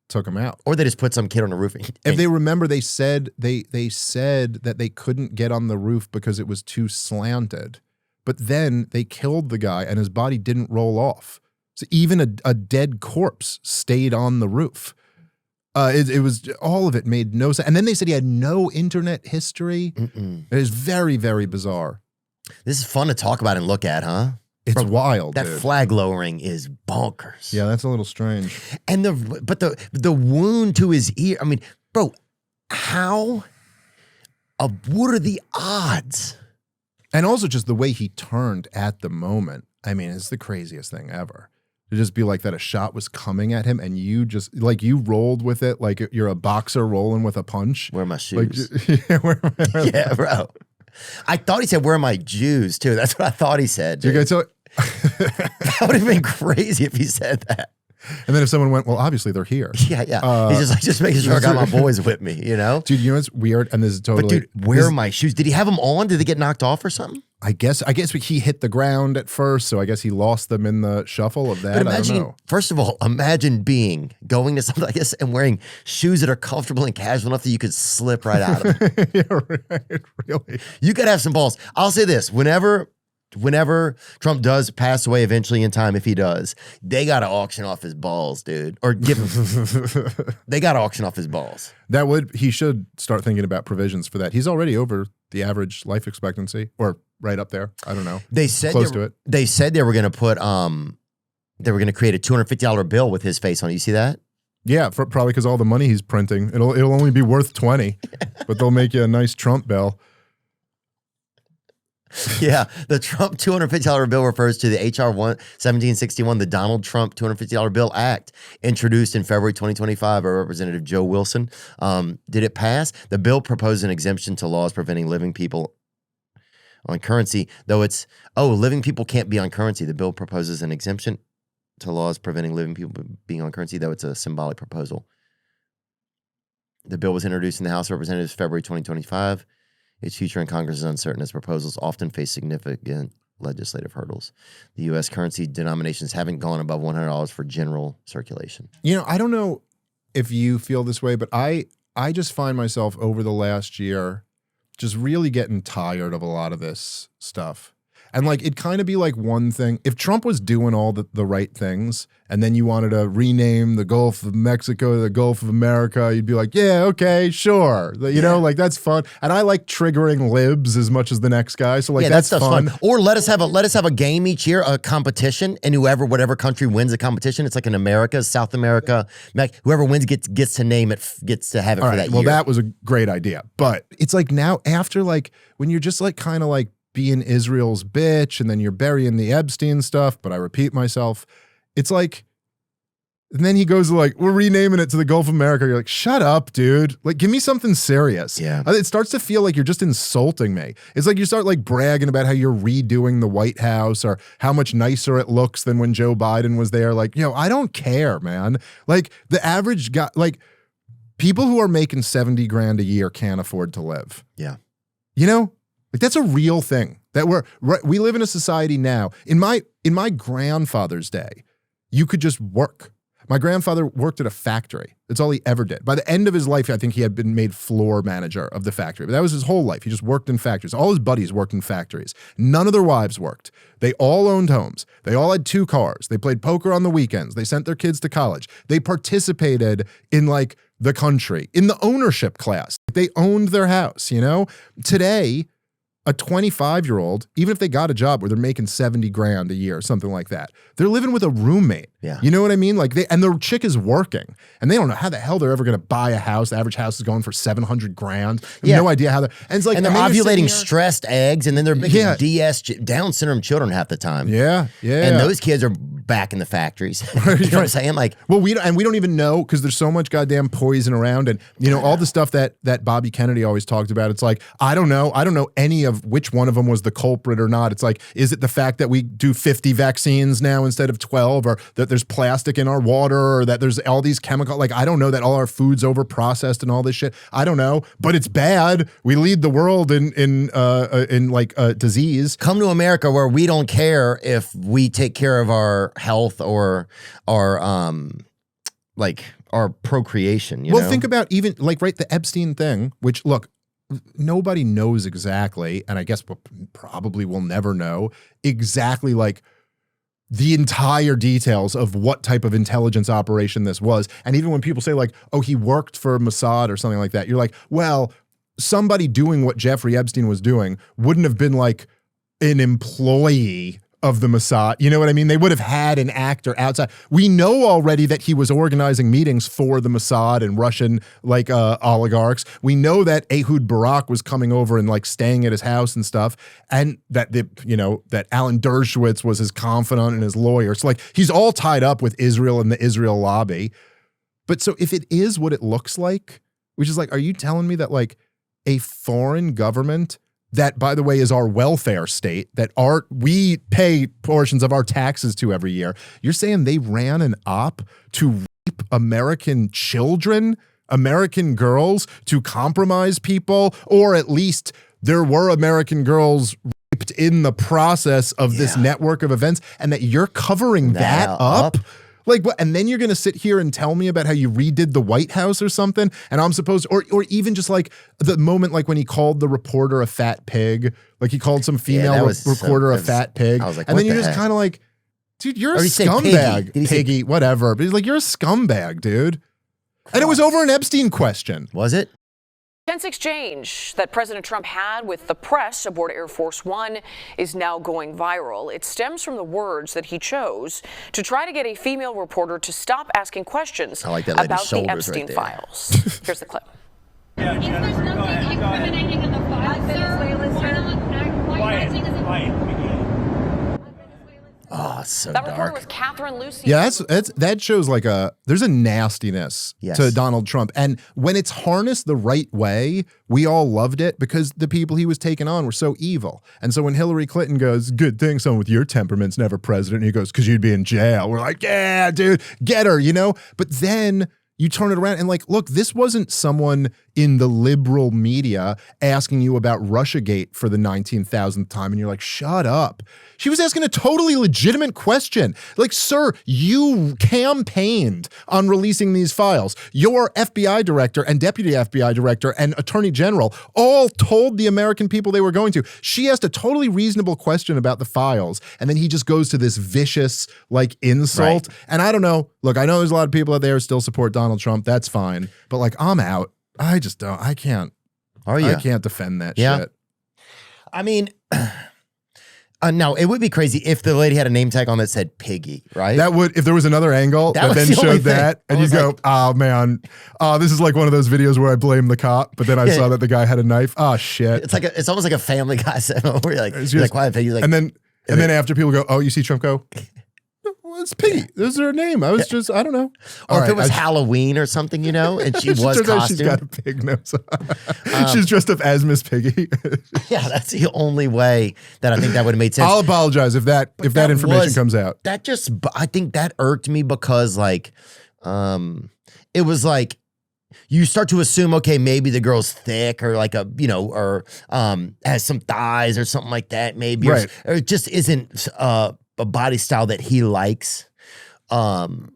took him out. Or they just put some kid on the roof. If they remember, they said that they couldn't get on the roof because it was too slanted. But then they killed the guy and his body didn't roll off. So even a dead corpse stayed on the roof. It was, all of it made no sense. And then they said he had no internet history. It is very, very bizarre. This is fun to talk about and look at, huh? It's wild, That dude. flag lowering is bonkers. Yeah, that's a little strange. And the wound to his ear, I mean, bro, what are the odds? And also just the way he turned at the moment. I mean, it's the craziest thing ever. To just be like that a shot was coming at him and you just, like, you rolled with it like you're a boxer rolling with a punch. Where are my shoes? Like, yeah, bro. I thought he said, where are my Jews, too? That's what I thought he said. Dude. That would have been crazy if he said that. And then if someone went, well, obviously they're here. Yeah. He's just like, just making sure I got my boys with me, you know? Dude, you know what's weird? And this is totally... But dude, where are my shoes? Did he have them on? Did they get knocked off or something? I guess he hit the ground at first, so I guess he lost them in the shuffle of that. But imagine, I don't know. First of all, imagine going to something like this and wearing shoes that are comfortable and casual enough that you could slip right out of them. Yeah, right, really. You could have some balls. I'll say this, whenever Trump does pass away eventually in time, if he does, they got to auction off his balls, dude. Or give him, they got to auction off his balls. He should start thinking about provisions for that. He's already over the average life expectancy, or right up there. I don't know. They said close to it. They said they were going to put, they were going to create a $250 bill with his face on it. You see that? Yeah, probably because all the money he's printing. It'll only be worth 20, but they'll make you a nice Trump bill. Yeah, the Trump $250 bill refers to the H.R. 1761, the Donald Trump $250 Bill Act, introduced in February 2025 by Representative Joe Wilson. Did it pass? The bill proposed an exemption to laws preventing living people on currency, though it's, living people can't be on currency. The bill proposes an exemption to laws preventing living people being on currency, though it's a symbolic proposal. The bill was introduced in the House of Representatives February 2025. Its future in Congress is uncertain as proposals often face significant legislative hurdles. The U.S. currency denominations haven't gone above $100 for general circulation. You know, I don't know if you feel this way, but I just find myself over the last year just really getting tired of a lot of this stuff. And like, it'd kind of be like one thing. If Trump was doing all the right things and then you wanted to rename the Gulf of Mexico to the Gulf of America, you'd be like, yeah, okay, sure. You know, like that's fun. And I like triggering libs as much as the next guy. So like, that's fun. Or let us have a game each year, a competition, and whatever country wins the competition, it's like in America, South America, whoever wins gets to name it, gets to have it for that year. Well, that was a great idea. But it's like now after like, when you're just like kind of like being Israel's bitch, and then you're burying the Epstein stuff, but I repeat myself, it's like, and then he goes like, we're renaming it to the Gulf of America. You're like, shut up, dude. Like, give me something serious. Yeah. It starts to feel like you're just insulting me. It's like you start like bragging about how you're redoing the White House or how much nicer it looks than when Joe Biden was there. Like, I don't care, man. Like the average guy, like people who are making 70 grand a year can't afford to live. Yeah. Like that's a real thing that we live in a society now. In my grandfather's day, you could just work. My grandfather worked at a factory. That's all he ever did. By the end of his life, I think he had been made floor manager of the factory. But that was his whole life. He just worked in factories. All his buddies worked in factories. None of their wives worked. They all owned homes. They all had 2 cars. They played poker on the weekends. They sent their kids to college. They participated in like the country, in the ownership class. They owned their house, Today, a 25-year-old, even if they got a job where they're making 70 grand a year, something like that, they're living with a roommate. Yeah. You know what I mean? Like and the chick is working and they don't know how the hell they're ever going to buy a house. The average house is going for 700 grand. No idea how and it's like, and they're ovulating stressed eggs, and then they're making DS, Down syndrome children half the time. Yeah. And those kids are back in the factories. You know what I'm saying? Like, well, we don't even know because there's so much goddamn poison around, and all the stuff that Bobby Kennedy always talked about. It's like, I don't know any of which one of them was the culprit or not. It's like, is it the fact that we do 50 vaccines now instead of 12, or that there's plastic in our water, or that there's all these chemicals? Like, I don't know, that all our food's over processed and all this shit. I don't know, but it's bad. We lead the world in disease. Come to America where we don't care if we take care of our health or our procreation. You know? Think about even the Epstein thing, which look, nobody knows exactly, and I guess probably will never know exactly the entire details of what type of intelligence operation this was. And even when people say oh, he worked for Mossad or something like that, you're like, well, somebody doing what Jeffrey Epstein was doing wouldn't have been an employee of the Mossad. You know what I mean? They would have had an actor outside. We know already that he was organizing meetings for the Mossad and Russian oligarchs. We know that Ehud Barak was coming over and staying at his house and stuff, and that that Alan Dershowitz was his confidant and his lawyer. So he's all tied up with Israel and the Israel lobby. But so if it is what it looks like, which is are you telling me that a foreign government that, by the way, is our welfare state, that we pay portions of our taxes to every year, you're saying they ran an op to rape American children, American girls, to compromise people, or at least there were American girls raped in the process of this network of events, and that you're covering that up? What? And then you're going to sit here and tell me about how you redid the White House or something, and I'm supposed to, or even just the moment when he called the reporter a fat pig, he called some female reporter a fat pig, and then you're just kind of dude, you're a scumbag, piggy, whatever. But he's you're a scumbag, dude. And it was over an Epstein question. Was it? Tense exchange that President Trump had with the press aboard Air Force One is now going viral. It stems from the words that he chose to try to get a female reporter to stop asking questions about the Epstein files. Here's the clip. Yeah, if there's nothing incriminating in the files, Oh, it's so that dark. reporter was Catherine Lucy. Yeah, that shows there's a nastiness to Donald Trump. And when it's harnessed the right way, we all loved it because the people he was taking on were so evil. And so when Hillary Clinton goes, good thing someone with your temperament's never president, and he goes, because you'd be in jail. We're like, yeah, dude, get her, But then you turn it around and look, this wasn't someone in the liberal media asking you about Russiagate for the 19,000th time. And you're like, shut up. She was asking a totally legitimate question. Sir, you campaigned on releasing these files. Your FBI director and deputy FBI director and attorney general all told the American people they were going to. She asked a totally reasonable question about the files. And then he just goes to this vicious, insult. Right. And I don't know. Look, I know there's a lot of people out there who still support Donald Trump. That's fine. But I'm out. I just don't. I can't. Are you? I can't defend that shit. I mean, no, it would be crazy if the lady had a name tag on that said Piggy, right? That would, if there was another angle that then showed that, and you go, oh man, this is one of those videos where I blame the cop, but then I saw that the guy had a knife. Oh shit! It's almost like a Family Guy segment where you're like, why Piggy? And then after people go, oh, you see Trump go, well, it's Piggy. This is her name. I was just, I don't know. Or if it was Halloween or something, and she was costumed. She's got a pig nose on. She's dressed up as Miss Piggy. Yeah, that's the only way that I think that would have made sense. I'll apologize if that information comes out. I think that irked me because it was you start to assume, okay, maybe the girl's thick or has some thighs or something like that, maybe, right. or it just isn't a body style that he likes. And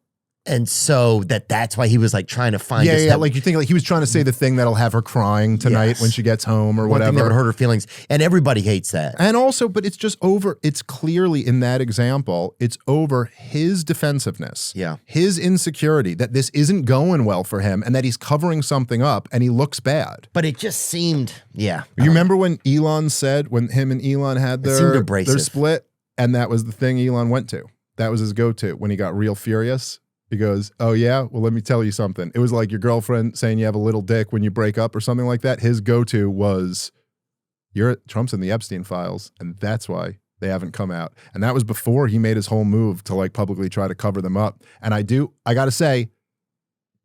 And so that's why he was like trying to find Yeah, like you think like he was trying to say the thing that'll have her crying tonight when she gets home or one whatever. thing that would hurt her feelings. And everybody hates that. And also, but it's just over, it's clearly in that example, it's over his defensiveness. Yeah. His insecurity that this isn't going well for him and that he's covering something up and he looks bad. But it just seemed, You remember when Elon said, when him and Elon had their split, and that was the thing Elon went to. That was his go-to when he got real furious. He goes, oh yeah? Well, let me tell you something. It was like your girlfriend saying you have a little dick when you break up or something like that. His go-to was, Trump's in the Epstein files, and that's why they haven't come out. And that was before he made his whole move to like publicly try to cover them up. And I gotta say,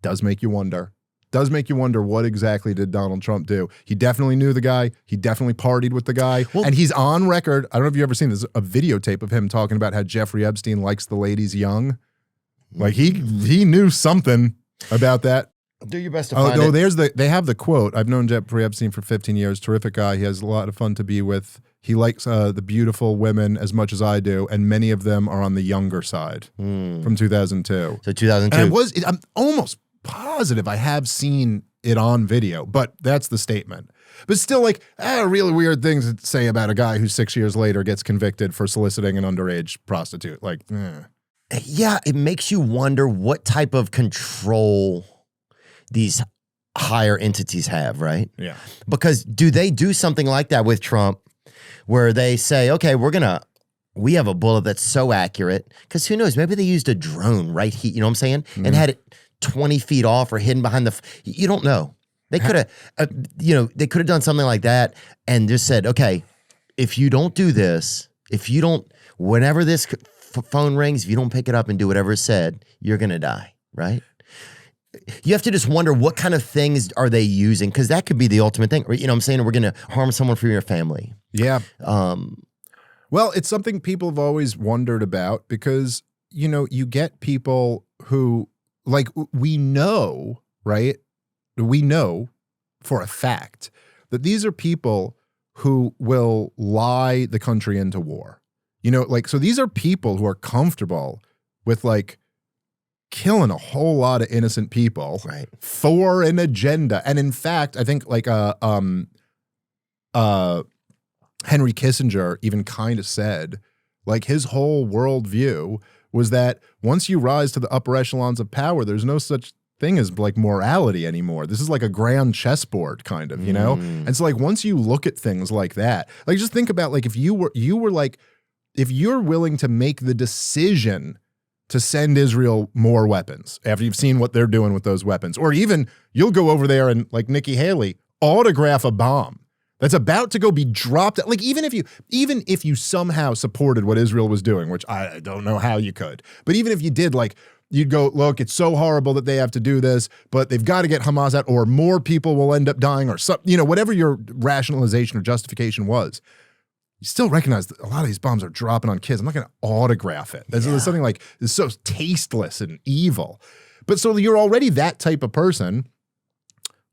does make you wonder. Does make you wonder what exactly did Donald Trump do? He definitely knew the guy. He definitely partied with the guy. And he's on record. I don't know if you've ever seen this, a videotape of him talking about how Jeffrey Epstein likes the ladies young. Like he knew something about that. Do your best to find it. They have the quote. I've known Jeffrey Epstein for 15 years. Terrific guy. He has a lot of fun to be with. He likes the beautiful women as much as I do, and many of them are on the younger side from 2002. So 2002. And I'm almost positive I have seen it on video, but that's the statement. But still, like, really weird things to say about a guy who 6 years later gets convicted for soliciting an underage prostitute. Like, Yeah, it makes you wonder what type of control these higher entities have, right? Yeah. Because do they do something like that with Trump where they say, okay, we have a bullet that's so accurate, because who knows, maybe they used a drone right here, you know what I'm saying? And had it 20 feet off or hidden behind you don't know. They could have, they could have done something like that and just said, okay, if you don't do this, whenever this phone rings, if you don't pick it up and do whatever is said, you're going to die, right? You have to just wonder what kind of things are they using, because that could be the ultimate thing. You know what I'm saying? We're going to harm someone from your family. Yeah. Well, it's something people have always wondered about because, you get people who, like, we know, right? We know for a fact that these are people who will lie the country into war. So these are people who are comfortable with like killing a whole lot of innocent people for an agenda. And in fact, I think like Henry Kissinger even kind of said, like, his whole worldview was that once you rise to the upper echelons of power, there's no such thing as like morality anymore. This is like a grand chessboard kind of, And so like once you look at things like that, like just think about like if you were like, if you're willing to make the decision to send Israel more weapons after you've seen what they're doing with those weapons, or even you'll go over there and like Nikki Haley autograph a bomb that's about to go be dropped. Like even if you somehow supported what Israel was doing, which I don't know how you could, but even if you did, like you'd go, look, it's so horrible that they have to do this, but they've got to get Hamas out or more people will end up dying or something, whatever your rationalization or justification was. You still recognize that a lot of these bombs are dropping on kids. I'm not going to autograph it. There's something like, it's so tasteless and evil. But so you're already that type of person.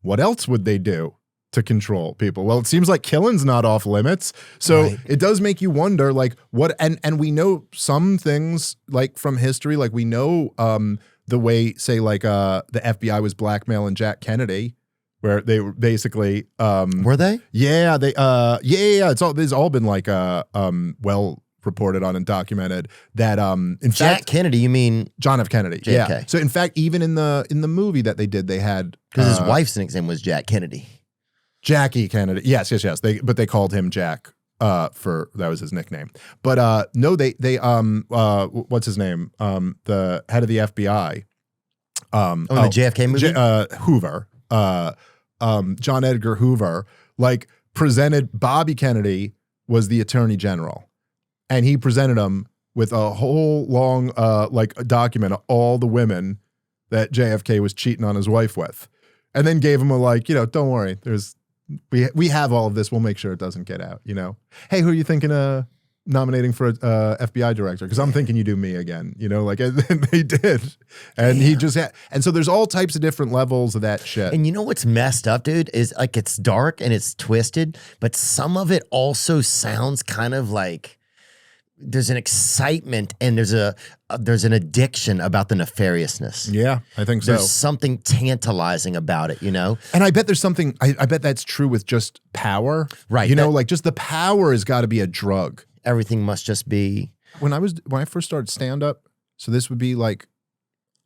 What else would they do to control people? Well, it seems like killing's not off limits. So it does make you wonder, like, what, and we know some things, like, from history, like, we know the way, say, like, the FBI was blackmailing Jack Kennedy, where they were basically were they? Yeah, they it's all been like well reported on and documented that in Jack Kennedy, you mean John F. Kennedy. JFK. Yeah. So in fact, even in the movie that they did, they had because his wife's nickname was Jack Kennedy. Jackie Kennedy. Yes. But they called him Jack for that was his nickname. But no, they what's his name? The head of the FBI. The JFK movie? Hoover. John Edgar Hoover, like, presented Bobby Kennedy was the attorney general, and he presented him with a whole long like a document of all the women that JFK was cheating on his wife with, and then gave him a like, don't worry, we have all of this, we'll make sure it doesn't get out. Hey, who are you thinking of nominating for FBI director? Because I'm thinking you do me again, like, and they did. And he just had, and so there's all types of different levels of that shit. And you know what's messed up, dude, is like it's dark and it's twisted, but some of it also sounds kind of like there's an excitement and there's an addiction about the nefariousness. Yeah, I think so. There's something tantalizing about it, you know? And I bet there's something, I bet that's true with just power. Right. You know, like just the power has got to be a drug. Everything must just be. When I first started stand-up, so this would be like,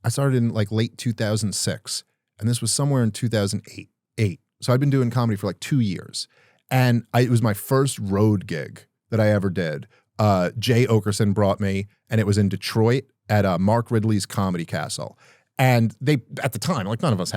I started in like late 2006, and this was somewhere in 2008. So I'd been doing comedy for like 2 years. And it was my first road gig that I ever did. Jay Okerson brought me, and it was in Detroit at Mark Ridley's Comedy Castle. And they, at the time, like none of us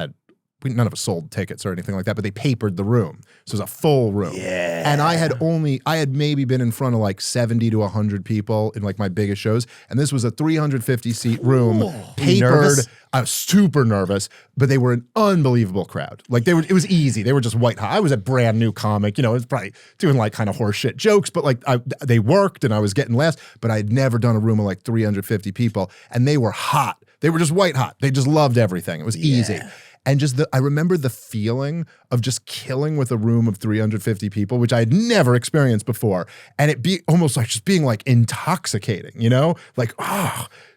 sold tickets or anything like that, but they papered the room. So it was a full room. Yeah. And I had maybe been in front of like 70 to 100 people in like my biggest shows. And this was a 350 seat room, papered. I was super nervous, but they were an unbelievable crowd. Like it was easy. They were just white hot. I was a brand new comic, you know, it was probably doing like kind of horseshit jokes, but like they worked and I was getting laughs, but I had never done a room of like 350 people, and they were hot. They were just white hot. They just loved everything. It was easy. And just I remember the feeling of just killing with a room of 350 people, which I had never experienced before. And it be almost like just being like intoxicating, you know? Like,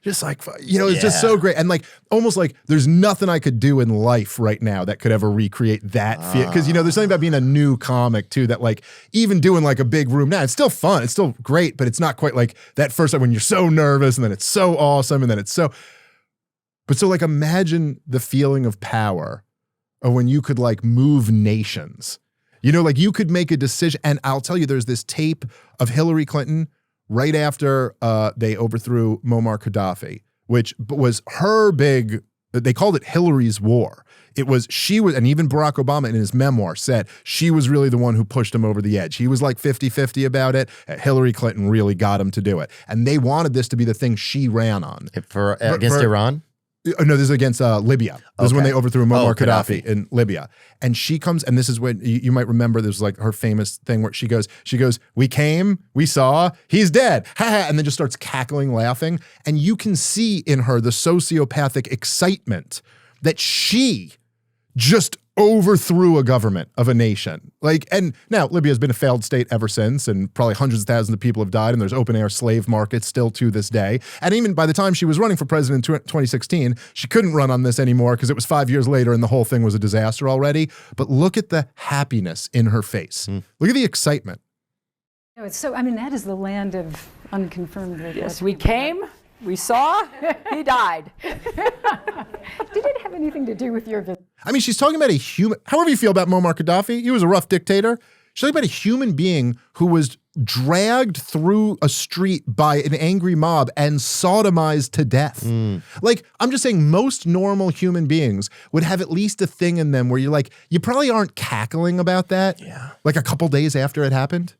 just like, you know, it's just so great. And like, almost like there's nothing I could do in life right now that could ever recreate that feel. Because, you know, there's something about being a new comic too, that like even doing like a big room now, it's still fun. It's still great, but it's not quite like that first time when you're so nervous and then it's so awesome and then it's so... But so like imagine the feeling of power of when you could like move nations, you know, like you could make a decision. And I'll tell you, there's this tape of Hillary Clinton right after they overthrew Muammar Gaddafi, which was her big, they called it Hillary's war. And even Barack Obama in his memoir said she was really the one who pushed him over the edge. He was like 50-50 about it. Hillary Clinton really got him to do it. And they wanted this to be the thing she ran on. Against Iran? No, this is against Libya. This is when they overthrew Muammar Gaddafi in Libya. And she comes, and this is when you might remember, this was like her famous thing where she goes, we came, we saw, he's dead, ha ha, and then just starts cackling, laughing. And you can see in her the sociopathic excitement that she just overthrew a government of a nation. Like, and now Libya has been a failed state ever since, and probably hundreds of thousands of people have died, and there's open air slave markets still to this day. And even by the time she was running for president in 2016, she couldn't run on this anymore because it was 5 years later and the whole thing was a disaster already. But look at the happiness in her face. Look at the excitement. It's so, I mean, that is the land of unconfirmed reports. Yes, we came, we saw, he died. Did it have anything to do with your visit? I mean, she's talking about a human, however you feel about Muammar Gaddafi, he was a rough dictator. She's talking about a human being who was dragged through a street by an angry mob and sodomized to death. Like, I'm just saying most normal human beings would have at least a thing in them where you're like, you probably aren't cackling about that. Yeah. Like a couple days after it happened.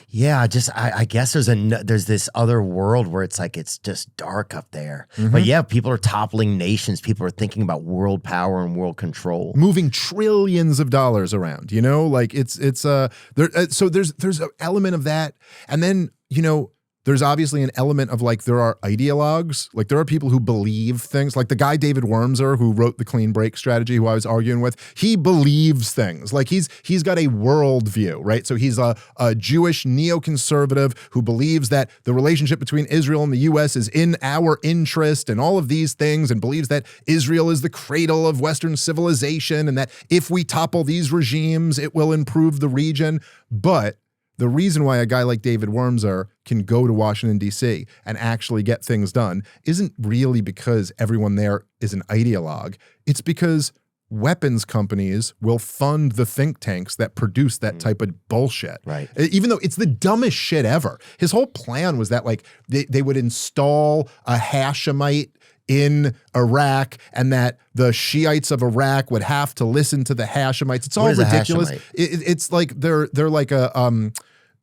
Yeah, I guess there's this other world where it's like it's just dark up there. But yeah, people are toppling nations. People are thinking about world power and world control, moving trillions of dollars around. You know, like so there's an element of that, and then you know. There's obviously an element of like there are ideologues, like there are people who believe things, like the guy David Wormser who wrote the clean break strategy, who I was arguing with. He believes things, like he's got a worldview, right? So he's a Jewish neoconservative who believes that the relationship between Israel and the U.S. is in our interest and all of these things, and believes that Israel is the cradle of Western civilization and that if we topple these regimes, it will improve the region. But the reason why a guy like David Wormser can go to Washington, D.C. and actually get things done isn't really because everyone there is an ideologue. It's because weapons companies will fund the think tanks that produce that type of bullshit. Right. Even though it's the dumbest shit ever. His whole plan was that like they would install a Hashemite in Iraq, and that the Shiites of Iraq would have to listen to the Hashemites. It's all ridiculous. It's like they're like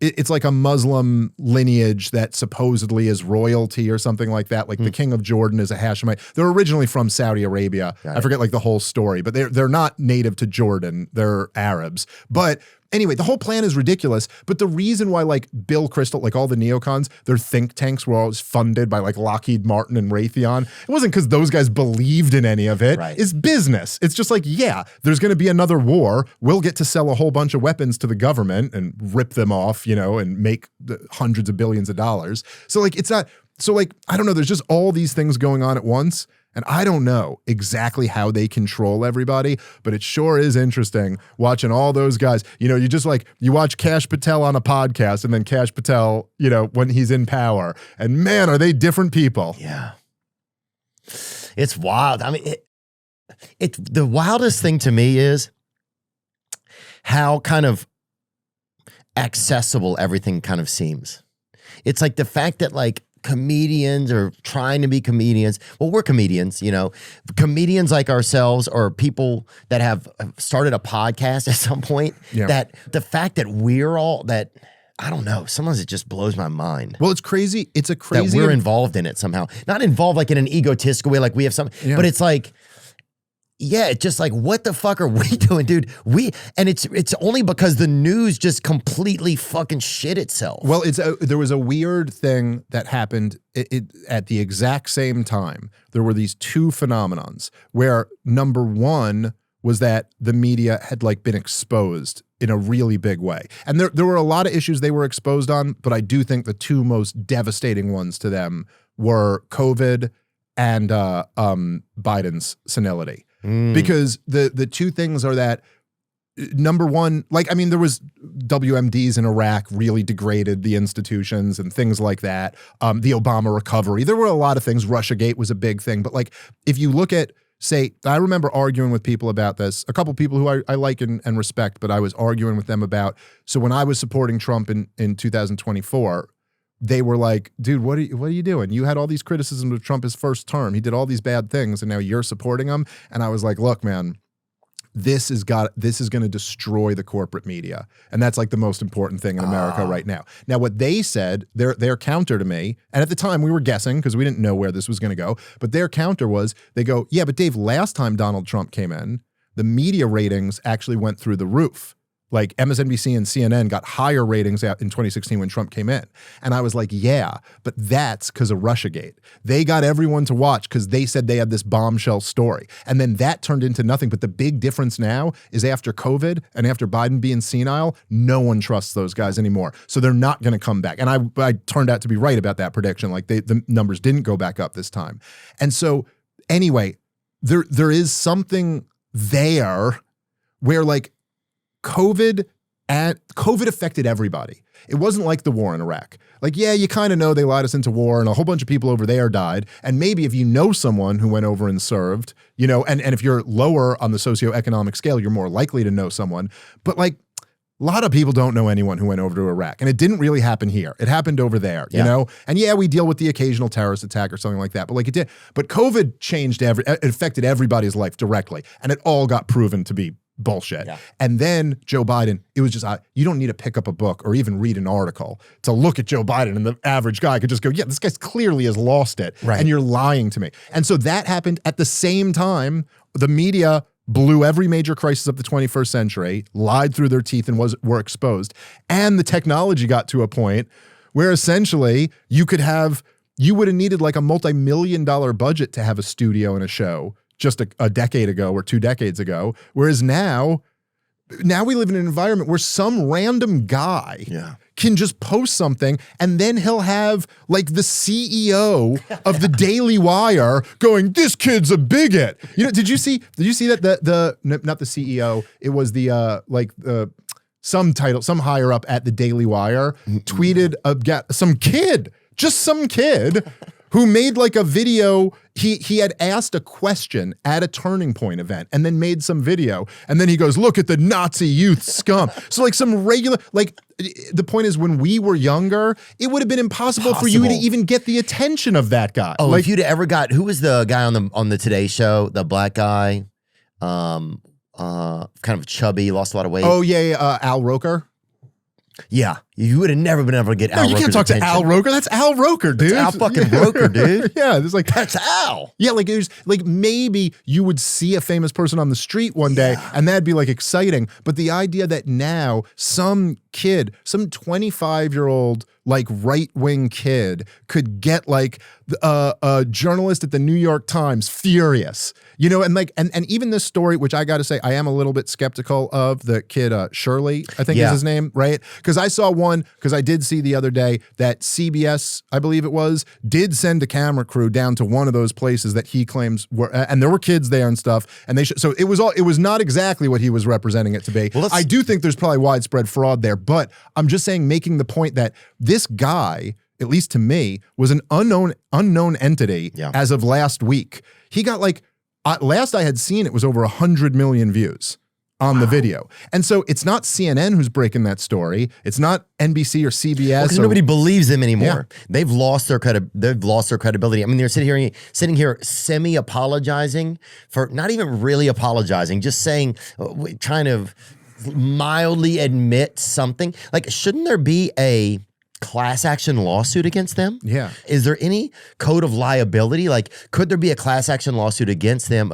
it's like a Muslim lineage that supposedly is royalty or something like that. Like the king of Jordan is a Hashemite. They're originally from Saudi Arabia. I forget like the whole story, but they're not native to Jordan. They're Arabs. But Anyway, the whole plan is ridiculous, but the reason why like Bill Kristol, like all the neocons, their think tanks were always funded by like Lockheed Martin and Raytheon. It wasn't because those guys believed in any of it. Right. It's business. It's just like, yeah, there's going to be another war. We'll get to sell a whole bunch of weapons to the government and rip them off, you know, and make hundreds of billions of dollars. So like, it's not, so like, I don't know, there's just all these things going on at once. And I don't know exactly how they control everybody, but it sure is interesting watching all those guys. You know, you just like, you watch Kash Patel on a podcast and then Kash Patel, you know, when he's in power. And man, are they different people. Yeah. It's wild. I mean, the wildest thing to me is how kind of accessible everything kind of seems. It's like the fact that like, comedians are trying to be comedians. Well, we're comedians, you know, comedians like ourselves or people that have started a podcast at some point, that the fact that we're all that, I don't know, sometimes it just blows my mind. Well, it's crazy. It's a crazy. That we're involved in it somehow. Not involved like in an egotistical way, like we have something, but it's like, yeah, it's just like, what the fuck are we doing, dude? And it's only because the news just completely fucking shit itself. Well, there was a weird thing that happened at the exact same time. There were these two phenomenons where number one was that the media had like been exposed in a really big way. And there were a lot of issues they were exposed on, but I do think the two most devastating ones to them were COVID and Biden's senility. Because the two things are that, number one, like, I mean, there was WMDs in Iraq really degraded the institutions and things like that. The Obama recovery, there were a lot of things. Russiagate was a big thing. But like, if you look at, say, I remember arguing with people about this, a couple people who I like and respect, but I was arguing with them about, so when I was supporting Trump in 2024, they were like, dude, what are you doing? You had all these criticisms of Trump his first term. He did all these bad things and now you're supporting him. And I was like, look, man, this is going to destroy the corporate media. And that's like the most important thing in America right now. Now, what they said, their counter to me, and at the time we were guessing because we didn't know where this was going to go, but their counter was, they go, yeah, but Dave, last time Donald Trump came in, the media ratings actually went through the roof. Like MSNBC and CNN got higher ratings out in 2016 when Trump came in. And I was like, yeah, but that's because of Russiagate. They got everyone to watch because they said they had this bombshell story. And then that turned into nothing. But the big difference now is after COVID and after Biden being senile, no one trusts those guys anymore. So they're not going to come back. And I turned out to be right about that prediction. Like the numbers didn't go back up this time. And so anyway, there is something there where like, COVID affected everybody. It wasn't like the war in Iraq. Like, yeah, you kind of know they lied us into war and a whole bunch of people over there died. And maybe if you know someone who went over and served, you know, and if you're lower on the socioeconomic scale, you're more likely to know someone. But like, a lot of people don't know anyone who went over to Iraq. And it didn't really happen here. It happened over there, you know? And yeah, we deal with the occasional terrorist attack or something like that. But like it did. But COVID it affected everybody's life directly. And it all got proven to be bullshit. And then Joe Biden, it was just, you don't need to pick up a book or even read an article to look at Joe Biden, and the average guy could just go, yeah, this guy clearly has lost it. And you're lying to me. And so that happened at the same time. The media blew every major crisis of the 21st century, lied through their teeth and were exposed. And the technology got to a point where essentially you would have needed like a multi-million-dollar budget to have a studio and a show just a decade ago or 2 decades ago. Whereas now we live in an environment where some random guy can just post something and then he'll have like the CEO of the Daily Wire going, this kid's a bigot. You know, did you see that not the CEO, it was the some higher up at the Daily Wire tweeted some kid who made like a video. He had asked a question at a Turning Point event and then made some video. And then he goes, look at the Nazi youth scum. So like some regular, like the point is when we were younger, it would have been impossible for you to even get the attention of that guy. Oh, like, if you'd ever who was the guy on the Today Show, the black guy, kind of chubby, lost a lot of weight. Oh yeah, Al Roker. Yeah. You would have never been able to get Al No, Roker's you can't talk attention. to Al Roker. That's Al Roker, dude. Al fucking Roker, dude. Yeah, it's like That's Al. Yeah, like it was like maybe you would see a famous person on the street one day and that'd be like exciting. But the idea that now some kid, some 25-year-old like right-wing kid could get like a journalist at the New York Times furious, you know, and like and even this story, which I got to say I am a little bit skeptical of the kid Shirley, I think is his name, right? Because I saw one, because I did see the other day that CBS, I believe it was, did send a camera crew down to one of those places that he claims were, and there were kids there and stuff, and they so it was not exactly what he was representing it to be. Well, I do think there's probably widespread fraud there, but I'm just saying, making the point that this guy, at least to me, was an unknown entity as of last week. He got like, last I had seen, it was over 100 million views on the video. And so it's not CNN who's breaking that story. It's not NBC or CBS. Because nobody believes them anymore. Yeah. They've lost their credibility. I mean, they're sitting here semi-apologizing for not even really apologizing, just saying, trying to mildly admit something. Like, shouldn't there be a class action lawsuit against them? Yeah. Is there any code of liability? Like, could there be a class action lawsuit against them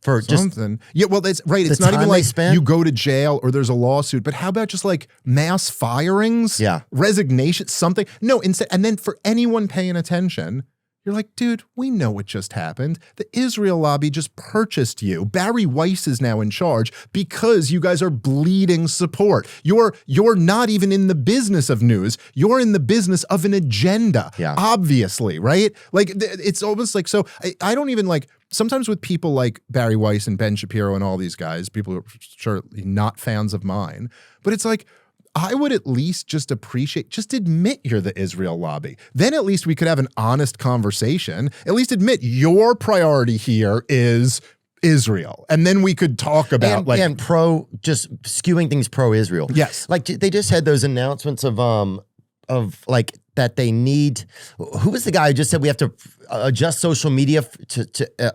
for something? Yeah, well, that's right. It's not even like you go to jail or there's a lawsuit, but how about just like mass firings? Yeah. Resignation, something. No, instead, and then for anyone paying attention, you're like, dude, we know what just happened. The Israel lobby just purchased you. Barry Weiss is now in charge because you guys are bleeding support. You're not even in the business of news. You're in the business of an agenda, obviously, right? Like, it's almost like, so I don't even like, sometimes with people like Barry Weiss and Ben Shapiro and all these guys, people who are surely not fans of mine, but it's like, I would at least just admit you're the Israel lobby. Then at least we could have an honest conversation. At least admit your priority here is Israel. And then we could talk about and just skewing things pro-Israel. Yes. Like they just had those announcements of like that they need, who was the guy who just said we have to adjust social media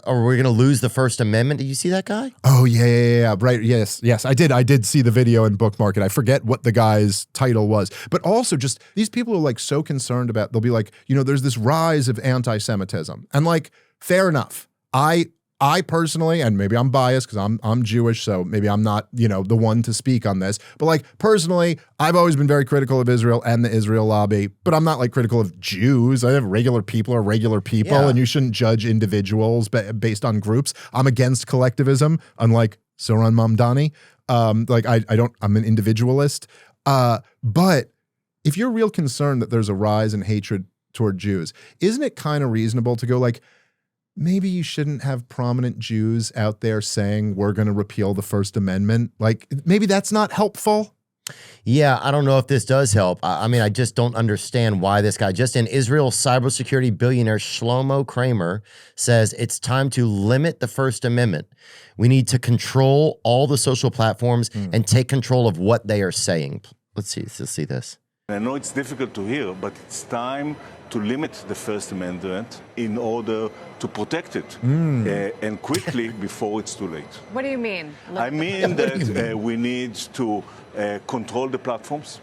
or we're going to lose the First Amendment? Did you see that guy? Oh, yeah. Right. Yes. I did see the video and bookmark it. I forget what the guy's title was. But also just these people are like so concerned about, they'll be like, you know, there's this rise of anti-Semitism. And like, fair enough. I personally, and maybe I'm biased because I'm Jewish, so maybe I'm not, you know, the one to speak on this. But like personally, I've always been very critical of Israel and the Israel lobby, but I'm not like critical of Jews. I have regular people are regular people, and you shouldn't judge individuals based on groups. I'm against collectivism, unlike Sohran Mamdani. I'm an individualist. But if you're real concerned that there's a rise in hatred toward Jews, isn't it kind of reasonable to go like, maybe you shouldn't have prominent Jews out there saying we're going to repeal the First Amendment? Like, maybe that's not helpful. Yeah, I don't know if this does help. I mean, I just don't understand why this guy, just in Israel, cybersecurity billionaire Shlomo Kramer says it's time to limit the First Amendment. We need to control all the social platforms and take control of what they are saying. Let's see this. I know it's difficult to hear, but it's time to limit the First Amendment in order to protect it and quickly before it's too late. What do you mean? I mean that we need to control the platforms,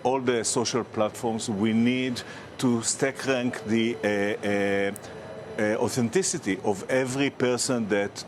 all the social platforms. We need to stack rank the authenticity of every person that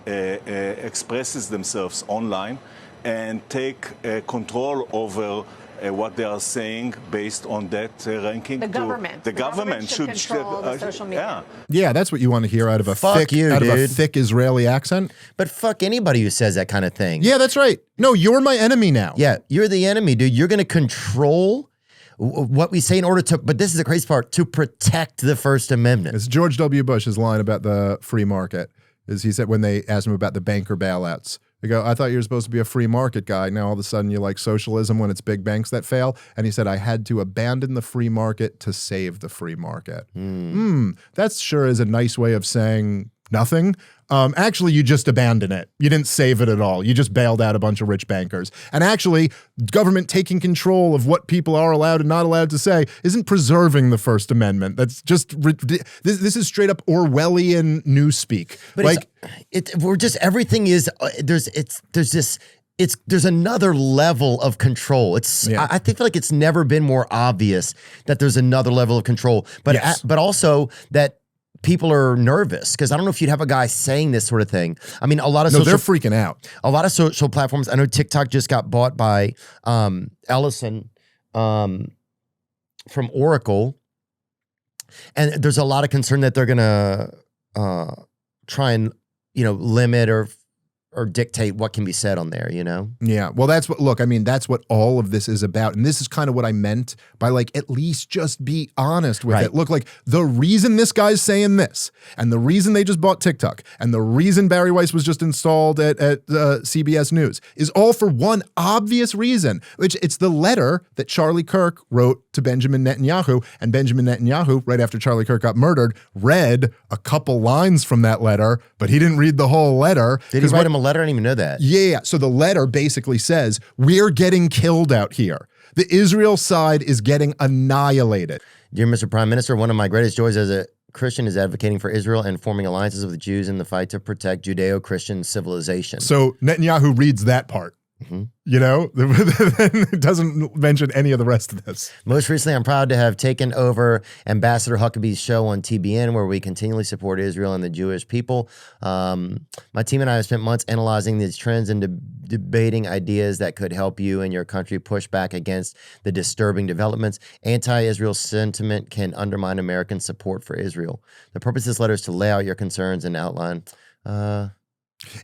expresses themselves online and take control over what they are saying based on that ranking. The government should control the social media. Yeah, that's what you want to hear out of a thick Israeli accent. But fuck anybody who says that kind of thing. Yeah, that's right. No, you're my enemy now. Yeah, you're the enemy, dude. You're going to control what we say in order to, but this is the crazy part, to protect the First Amendment. It's George W. Bush's line about the free market. Is he said when they asked him about the banker bailouts, they go, I thought you were supposed to be a free market guy. Now all of a sudden you like socialism when it's big banks that fail. And he said, I had to abandon the free market to save the free market. That sure is a nice way of saying nothing. Actually, you just abandon it. You didn't save it at all. You just bailed out a bunch of rich bankers. And actually, government taking control of what people are allowed and not allowed to say isn't preserving the First Amendment. That's just, this is straight up Orwellian newspeak. But like, we're just, everything is, there's this there's another level of control. I feel like it's never been more obvious that there's another level of control, but but also that people are nervous, because I don't know if you'd have a guy saying this sort of thing. I mean, they're freaking out. A lot of social platforms. I know TikTok just got bought by Adelson from Oracle, and there's a lot of concern that they're gonna try and limit or dictate what can be said on there, Yeah. Well, that's what all of this is about. And this is kind of what I meant by at least just be honest with it. Look, the reason this guy's saying this, and the reason they just bought TikTok, and the reason Barry Weiss was just installed at CBS News is all for one obvious reason, which it's the letter that Charlie Kirk wrote to Benjamin Netanyahu. And Benjamin Netanyahu, right after Charlie Kirk got murdered, read a couple lines from that letter, but he didn't read the whole letter. Did he write him a letter? I didn't even know that. Yeah. So the letter basically says, we're getting killed out here. The Israel side is getting annihilated. Dear Mr. Prime Minister, one of my greatest joys as a Christian is advocating for Israel and forming alliances with the Jews in the fight to protect Judeo-Christian civilization. So Netanyahu reads that part. It doesn't mention any of the rest of this. Most recently, I'm proud to have taken over Ambassador Huckabee's show on TBN, where we continually support Israel and the Jewish people. My team and I have spent months analyzing these trends and debating ideas that could help you and your country push back against the disturbing developments. Anti-Israel sentiment can undermine American support for Israel. The purpose of this letter is to lay out your concerns and outline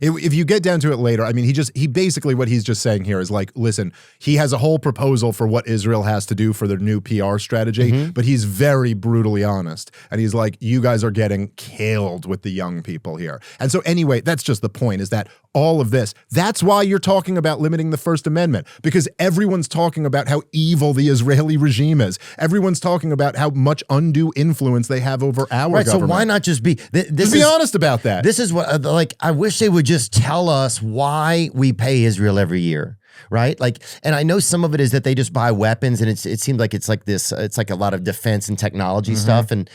if you get down to it later, I mean, he basically what he's just saying here is listen, he has a whole proposal for what Israel has to do for their new PR strategy, but he's very brutally honest. And he's like, you guys are getting killed with the young people here. And so anyway, that's just the point, is that all of this, that's why you're talking about limiting the First Amendment, because everyone's talking about how evil the Israeli regime is. Everyone's talking about how much undue influence they have over our government. So why not just be, just be honest about that. This is what, I wish they would just tell us why we pay Israel every year. Right. And I know some of it is that they just buy weapons, and it seems like it's a lot of defense and technology stuff. And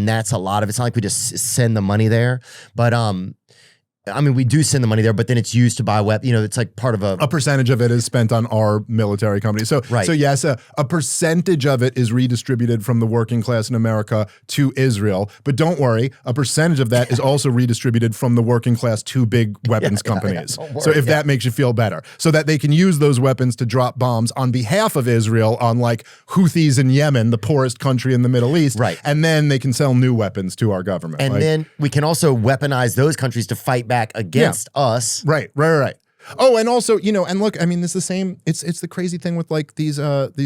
that's a lot of, it's not like we just send the money there, but, I mean, we do send the money there, but then it's used to buy weapons. It's like part of a percentage of it is spent on our military company. So yes, a percentage of it is redistributed from the working class in America to Israel. But don't worry, a percentage of that is also redistributed from the working class to big weapons companies. So if that makes you feel better, so that they can use those weapons to drop bombs on behalf of Israel on Houthis in Yemen, the poorest country in the Middle East. Right. And then they can sell new weapons to our government. And then we can also weaponize those countries to fight back against us. Right. Oh, and also, and look, I mean, it's the same. It's the crazy thing with these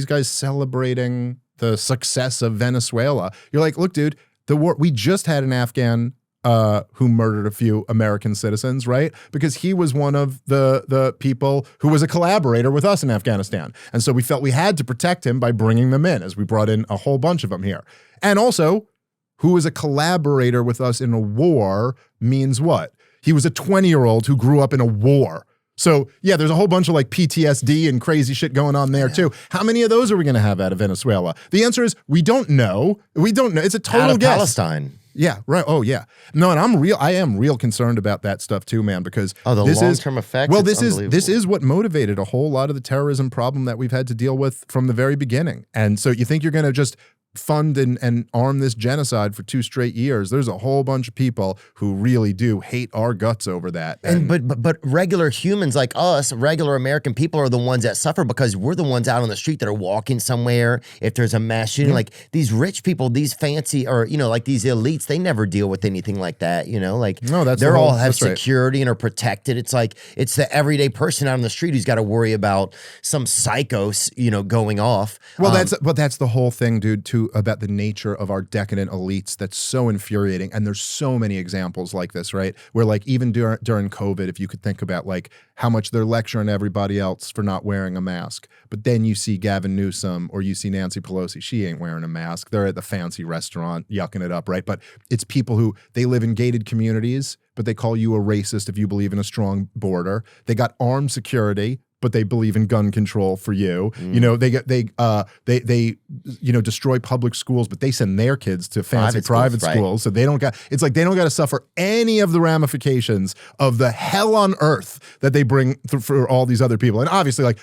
guys celebrating the success of Venezuela. You're like, look, dude, the war, we just had an Afghan who murdered a few American citizens, right? Because he was one of the people who was a collaborator with us in Afghanistan. And so we felt we had to protect him by bringing them in, as we brought in a whole bunch of them here. And also, who was a collaborator with us in a war means what? He was a 20-year-old who grew up in a war. So, yeah, there's a whole bunch of PTSD and crazy shit going on there, too. How many of those are we going to have out of Venezuela? The answer is we don't know. We don't know. It's a total guess. Palestine. Yeah, right. Oh, yeah. No, and I am real concerned about that stuff, too, man, because the long-term effects. Well, this is what motivated a whole lot of the terrorism problem that we've had to deal with from the very beginning. And so you think you're going to just fund and arm this genocide for 2 straight years? There's a whole bunch of people who really do hate our guts over that. But regular humans like us, regular American people, are the ones that suffer, because we're the ones out on the street that are walking somewhere. If there's a mass shooting, these rich people, these fancy, or these elites, they never deal with anything like that. No, that's they're all have security and are protected. It's it's the everyday person out on the street who's got to worry about some psychos, going off. Well, that's the whole thing, dude. Too, about the nature of our decadent elites that's so infuriating. And there's so many examples like this, right? Where even during COVID, if you could think about how much they're lecturing everybody else for not wearing a mask, but then you see Gavin Newsom or you see Nancy Pelosi, she ain't wearing a mask. They're at the fancy restaurant yucking it up, right? But it's people who, they live in gated communities, but they call you a racist if you believe in a strong border. They got armed security, but they believe in gun control for you. You know, they destroy public schools, but they send their kids to fancy private schools. So they don't got, it's like they don't got to suffer any of the ramifications of the hell on earth that they bring for all these other people. And obviously, like,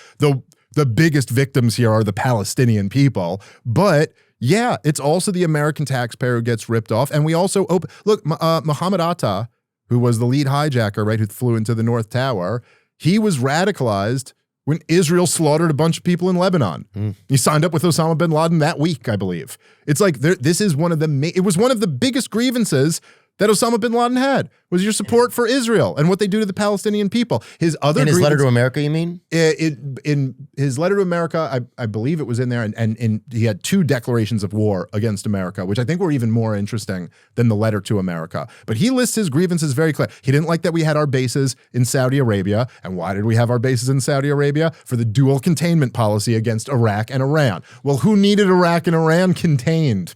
the biggest victims here are the Palestinian people, but yeah, it's also the American taxpayer who gets ripped off. And we also look, Mohammed Atta, who was the lead hijacker, right, who flew into the North Tower, he was radicalized when Israel slaughtered a bunch of people in Lebanon. He signed up with Osama bin Laden that week, I believe. It's like, this is one of the, it was one of the biggest grievances that Osama bin Laden had, was your support for Israel and what they do to the Palestinian people. His other in his letter to America, you mean? In his letter to America, I believe it was in there, and he had 2 declarations of war against America, which I think were even more interesting than the letter to America. But he lists his grievances very clear. He didn't like that we had our bases in Saudi Arabia. And why did we have our bases in Saudi Arabia? For the dual containment policy against Iraq and Iran. Well, who needed Iraq and Iran contained?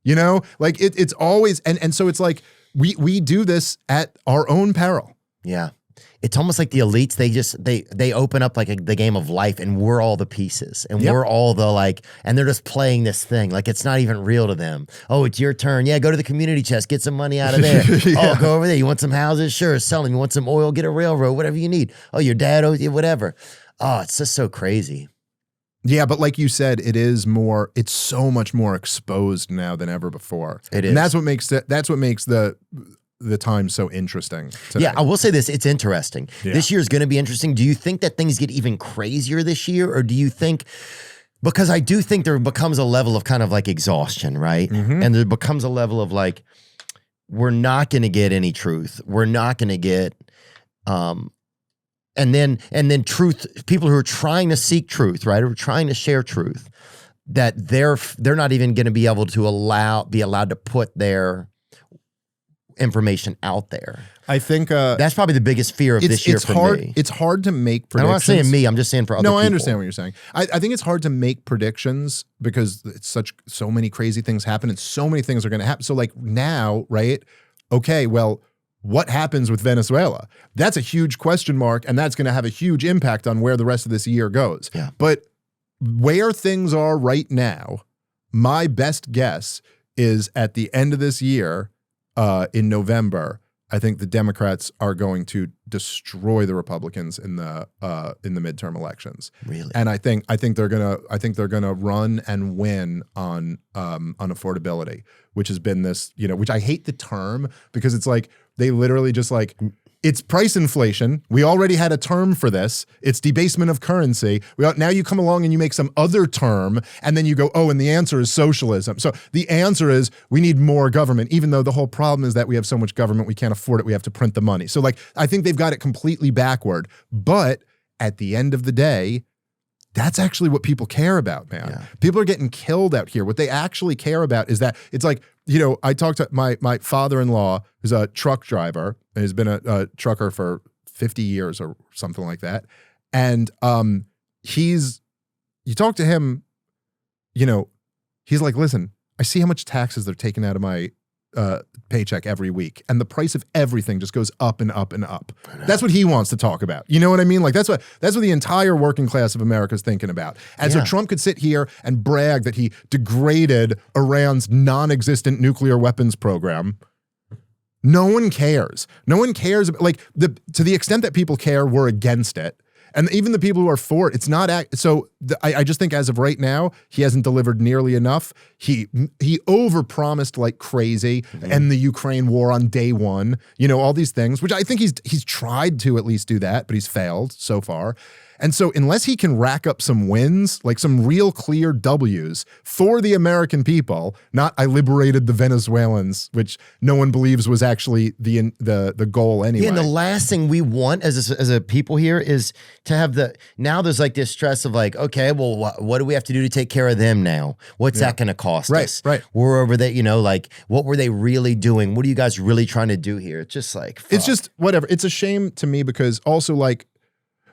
You know, like it's always, and so it's like, we do this at our own peril. Yeah. It's almost like the elites, they open up like the game of life, and we're all the pieces, and we're all the like, and they're just playing this thing. Like, it's not even real to them. Oh, it's your turn. Yeah. Go to the community chest, get some money out of there. Oh, go over there. You want some houses? Sure. Sell them. You want some oil? Get a railroad, whatever you need. Oh, your dad owes you, whatever. Oh, it's just so crazy. Yeah, but like you said, it's so much more exposed now than ever before. It is. And that's what makes the time so interesting today. Yeah, I will say this, it's interesting. Yeah. This year is going to be interesting. Do you think that things get even crazier this year, or do you think, because I do think there becomes a level of kind of like exhaustion, right? And there becomes a level of like, we're not going to get any truth. We're not going to get, and then truth, people who are trying to seek truth, right, or trying to share truth, that they're not even going to be able to be allowed to put their information out there. I think that's probably the biggest fear of this year for me. It's hard to make predictions. I'm not saying me, I'm just saying for other people. No, I understand what you're saying. I think it's hard to make predictions because it's so many crazy things happen, and so many things are going to happen. So like now, right? Okay, well, what happens with Venezuela? That's a huge question mark, and that's going to have a huge impact on where the rest of this year goes. Yeah. But where things are right now, my best guess is at the end of this year, in November, I think the Democrats are going to destroy the Republicans in the midterm elections. Really? And I think they're gonna run and win on affordability, which has been this, which I hate the term because it's like they literally just like, it's price inflation. We already had a term for this. It's debasement of currency. Now you come along and you make some other term, and then you go, oh, and the answer is socialism. So the answer is we need more government, even though the whole problem is that we have so much government, we can't afford it. We have to print the money. So like, I think they've got it completely backward. But at the end of the day, that's actually what people care about, man. Yeah. People are getting killed out here. What they actually care about is that it's like, I talked to my father-in-law, who's a truck driver, and has been a trucker for 50 years or something like that. And you talk to him, he's like, listen, I see how much taxes they're taking out of my paycheck every week, and the price of everything just goes up and up and up. That's what he wants to talk about. You know what I mean? Like that's what the entire working class of America is thinking about. And so Trump could sit here and brag that he degraded Iran's non-existent nuclear weapons program. No one cares. No one cares. To the extent that people care, we're against it. And even the people who are for it, it's not. I just think as of right now, he hasn't delivered nearly enough. He overpromised like crazy, end the Ukraine war on day one. All these things, which I think he's tried to at least do that, but he's failed so far. And so unless he can rack up some wins, like some real clear W's for the American people, not I liberated the Venezuelans, which no one believes was actually the goal anyway. Yeah, and the last thing we want as a people here is to have now there's like this stress of like, okay, well, what do we have to do to take care of them now? What's that going to cost us? Right. We're over there, like, what were they really doing? What are you guys really trying to do here? It's just like, fuck. It's just whatever. It's a shame to me because also like,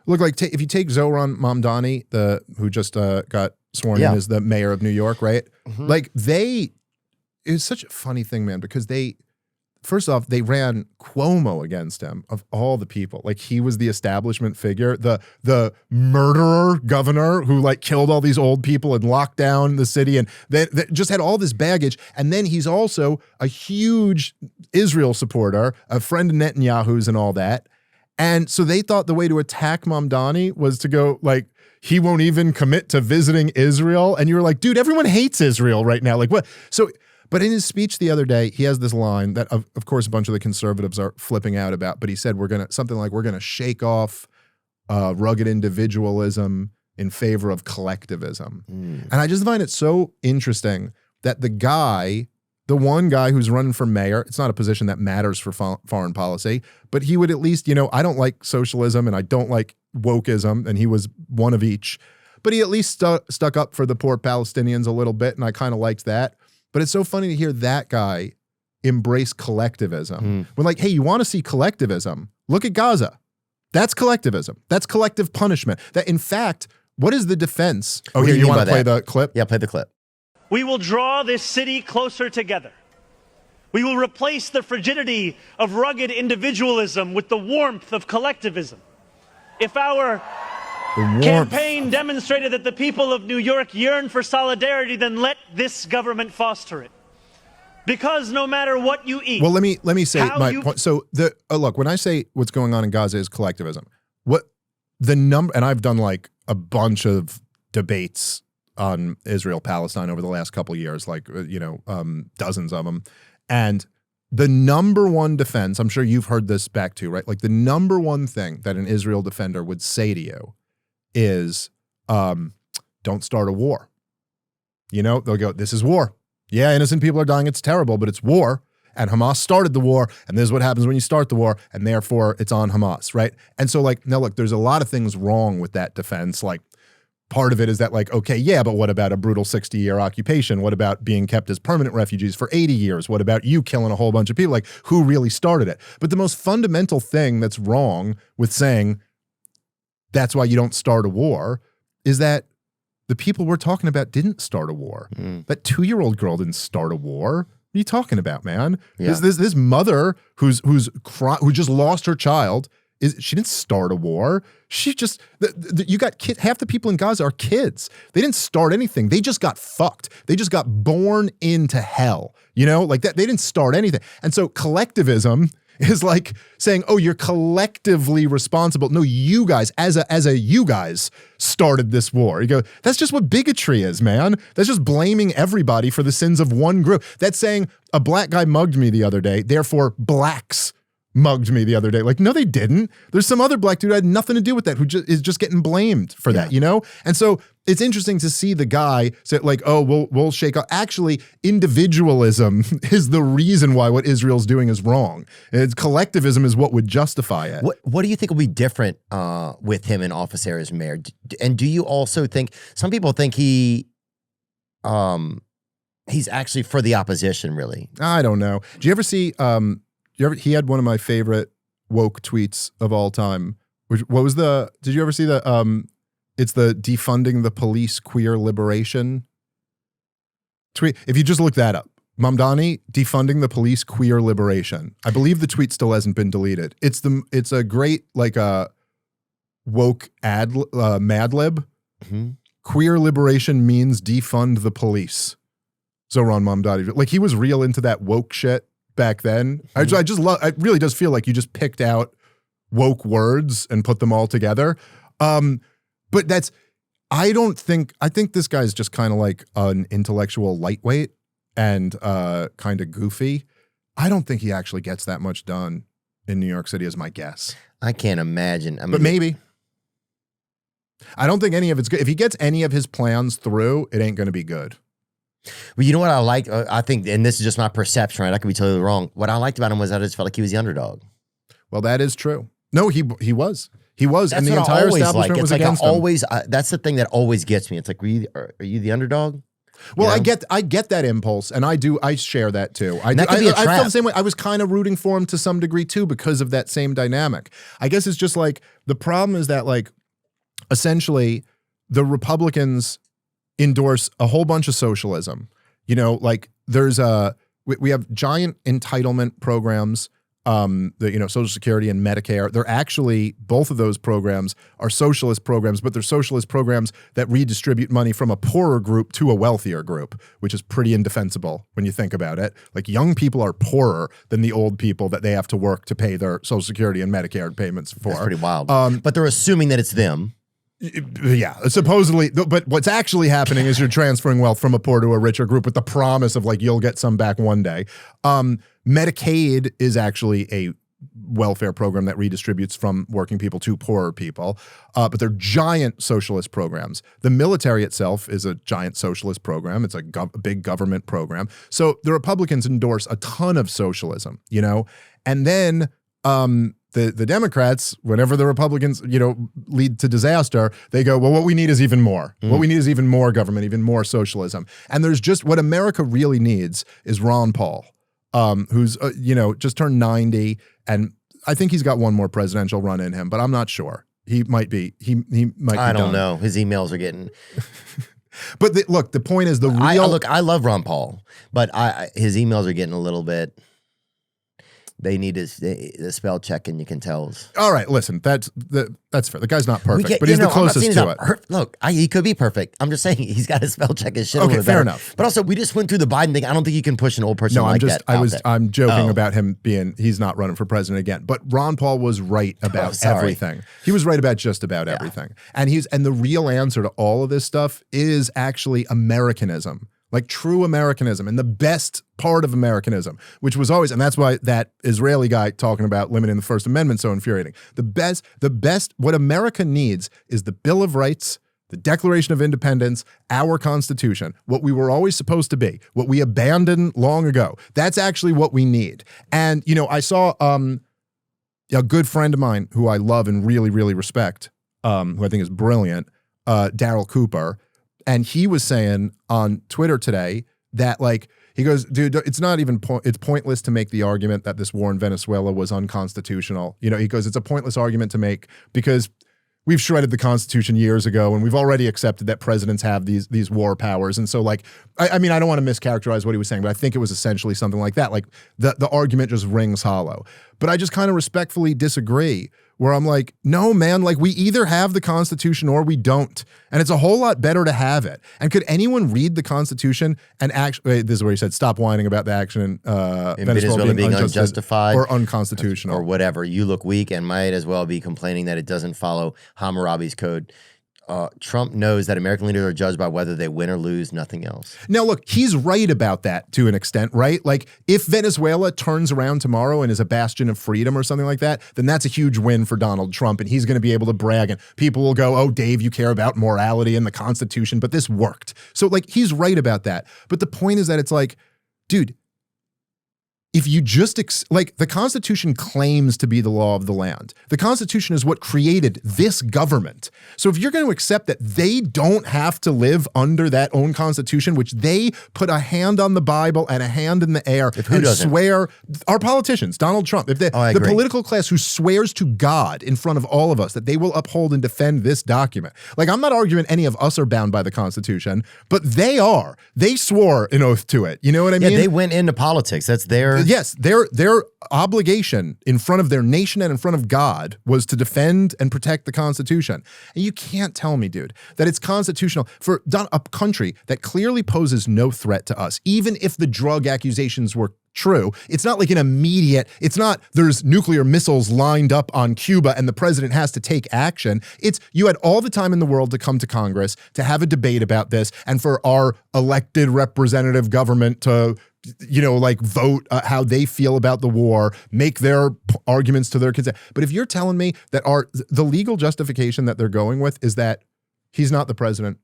look, like if you take Zohran Mamdani, who just got sworn in as the mayor of New York, right? Like it's such a funny thing, man, because first off, they ran Cuomo against him of all the people. Like he was the establishment figure, the murderer governor who like killed all these old people and locked down the city, and they just had all this baggage. And then he's also a huge Israel supporter, a friend of Netanyahu's and all that. And so they thought the way to attack Mamdani was to go like, he won't even commit to visiting Israel. And you were like, dude, everyone hates Israel right now. Like what? So, but in his speech the other day, he has this line that of course a bunch of the conservatives are flipping out about, but he said, we're going to shake off rugged individualism in favor of collectivism. And I just find it so interesting that the one guy who's running for mayor, it's not a position that matters for foreign policy, but he would at least, I don't like socialism and I don't like wokeism, and he was one of each, but he at least stuck up for the poor Palestinians a little bit, and I kind of liked that. But it's so funny to hear that guy embrace collectivism. When like, hey, you want to see collectivism? Look at Gaza. That's collectivism. That's collective punishment. That in fact, what is the defense? Oh, here, you want to play the clip? Yeah, play the clip. We will draw this city closer together. We will replace the frigidity of rugged individualism with the warmth of collectivism. If our campaign demonstrated that the people of New York yearn for solidarity, then let this government foster it. Because no matter what you eat. Well, let me say my point. So look, when I say what's going on in Gaza is collectivism, what the number, and I've done like a bunch of debates on Israel Palestine over the last couple of years, like dozens of them, and the number one defense, I'm sure you've heard this back too, right? Like the number one thing that an Israel defender would say to you is, don't start a war. They'll go, this is war. Yeah, innocent people are dying. It's terrible, but it's war. And Hamas started the war. And this is what happens when you start the war. And therefore it's on Hamas, right? And so like, now look, there's a lot of things wrong with that defense. Like part of it is that like, okay, yeah, but what about a brutal 60-year occupation? What about being kept as permanent refugees for 80 years? What about you killing a whole bunch of people? Like who really started it? But the most fundamental thing that's wrong with saying that's why you don't start a war is that the people we're talking about didn't start a war. That 2-year-old girl didn't start a war. What are you talking about, man? Yeah. This mother who just lost her child, she didn't start a war. She just, you got kids, half the people in Gaza are kids. They didn't start anything. They just got fucked. They just got born into hell, like that. They didn't start anything. And so collectivism is like saying, oh, you're collectively responsible. No, you guys, as a you guys started this war. You go, that's just what bigotry is, man. That's just blaming everybody for the sins of one group. That's saying a black guy mugged me the other day, therefore blacks mugged me the other day. Like, no, they didn't. There's some other black dude who had nothing to do with that who is just getting blamed for that, And so it's interesting to see the guy say like, oh, we'll shake up. Actually, individualism is the reason why what Israel's doing is wrong. Collectivism is what would justify it. What do you think will be different with him in office area as mayor? And do you also think, some people think he's actually for the opposition, really? I don't know. Do you ever see, he had one of my favorite woke tweets of all time. Did you ever see it's the defunding the police queer liberation tweet? If you just look that up, Mamdani, defunding the police queer liberation. I believe the tweet still hasn't been deleted. It's a great like a woke Mad Lib. Queer liberation means defund the police. Zohran Mamdani, like he was real into that woke shit back then. I just love, it really does feel like you just picked out woke words and put them all together. But I think this guy's just kind of like an intellectual lightweight and kind of goofy. I don't think he actually gets that much done in New York City is my guess. I can't imagine. But maybe. I don't think any of it's good. If he gets any of his plans through, it ain't going to be good. Well, you know what I like? I think, and this is just my perception, right? I could be totally wrong. What I liked about him was I just felt like he was the underdog. Well, that is true. No, he was. He was, and the entire establishment was against him. That's the thing that always gets me. It's like, are you the underdog? Well, I get that impulse, and I share that too. I felt the same way. I was kind of rooting for him to some degree too because of that same dynamic. I guess it's just like the problem is that like essentially the Republicans endorse a whole bunch of socialism. Like there's we have giant entitlement programs, Social Security and Medicare. They're actually, both of those programs are socialist programs, but they're socialist programs that redistribute money from a poorer group to a wealthier group, which is pretty indefensible when you think about it. Like, young people are poorer than the old people that they have to work to pay their Social Security and Medicare payments for. That's pretty wild. But they're assuming that it's them. Yeah, supposedly, but what's actually happening is you're transferring wealth from a poor to a richer group with the promise of, like, you'll get some back one day. Medicaid is actually a welfare program that redistributes from working people to poorer people, but they're giant socialist programs. The military itself is a giant socialist program. It's a big government program. So the Republicans endorse a ton of socialism, and then the Democrats, whenever the Republicans, lead to disaster, they go, well, what we need is even more. What we need is even more government, even more socialism. And there's just, what America really needs is Ron Paul, who's, just turned 90. And I think he's got one more presidential run in him, but I'm not sure. He might be. He might be I don't done. know. His emails are getting... But look, the point is I love Ron Paul, but his emails are getting a little bit... They need the spell check, and you can tell. All right, listen, that's fair. The guy's not perfect, but he's the closest to it. Look, he could be perfect. I'm just saying he's got to spell check his shit. Okay, fair enough. But also, we just went through the Biden thing. I don't think you can push an old person like that. I'm joking about him he's not running for president again. But Ron Paul was right about everything. He was right about just about everything. And the real answer to all of this stuff is actually Americanism. Like true Americanism, and the best part of Americanism, which was always, and that's why that Israeli guy talking about limiting the First Amendment so infuriating. The best, what America needs is the Bill of Rights, the Declaration of Independence, our Constitution, what we were always supposed to be, what we abandoned long ago. That's actually what we need. And, I saw a good friend of mine who I love and really, really respect, who I think is brilliant, Darryl Cooper. And he was saying on Twitter today that, like, he goes, dude, it's not even it's pointless to make the argument that this war in Venezuela was unconstitutional. He goes, it's a pointless argument to make because we've shredded the Constitution years ago, and we've already accepted that presidents have these war powers. And so, like, I mean, I don't want to mischaracterize what he was saying, but I think it was essentially something like that. Like, the argument just rings hollow. But I just kind of respectfully disagree, where I'm like, no, man, like, we either have the Constitution or we don't. And it's a whole lot better to have it. And could anyone read the Constitution and actually, this is where he said, stop whining about the action in Venezuela being unjustified or unconstitutional. Or whatever. You look weak and might as well be complaining that it doesn't follow Hammurabi's code. Trump knows that American leaders are judged by whether they win or lose, nothing else. Now, look, he's right about that to an extent, right? Like, if Venezuela turns around tomorrow and is a bastion of freedom or something like that, then that's a huge win for Donald Trump, and he's going to be able to brag, and people will go, oh, Dave, you care about morality and the Constitution, but this worked. So, like, he's right about that. But the point is that it's like, dude, if you just, the Constitution claims to be the law of the land. The Constitution is what created this government. So if you're going to accept that they don't have to live under that own Constitution, which they put a hand on the Bible and a hand in the air and swear, our politicians, Donald Trump, if the political class who swears to God in front of all of us that they will uphold and defend this document. Like, I'm not arguing any of us are bound by the Constitution, but they are. They swore an oath to it. You know what I mean? Yeah, they went into politics. That's their... Yes, their obligation in front of their nation and in front of God was to defend and protect the Constitution. And you can't tell me, dude, that it's constitutional for a country that clearly poses no threat to us, even if the drug accusations were true. It's not like an immediate, it's not there's nuclear missiles lined up on Cuba and the president has to take action. It's you had all the time in the world to come to Congress, to have a debate about this, and for our elected representative government to vote how they feel about the war, make their arguments to their kids. But if you're telling me that the legal justification that they're going with is that he's not the president,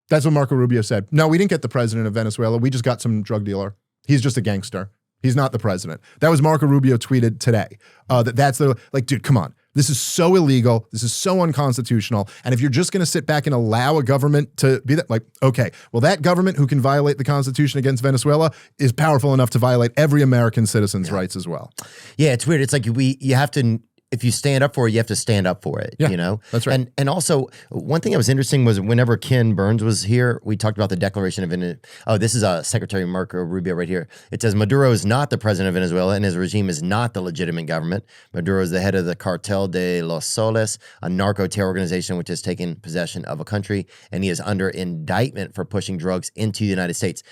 that's what Marco Rubio said. No, we didn't get the president of Venezuela. We just got some drug dealer. He's just a gangster. He's not the president. That was Marco Rubio tweeted today. That's dude, come on. This is so illegal. This is so unconstitutional. And if you're just going to sit back and allow a government to be that, okay, well, that government who can violate the Constitution against Venezuela is powerful enough to violate every American citizen's rights as well. Yeah, it's weird. It's like if if you stand up for it, you have to stand up for it. Yeah, you know, that's right. And also one thing that was interesting was whenever Ken Burns was here, we talked about the Declaration of this is Secretary Marco Rubio right here. It says Maduro is not the president of Venezuela, and his regime is not the legitimate government. Maduro is the head of the Cartel de los Soles, a narco-terror organization which has taken possession of a country, and he is under indictment for pushing drugs into the United States.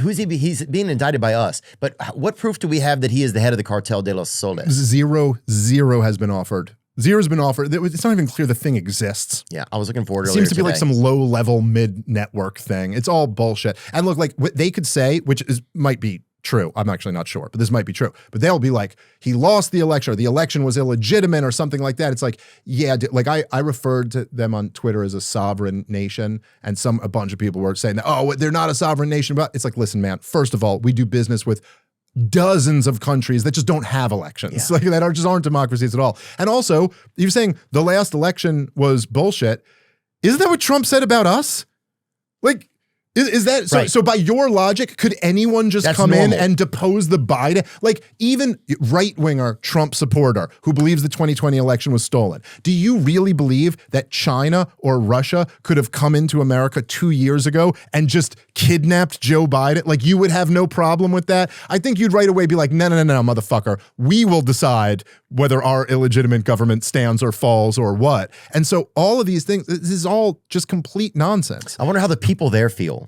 Who's he? He's being indicted by us. But what proof do we have that he is the head of the Cartel de los Soles? Zero has been offered. Zero's been offered. It's not even clear the thing exists. Yeah, I was looking forward to it. Seems to be like some low-level mid-network thing. It's all bullshit. And look, like what they could say, which might be true. I'm actually not sure, but this might be true. But they'll be like, he lost the election, or the election was illegitimate, or something like that. It's like, yeah, like I referred to them on Twitter as a sovereign nation, and a bunch of people were saying that, oh, they're not a sovereign nation. But it's like, listen, man, first of all, we do business with dozens of countries that just don't have elections, like that aren't democracies at all. And also, you're saying the last election was bullshit. Isn't that what Trump said about us? Like, is that so? Right. So by your logic, could anyone just come in and depose the Biden? Like even right-winger Trump supporter who believes the 2020 election was stolen. Do you really believe that China or Russia could have come into America 2 years ago and just kidnapped Joe Biden? Like you would have no problem with that? I think you'd right away be like, no, motherfucker. We will decide whether our illegitimate government stands or falls or what. And so all of these things, this is all just complete nonsense. I wonder how the people there feel.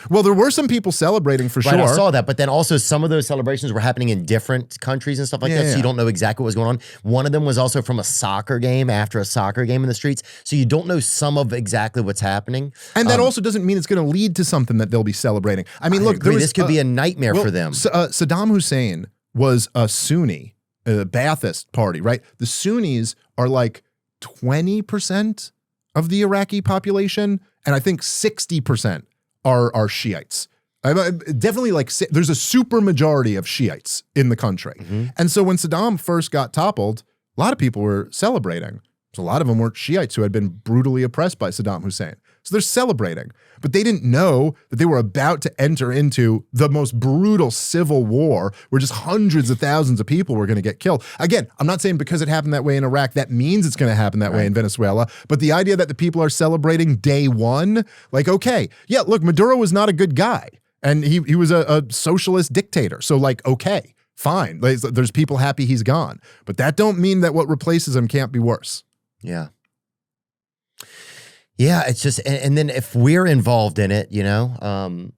Well, there were some people celebrating for sure. I saw that, but then also some of those celebrations were happening in different countries and stuff like that, so you don't know exactly what was going on. One of them was also from a soccer game, after a soccer game in the streets, so you don't know some of exactly what's happening. And that also doesn't mean it's going to lead to something that they'll be celebrating. I mean, look, this could be a nightmare for them. Saddam Hussein was a Sunni, a Ba'athist party, right? The Sunnis are like 20% of the Iraqi population, and I think 60% are Shiites. Definitely like there's a super majority of Shiites in the country. And so when Saddam first got toppled, a lot of people were celebrating. So a lot of them were Shiites who had been brutally oppressed by Saddam Hussein. So they're celebrating, but they didn't know that they were about to enter into the most brutal civil war where just hundreds of thousands of people were going to get killed. Again, I'm not saying because it happened that way in Iraq, that means it's going to happen that way in Venezuela, but the idea that the people are celebrating day one, like, okay, yeah, look, Maduro was not a good guy and he was a socialist dictator. So like, okay, fine. There's people happy he's gone, but that don't mean that what replaces him can't be worse. Yeah. Yeah, it's just, and then if we're involved in it, you know,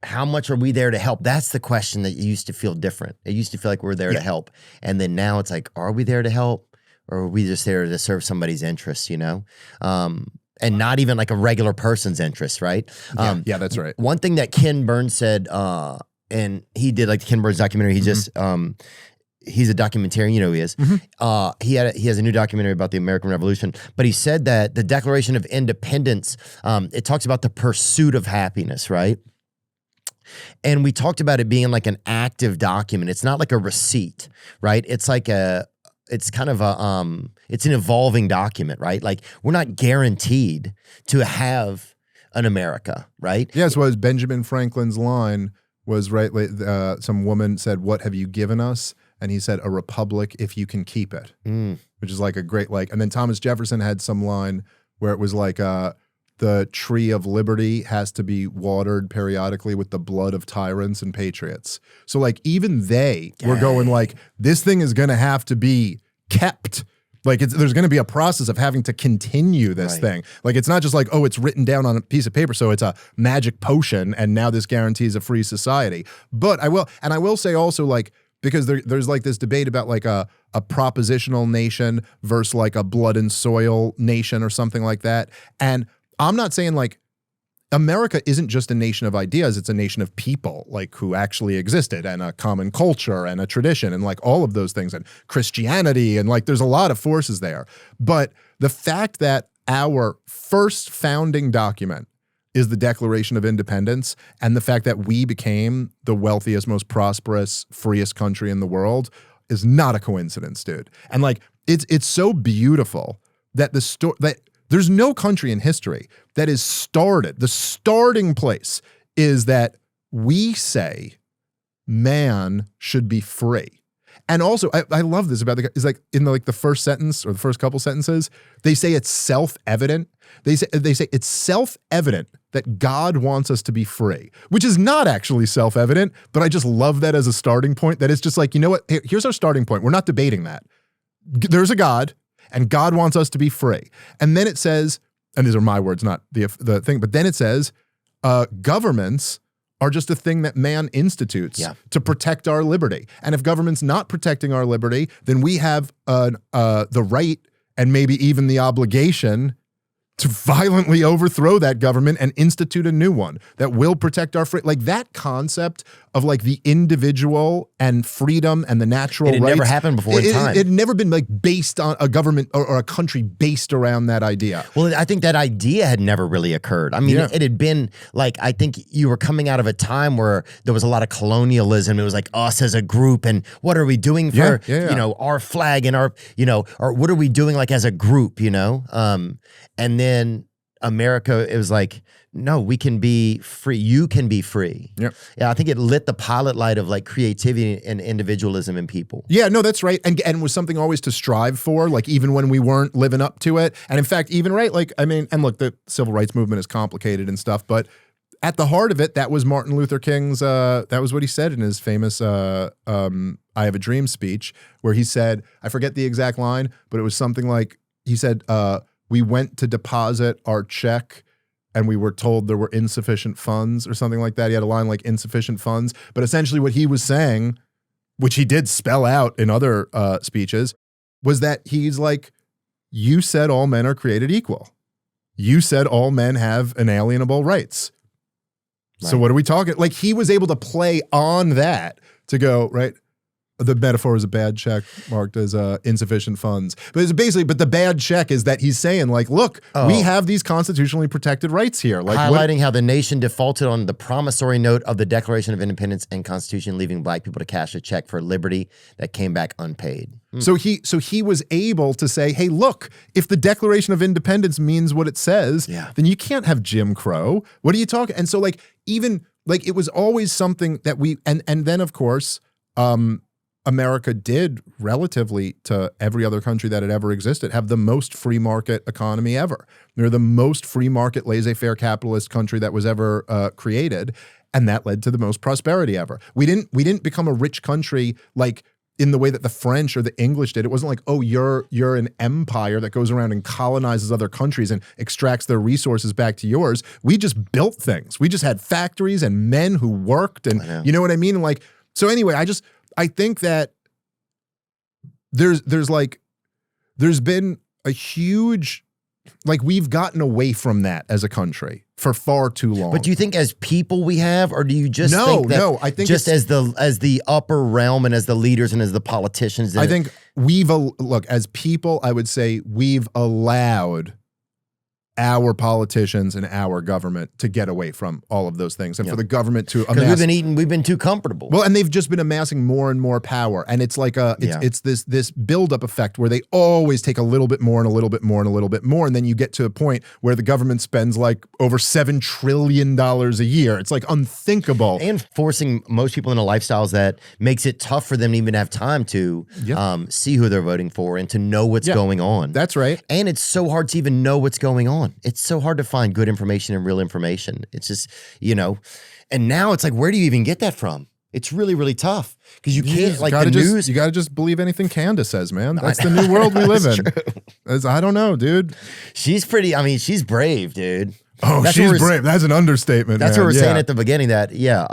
how much are we there to help? That's the question that used to feel different. It used to feel like we're there to help. And then now it's like, are we there to help? Or are we just there to serve somebody's interests, you know? And not even like a regular person's interest, right? Yeah, that's right. One thing that Ken Burns said, and he did like the Ken Burns documentary, he just, he's a documentarian, you know he is. He has a new documentary about the American Revolution, but he said that the Declaration of Independence, it talks about the pursuit of happiness, right? And we talked about it being like an active document. It's not like a receipt, right? It's like it's kind of it's an evolving document, right? Like we're not guaranteed to have an America, right? Yes, was Benjamin Franklin's line was right. Some woman said, "What have you given us?" And he said, "A republic if you can keep it," which is like a great And then Thomas Jefferson had some line where it was like, "The tree of liberty has to be watered periodically with the blood of tyrants and patriots." So like even they were going like, this thing is going to have to be kept. Like there's going to be a process of having to continue this thing. Like it's not just like, oh, it's written down on a piece of paper, so it's a magic potion, and now this guarantees a free society. But I will say also like, because there's like this debate about like a propositional nation versus like a blood and soil nation or something like that. And I'm not saying like America isn't just a nation of ideas, it's a nation of people like who actually existed, and a common culture and a tradition and like all of those things, and Christianity, and like there's a lot of forces there. But the fact that our first founding document is the Declaration of Independence, and the fact that we became the wealthiest, most prosperous, freest country in the world is not a coincidence, dude. And like it's so beautiful that that there's no country in history that is started. The starting place is that we say man should be free. And also, I love this about the guy. It's like in the first sentence or the first couple sentences, they say it's self-evident. They say it's self-evident that God wants us to be free, which is not actually self-evident, but I just love that as a starting point. That it's just like, you know what? Here's our starting point. We're not debating that. There's a God, and God wants us to be free. And then it says, and these are my words, not the thing, but then it says, governments are just a thing that man institutes to protect our liberty. And if government's not protecting our liberty, then we have the right and maybe even the obligation to violently overthrow that government and institute a new one that will protect our free. Like that concept of like the individual and freedom and the natural rights. It had never happened before in time. It had never been like based on a government or a country based around that idea. Well, I think that idea had never really occurred. I mean, it had been like, I think you were coming out of a time where there was a lot of colonialism. It was like us as a group and what are we doing for, you know, our flag and our, you know, or what are we doing like as a group, you know? And then America, it was like, no, we can be free. You can be free. Yeah, I think it lit the pilot light of like creativity and individualism in people. Yeah, no, that's right. And was something always to strive for, like even when we weren't living up to it. And in fact, even like, I mean, and look, the civil rights movement is complicated and stuff, but at the heart of it, that was Martin Luther King's, that was what he said in his famous I Have a Dream speech, where he said, I forget the exact line, but it was something like, he said, we went to deposit our check and we were told there were insufficient funds or something like that. He had a line like insufficient funds. But essentially what he was saying, which he did spell out in other speeches, was that he's like, you said all men are created equal. You said all men have inalienable rights. Right. So what are we talking? Like he was able to play on that to go, right? The metaphor is a bad check marked as insufficient funds. But it's basically, but the bad check is that he's saying like, look, we have these constitutionally protected rights here. Like highlighting how the nation defaulted on the promissory note of the Declaration of Independence and Constitution, leaving black people to cash a check for liberty that came back unpaid. So he was able to say, hey, look, if the Declaration of Independence means what it says, then you can't have Jim Crow. What are you talking? And so like, even like it was always something that we, and then of course, America did, relatively to every other country that had ever existed, have the most free market economy ever. They're the most free market, laissez-faire capitalist country that was ever created, and that led to the most prosperity ever. We didn't become a rich country like in the way that the French or the English did. It wasn't like, oh, you're an empire that goes around and colonizes other countries and extracts their resources back to yours. We just built things. We just had factories and men who worked, and you know what I mean? And like, so anyway, I think that there's been a huge, like we've gotten away from that as a country for far too long. But do you think as people we have, or do you just think that I think just as the upper realm and as the leaders and as the politicians? I think look, as people, I would say we've allowed our politicians and our government to get away from all of those things, and for the government to amass. We've been too comfortable. Well, and they've just been amassing more and more power, and it's like it's this buildup effect where they always take a little bit more and a little bit more and a little bit more, and then you get to a point where the government spends like over $7 trillion a year. It's like unthinkable, and forcing most people into lifestyles that makes it tough for them to even have time to see who they're voting for and to know what's going on. That's right, and it's so hard to even know what's going on. It's so hard to find good information and real information. It's just, you know, and now it's like, where do you even get that from? It's really, really tough because you can't like the news. You got to just believe anything Candace says, man. That's the new world we live in. I don't know, dude. She's pretty, I mean, she's brave, dude. Oh, she's brave. That's an understatement. That's man. what we're saying at the beginning that, yeah,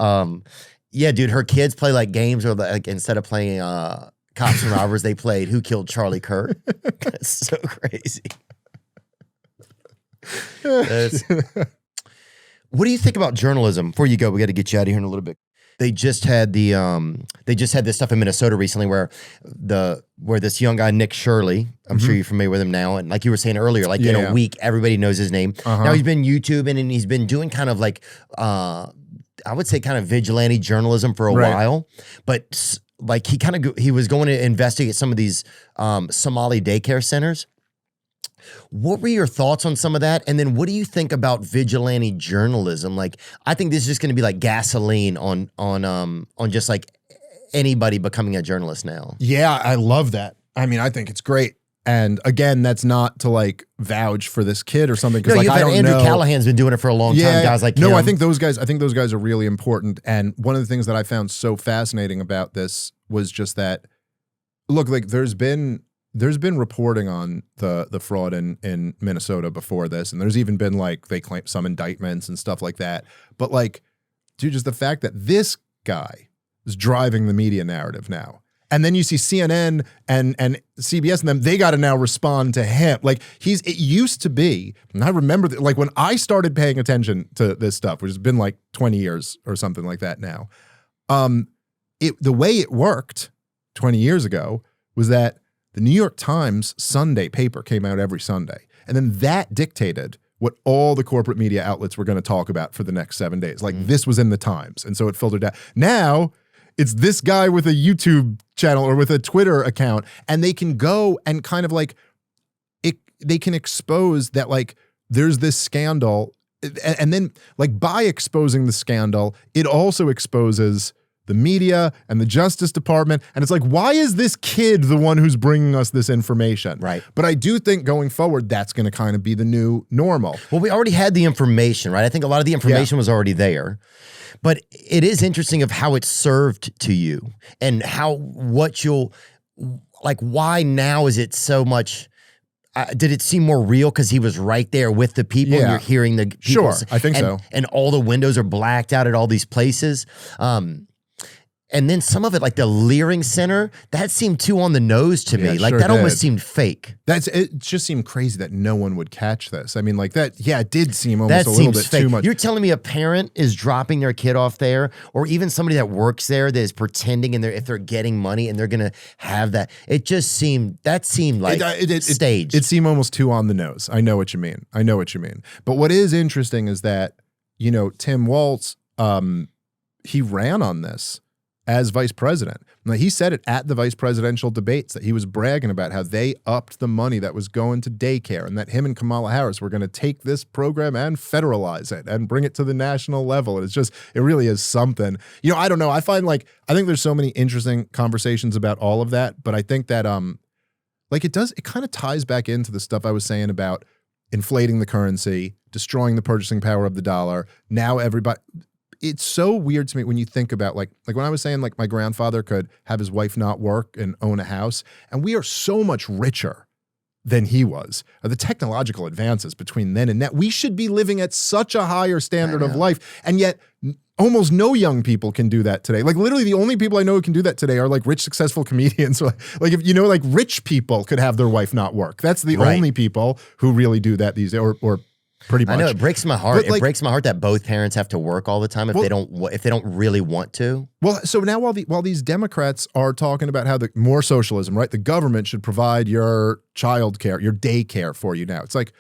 dude, her kids play like games where like instead of playing cops and robbers, they played Who Killed Charlie Kirk. That's so crazy. What do you think about journalism? Before you go, we got to get you out of here in a little bit. They just had this stuff in Minnesota recently where this young guy, Nick Shirley, I'm sure you're familiar with him now, and like you were saying earlier, like in a week everybody knows his name. Now he's been YouTubing and he's been doing kind of like I would say kind of vigilante journalism for a while, but like he was going to investigate some of these Somali daycare centers. What were your thoughts on some of that? And then what do you think about vigilante journalism? Like, I think this is just going to be like gasoline on just like anybody becoming a journalist now. Yeah, I love that. I mean, I think it's great. And again, that's not to like vouch for this kid or something. Because No, like I don't Andrew know. Callahan's been doing it for a long time. Guys like him. I think those guys are really important. And one of the things that I found so fascinating about this was just that, look, like there's been reporting on the fraud in Minnesota before this, and there's even been like they claim some indictments and stuff like that. But like, dude, just the fact that this guy is driving the media narrative now. And then you see CNN and CBS and them, they got to now respond to him. Like it used to be, and I remember that, like when I started paying attention to this stuff, which has been like 20 years or something like that now. The way it worked 20 years ago was that the New York Times Sunday paper came out every Sunday. And then that dictated what all the corporate media outlets were going to talk about for the next 7 days. Like this was in the Times. And so it filtered out. Now it's this guy with a YouTube channel or with a Twitter account, and they can go and kind of like they can expose that like there's this scandal, and then like by exposing the scandal, it also exposes the media and the Justice Department, and it's like, why is this kid the one who's bringing us this information? Right. But I do think going forward, that's going to kind of be the new normal. Well, we already had the information, right? I think a lot of the information was already there. But it is interesting of how it's served to you and why now is it so much, did it seem more real because he was right there with the people and you're hearing the people? Sure, I think so. And all the windows are blacked out at all these places. And then some of it, like the Leering Center, that seemed too on the nose to me. Like sure that did. almost seemed fake. It just seemed crazy that no one would catch this. I mean, like that, it did seem almost a little bit fake. too much. You're telling me a parent is dropping their kid off there, or even somebody that works there that is pretending if they're getting money and they're going to have that. It just seemed like staged. It seemed almost too on the nose. I know what you mean. But what is interesting is that, Tim Walz, he ran on this as vice president. Now, he said it at the vice presidential debates that he was bragging about how they upped the money that was going to daycare and that him and Kamala Harris were going to take this program and federalize it and bring it to the national level. And it really is something. I don't know. I think there's so many interesting conversations about all of that, but I think that it kind of ties back into the stuff I was saying about inflating the currency, destroying the purchasing power of the dollar. Now everybody... It's so weird to me when you think about like when I was saying like my grandfather could have his wife not work and own a house, and we are so much richer than he was. The technological advances between then and now, we should be living at such a higher standard of life, and yet almost no young people can do that today. Like literally the only people I know who can do that today are like rich, successful comedians. Like if like rich people could have their wife not work. That's the only people who really do that these days, or pretty much. I know it breaks my heart. But it breaks my heart that both parents have to work all the time if they don't really want to. Well, so now while these Democrats are talking about how more socialism, right? The government should provide your child care, your daycare for you now. It's like,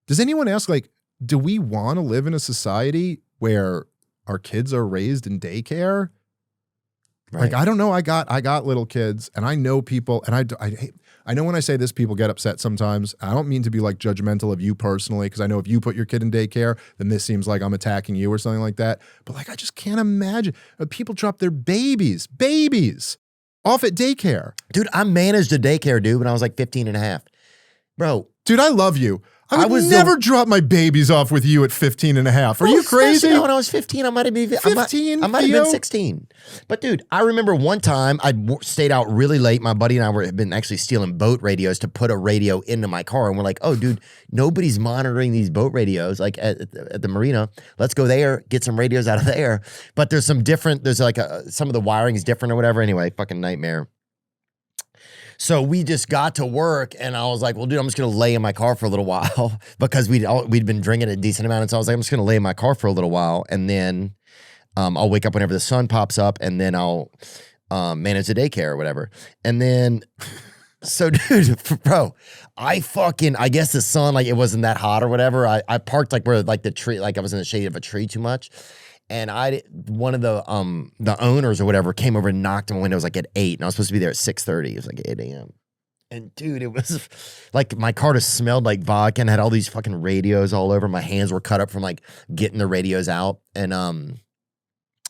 does anyone ask, like, do we want to live in a society where our kids are raised in daycare? Right. Like, I don't know. I got little kids, and I know people, and I know when I say this, people get upset sometimes. I don't mean to be like judgmental of you personally, because I know if you put your kid in daycare, then this seems like I'm attacking you or something like that. But like, I just can't imagine people drop their babies off at daycare. Dude, I managed a daycare, dude, when I was like 15 and a half. Bro. Dude, I love you. I would never drop my babies off with you at 15 and a half. Are you crazy? When I was 15, I might have been 15. I might have been 16. But dude, I remember one time I stayed out really late. My buddy and I had been actually stealing boat radios to put a radio into my car. And we're like, oh, dude, nobody's monitoring these boat radios like at the marina. Let's go there, get some radios out of there. But there's some different, some of the wiring is different or whatever. Anyway, fucking nightmare. So we just got to work, and I was like, well, dude, I'm just going to lay in my car for a little while because we'd been drinking a decent amount. And so I was like, I'm just going to lay in my car for a little while, and then I'll wake up whenever the sun pops up, and then I'll manage the daycare or whatever. And then, so dude, bro, I guess the sun, like it wasn't that hot or whatever. I parked like where like the tree, like I was in the shade of a tree too much. And one of the owners or whatever came over and knocked on my window. It was like at 8, and I was supposed to be there at 6:30. It was like 8 a.m. And dude, it was like my car just smelled like vodka and had all these fucking radios all over. My hands were cut up from like getting the radios out. And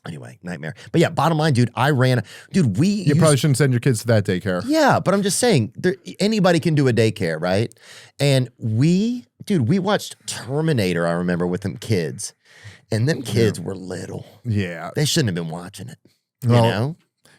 Anyway, nightmare. But yeah, bottom line, dude, You probably shouldn't send your kids to that daycare. Yeah, but I'm just saying, anybody can do a daycare, right? And we watched Terminator, I remember, with them kids. And them kids were little. Yeah. They shouldn't have been watching it, you Well, know?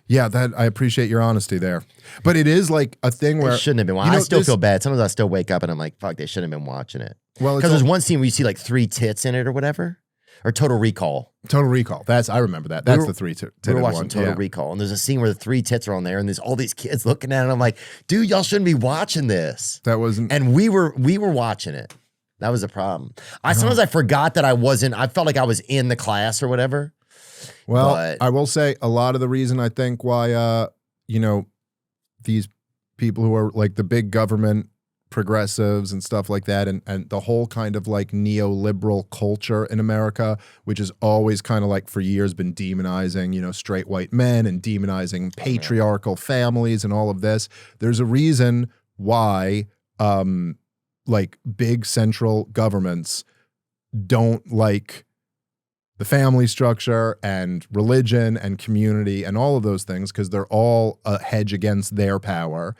Yeah, that I appreciate your honesty there. But it is like a thing where— They shouldn't have been watching. I still feel bad. Sometimes I still wake up and I'm like, fuck, they shouldn't have been watching it. Well, because there's one scene where you see like 3 tits in it or whatever. Or Total Recall. Total Recall. I remember that. That's the 3 tit We were watching one. Total Recall, and there's a scene where the 3 tits are on there, and there's all these kids looking at it. And I'm like, dude, y'all shouldn't be watching this. That wasn't. And we were watching it. That was the problem. Sometimes I forgot that I wasn't. I felt like I was in the class or whatever. Well, but I will say a lot of the reason I think why these people who are like the big government progressives and stuff like that, and the whole kind of like neoliberal culture in America, which has always kind of like for years been demonizing, straight white men and demonizing patriarchal families and all of this. There's a reason why like big central governments don't like the family structure and religion and community and all of those things, because they're all a hedge against their power.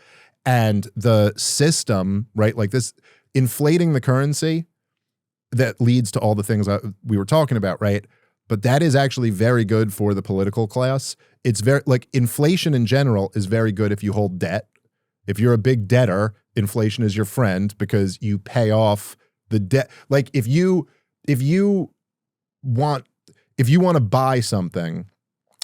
And the system, right, like this inflating the currency that leads to all the things we were talking about, right? But that is actually very good for the political class. It's very, like, inflation in general is very good if you hold debt. If you're a big debtor, inflation is your friend because you pay off the debt. Like if you want to buy something,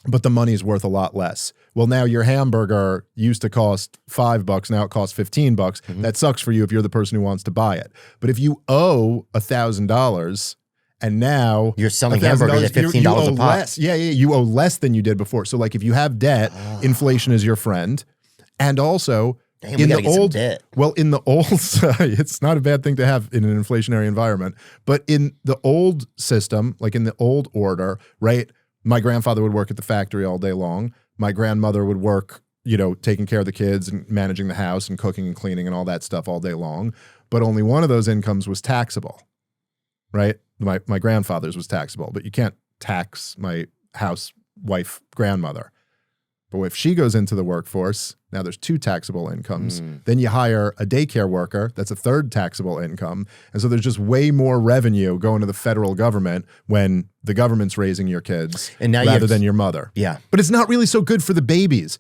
but the money's worth a lot less. Well, now your hamburger used to cost $5, now it costs $15. Mm-hmm. That sucks for you if you're the person who wants to buy it. But if you owe $1,000 and now you're selling hamburgers at $15 a pop. Less. Yeah, you owe less than you did before. So like if you have debt, inflation is your friend. And also in the old, it's not a bad thing to have in an inflationary environment, but in the old system, like in the old order, right? My grandfather would work at the factory all day long. My grandmother would work, taking care of the kids and managing the house and cooking and cleaning and all that stuff all day long. But only one of those incomes was taxable, right? My grandfather's was taxable, but you can't tax my housewife grandmother. But if she goes into the workforce, now there's 2 taxable incomes. Then you hire a daycare worker, that's a 3rd taxable income. And so there's just way more revenue going to the federal government when the government's raising your kids rather than your mother. Yeah. But it's not really so good for the babies.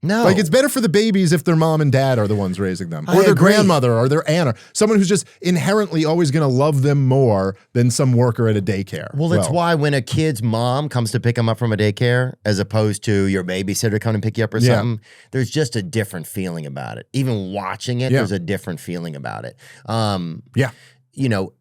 No. Like it's better for the babies if their mom and dad are the ones raising them. Or their grandmother or their aunt or someone who's just inherently always going to love them more than some worker at a daycare. Well, that's why when a kid's mom comes to pick them up from a daycare, as opposed to your babysitter coming to pick you up or something, there's just a different feeling about it. Even watching it, there's a different feeling about it.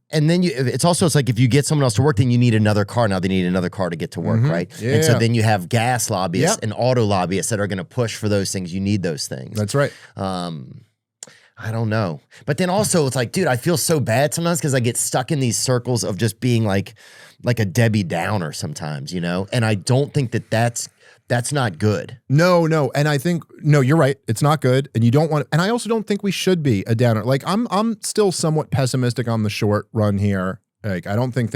And then it's like if you get someone else to work, then you need another car. Now they need another car to get to work, right? Yeah. And so then you have gas lobbyists and auto lobbyists that are going to push for those things. You need those things. That's right. I don't know. But then also it's like, dude, I feel so bad sometimes because I get stuck in these circles of just being like a Debbie Downer sometimes, And I don't think that's not good. No. And I think, no, you're right. It's not good. And you don't want, and I also don't think we should be a downer. Like I'm still somewhat pessimistic on the short run here. Like, I don't think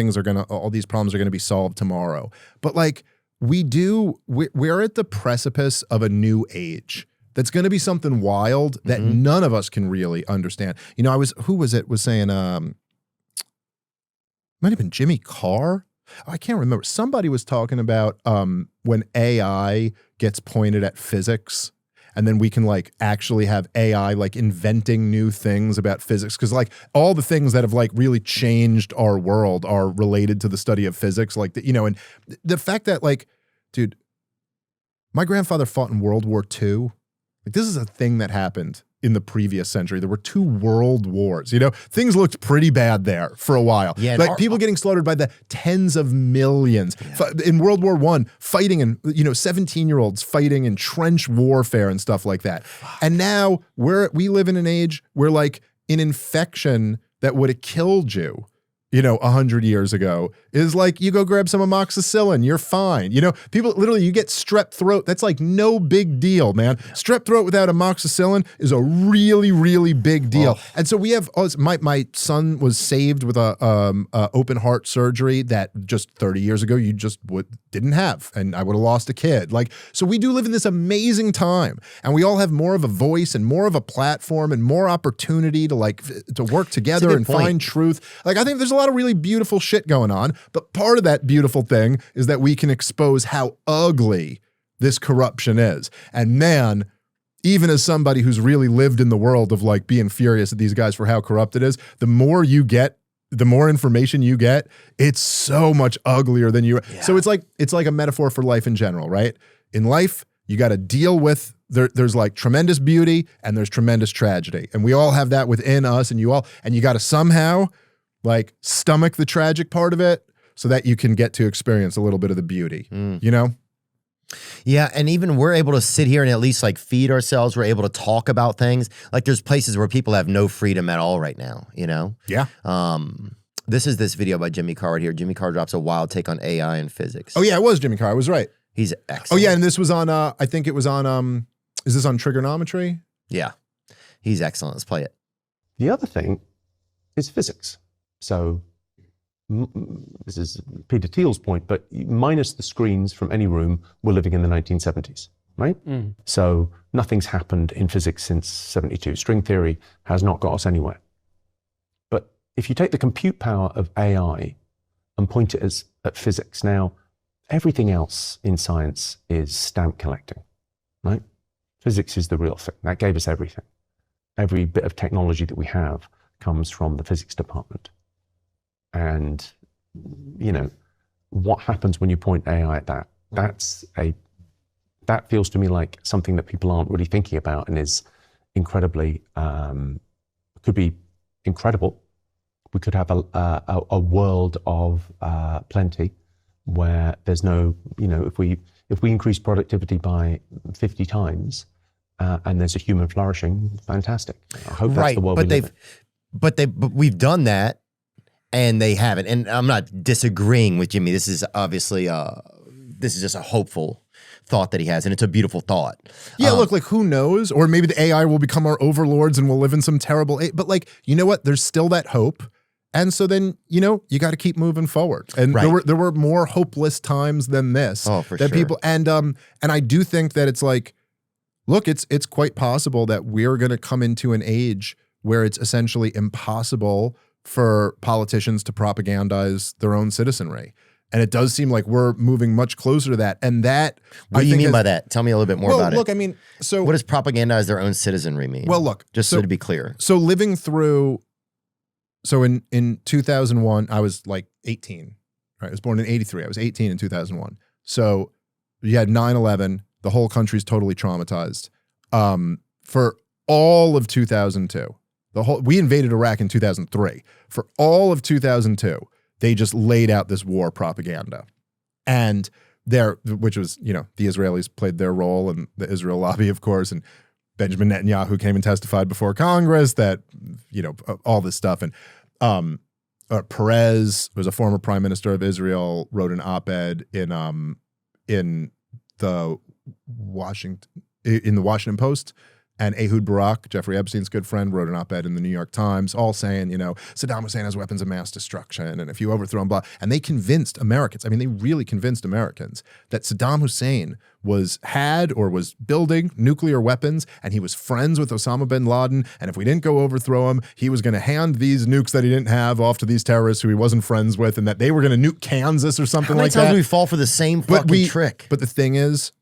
all these problems are going to be solved tomorrow, but like we're at the precipice of a new age. That's going to be something wild that none of us can really understand. Who was saying, might have been Jimmy Carr. I can't remember. Somebody was talking about when AI gets pointed at physics, and then we can like actually have AI like inventing new things about physics. Because like all the things that have like really changed our world are related to the study of physics. Like, and the fact that like, dude, my grandfather fought in World War II. Like this is a thing that happened in the previous century. There were 2 world wars, things looked pretty bad there for a while. Yeah, like people getting slaughtered by the tens of millions. In World War I, fighting in, 17-year-olds fighting in trench warfare and stuff like that. And now we live in an age where like an infection that would have killed you 100 years ago is like, you go grab some amoxicillin, you're fine. People literally, you get strep throat. That's like no big deal, man. Strep throat without amoxicillin is a really, really big deal. Oh. And so we have, my son was saved with a open heart surgery that just 30 years ago, you just didn't have. And I would have lost a kid. So we do live in this amazing time, and we all have more of a voice and more of a platform and more opportunity to work together and find truth. I think there's a lot of really beautiful shit going on, but part of that beautiful thing is that we can expose how ugly this corruption is. And man, even as somebody who's really lived in the world of being furious at these guys for how corrupt it is, the more information you get, it's so much uglier than you. Yeah. So it's like a metaphor for life in general, right? In life, you got to deal with there's tremendous beauty and there's tremendous tragedy. And we all have that within us, and you got to somehow stomach the tragic part of it so that you can get to experience a little bit of the beauty, Yeah, and even we're able to sit here and at least feed ourselves. We're able to talk about things. There's places where people have no freedom at all right now, Yeah. This is this video by Jimmy Carr right here. Jimmy Carr drops a wild take on AI and physics. Oh yeah, it was Jimmy Carr. I was right. He's excellent. Oh yeah, and this was on, I think it was on, is this on Trigonometry? Yeah, he's excellent. Let's play it. The other thing is physics. So this is Peter Thiel's point, but minus the screens from any room, we're living in the 1970s, right? Mm. So nothing's happened in physics since 72. String theory has not got us anywhere. But if you take the compute power of AI and point it at physics, now everything else in science is stamp collecting, right? Physics is the real thing. That gave us everything. Every bit of technology that we have comes from the physics department. And, what happens when you point AI at that? That feels to me like something that people aren't really thinking about, and is incredibly, could be incredible. We could have a world of plenty where there's no, if we increase productivity by 50 times and there's a human flourishing, fantastic. I hope that's the world we live in. But we've done that. And they haven't. And I'm not disagreeing with Jimmy. This is obviously, this is just a hopeful thought that he has. And it's a beautiful thought. Yeah, look, who knows? Or maybe the AI will become our overlords and we'll live in some terrible, but you know what? There's still that hope. And so then, you got to keep moving forward. And there were more hopeless times than this. Oh, for sure. People, and I do think that it's look, it's quite possible that we're going to come into an age where it's essentially impossible for politicians to propagandize their own citizenry. And it does seem like we're moving much closer to that. And that, what do you mean by that? Tell me a little bit more about it. Look, I mean, so what does propagandize their own citizenry mean? Well, look, just so to be clear. So living through, so in 2001, I was 18, right? I was born in 83. I was 18 in 2001. So you had 9/11. The whole country's totally traumatized. For all of 2002, we invaded Iraq in 2003. For all of 2002, they just laid out this war propaganda. And which was, the Israelis played their role, and the Israel lobby, of course, and Benjamin Netanyahu came and testified before Congress that, all this stuff. And Perez was a former prime minister of Israel, wrote an op-ed in the Washington Post. And Ehud Barak, Jeffrey Epstein's good friend, wrote an op-ed in the New York Times, all saying, Saddam Hussein has weapons of mass destruction, and if you overthrow him, blah. And they convinced Americans, they really convinced Americans that Saddam Hussein had or was building nuclear weapons, and he was friends with Osama bin Laden, and if we didn't go overthrow him, he was going to hand these nukes that he didn't have off to these terrorists who he wasn't friends with, and that they were going to nuke Kansas or something like that. How many times do we fall for the same fucking trick? But the thing is,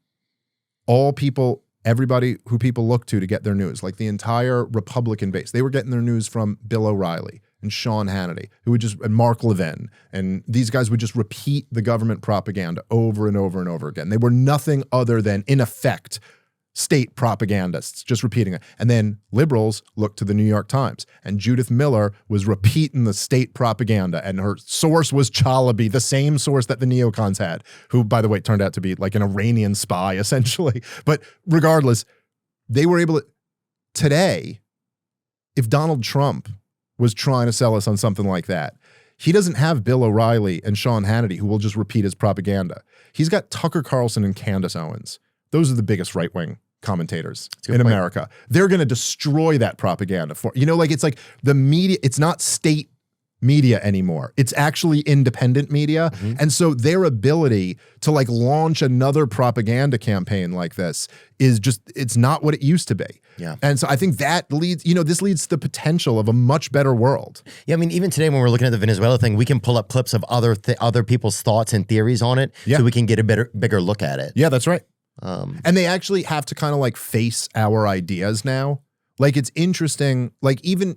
everybody who people look to get their news, like the entire Republican base, they were getting their news from Bill O'Reilly and Sean Hannity, and Mark Levin, and these guys would just repeat the government propaganda over and over and over again. They were nothing other than, in effect, state propagandists, just repeating it. And then liberals looked to the New York Times, and Judith Miller was repeating the state propaganda, and her source was Chalabi, the same source that the neocons had, who, by the way, turned out to be like an Iranian spy, essentially. But regardless, they were able to, today, if Donald Trump was trying to sell us on something like that, he doesn't have Bill O'Reilly and Sean Hannity who will just repeat his propaganda. He's got Tucker Carlson and Candace Owens. Those are the biggest right-wing commentators in America. They're going to destroy that propaganda for, like, it's like the media, it's not state media anymore. It's actually independent media. And so their ability to like launch another propaganda campaign like this is just, it's not what it used to be. Yeah. And so I think that leads, this leads to the potential of a much better world. Yeah, I mean, even today when we're looking at the Venezuela thing, we can pull up clips of other people's thoughts and theories on it so we can get a bigger look at it. Yeah, that's right. And they actually have to kind of like face our ideas now. Like it's interesting, like even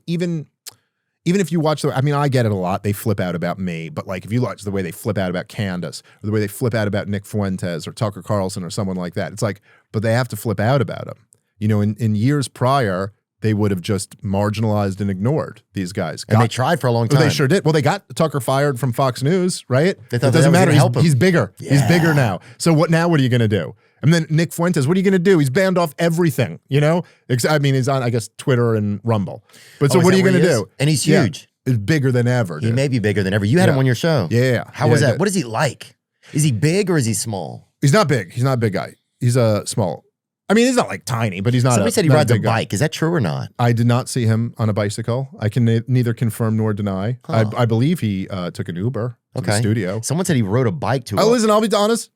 if you watch I get it a lot. They flip out about me, but like if you watch the way they flip out about Candace or the way they flip out about Nick Fuentes or Tucker Carlson or someone like that, it's like, but they have to flip out about him. In years prior, they would have just marginalized and ignored these guys. And they tried for a long time. They sure did. Well, they got Tucker fired from Fox News, right? They thought it doesn't matter. Help him. He's bigger. Yeah. He's bigger now. So what are you going to do? And then Nick Fuentes, what are you going to do? He's banned off everything, I mean, he's on, I guess, Twitter and Rumble. But so what are you going to do? And he's huge. He's bigger than ever, dude. He may be bigger than ever. You had him on your show. Yeah. How was that? What is he like? Is he big or is he small? He's not big. He's not a big guy. He's small. I mean, he's not like tiny, but he's not. Somebody said he rides a bike. Is that true or not? I did not see him on a bicycle. I can neither confirm nor deny. I believe he took an Uber to the studio. Someone said he rode a bike to. Listen, I'll be honest.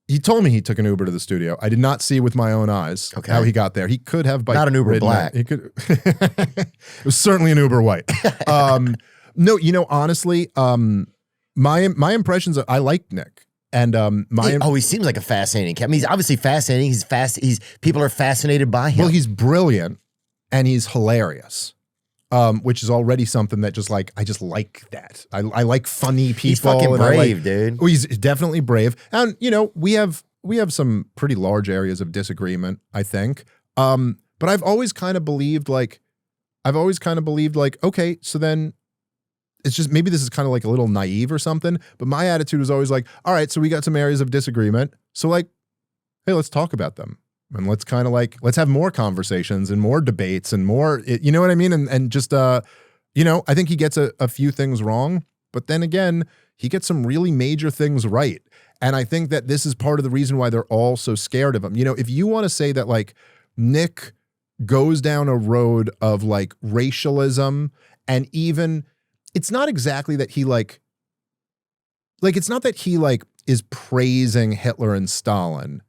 He told me he took an Uber to the studio. I did not see with my own eyes how he got there. He could have not an Uber black. He could. It was certainly an Uber white. No, honestly, my impressions. I like Nick. And he seems like a fascinating cat. I mean, he's obviously fascinating. He's fast. People are fascinated by him. Well, he's brilliant and he's hilarious, which is already something that I just like that. I like funny people. He's fucking brave, dude. Well, he's definitely brave. And we have some pretty large areas of disagreement, I think. But I've always kind of believed like, okay, so then. It's just, maybe this is kind of like a little naive or something, but my attitude was always like, all right, so we got some areas of disagreement. So like, hey, let's talk about them. And let's kind of like, let's have more conversations and more debates and more, you know what I mean? And just, I think he gets a few things wrong, but then again, he gets some really major things right. And I think that this is part of the reason why they're all so scared of him. If you want to say that like Nick goes down a road of like racialism and even, it's not exactly that he like it's not that he like is praising Hitler and Stalin.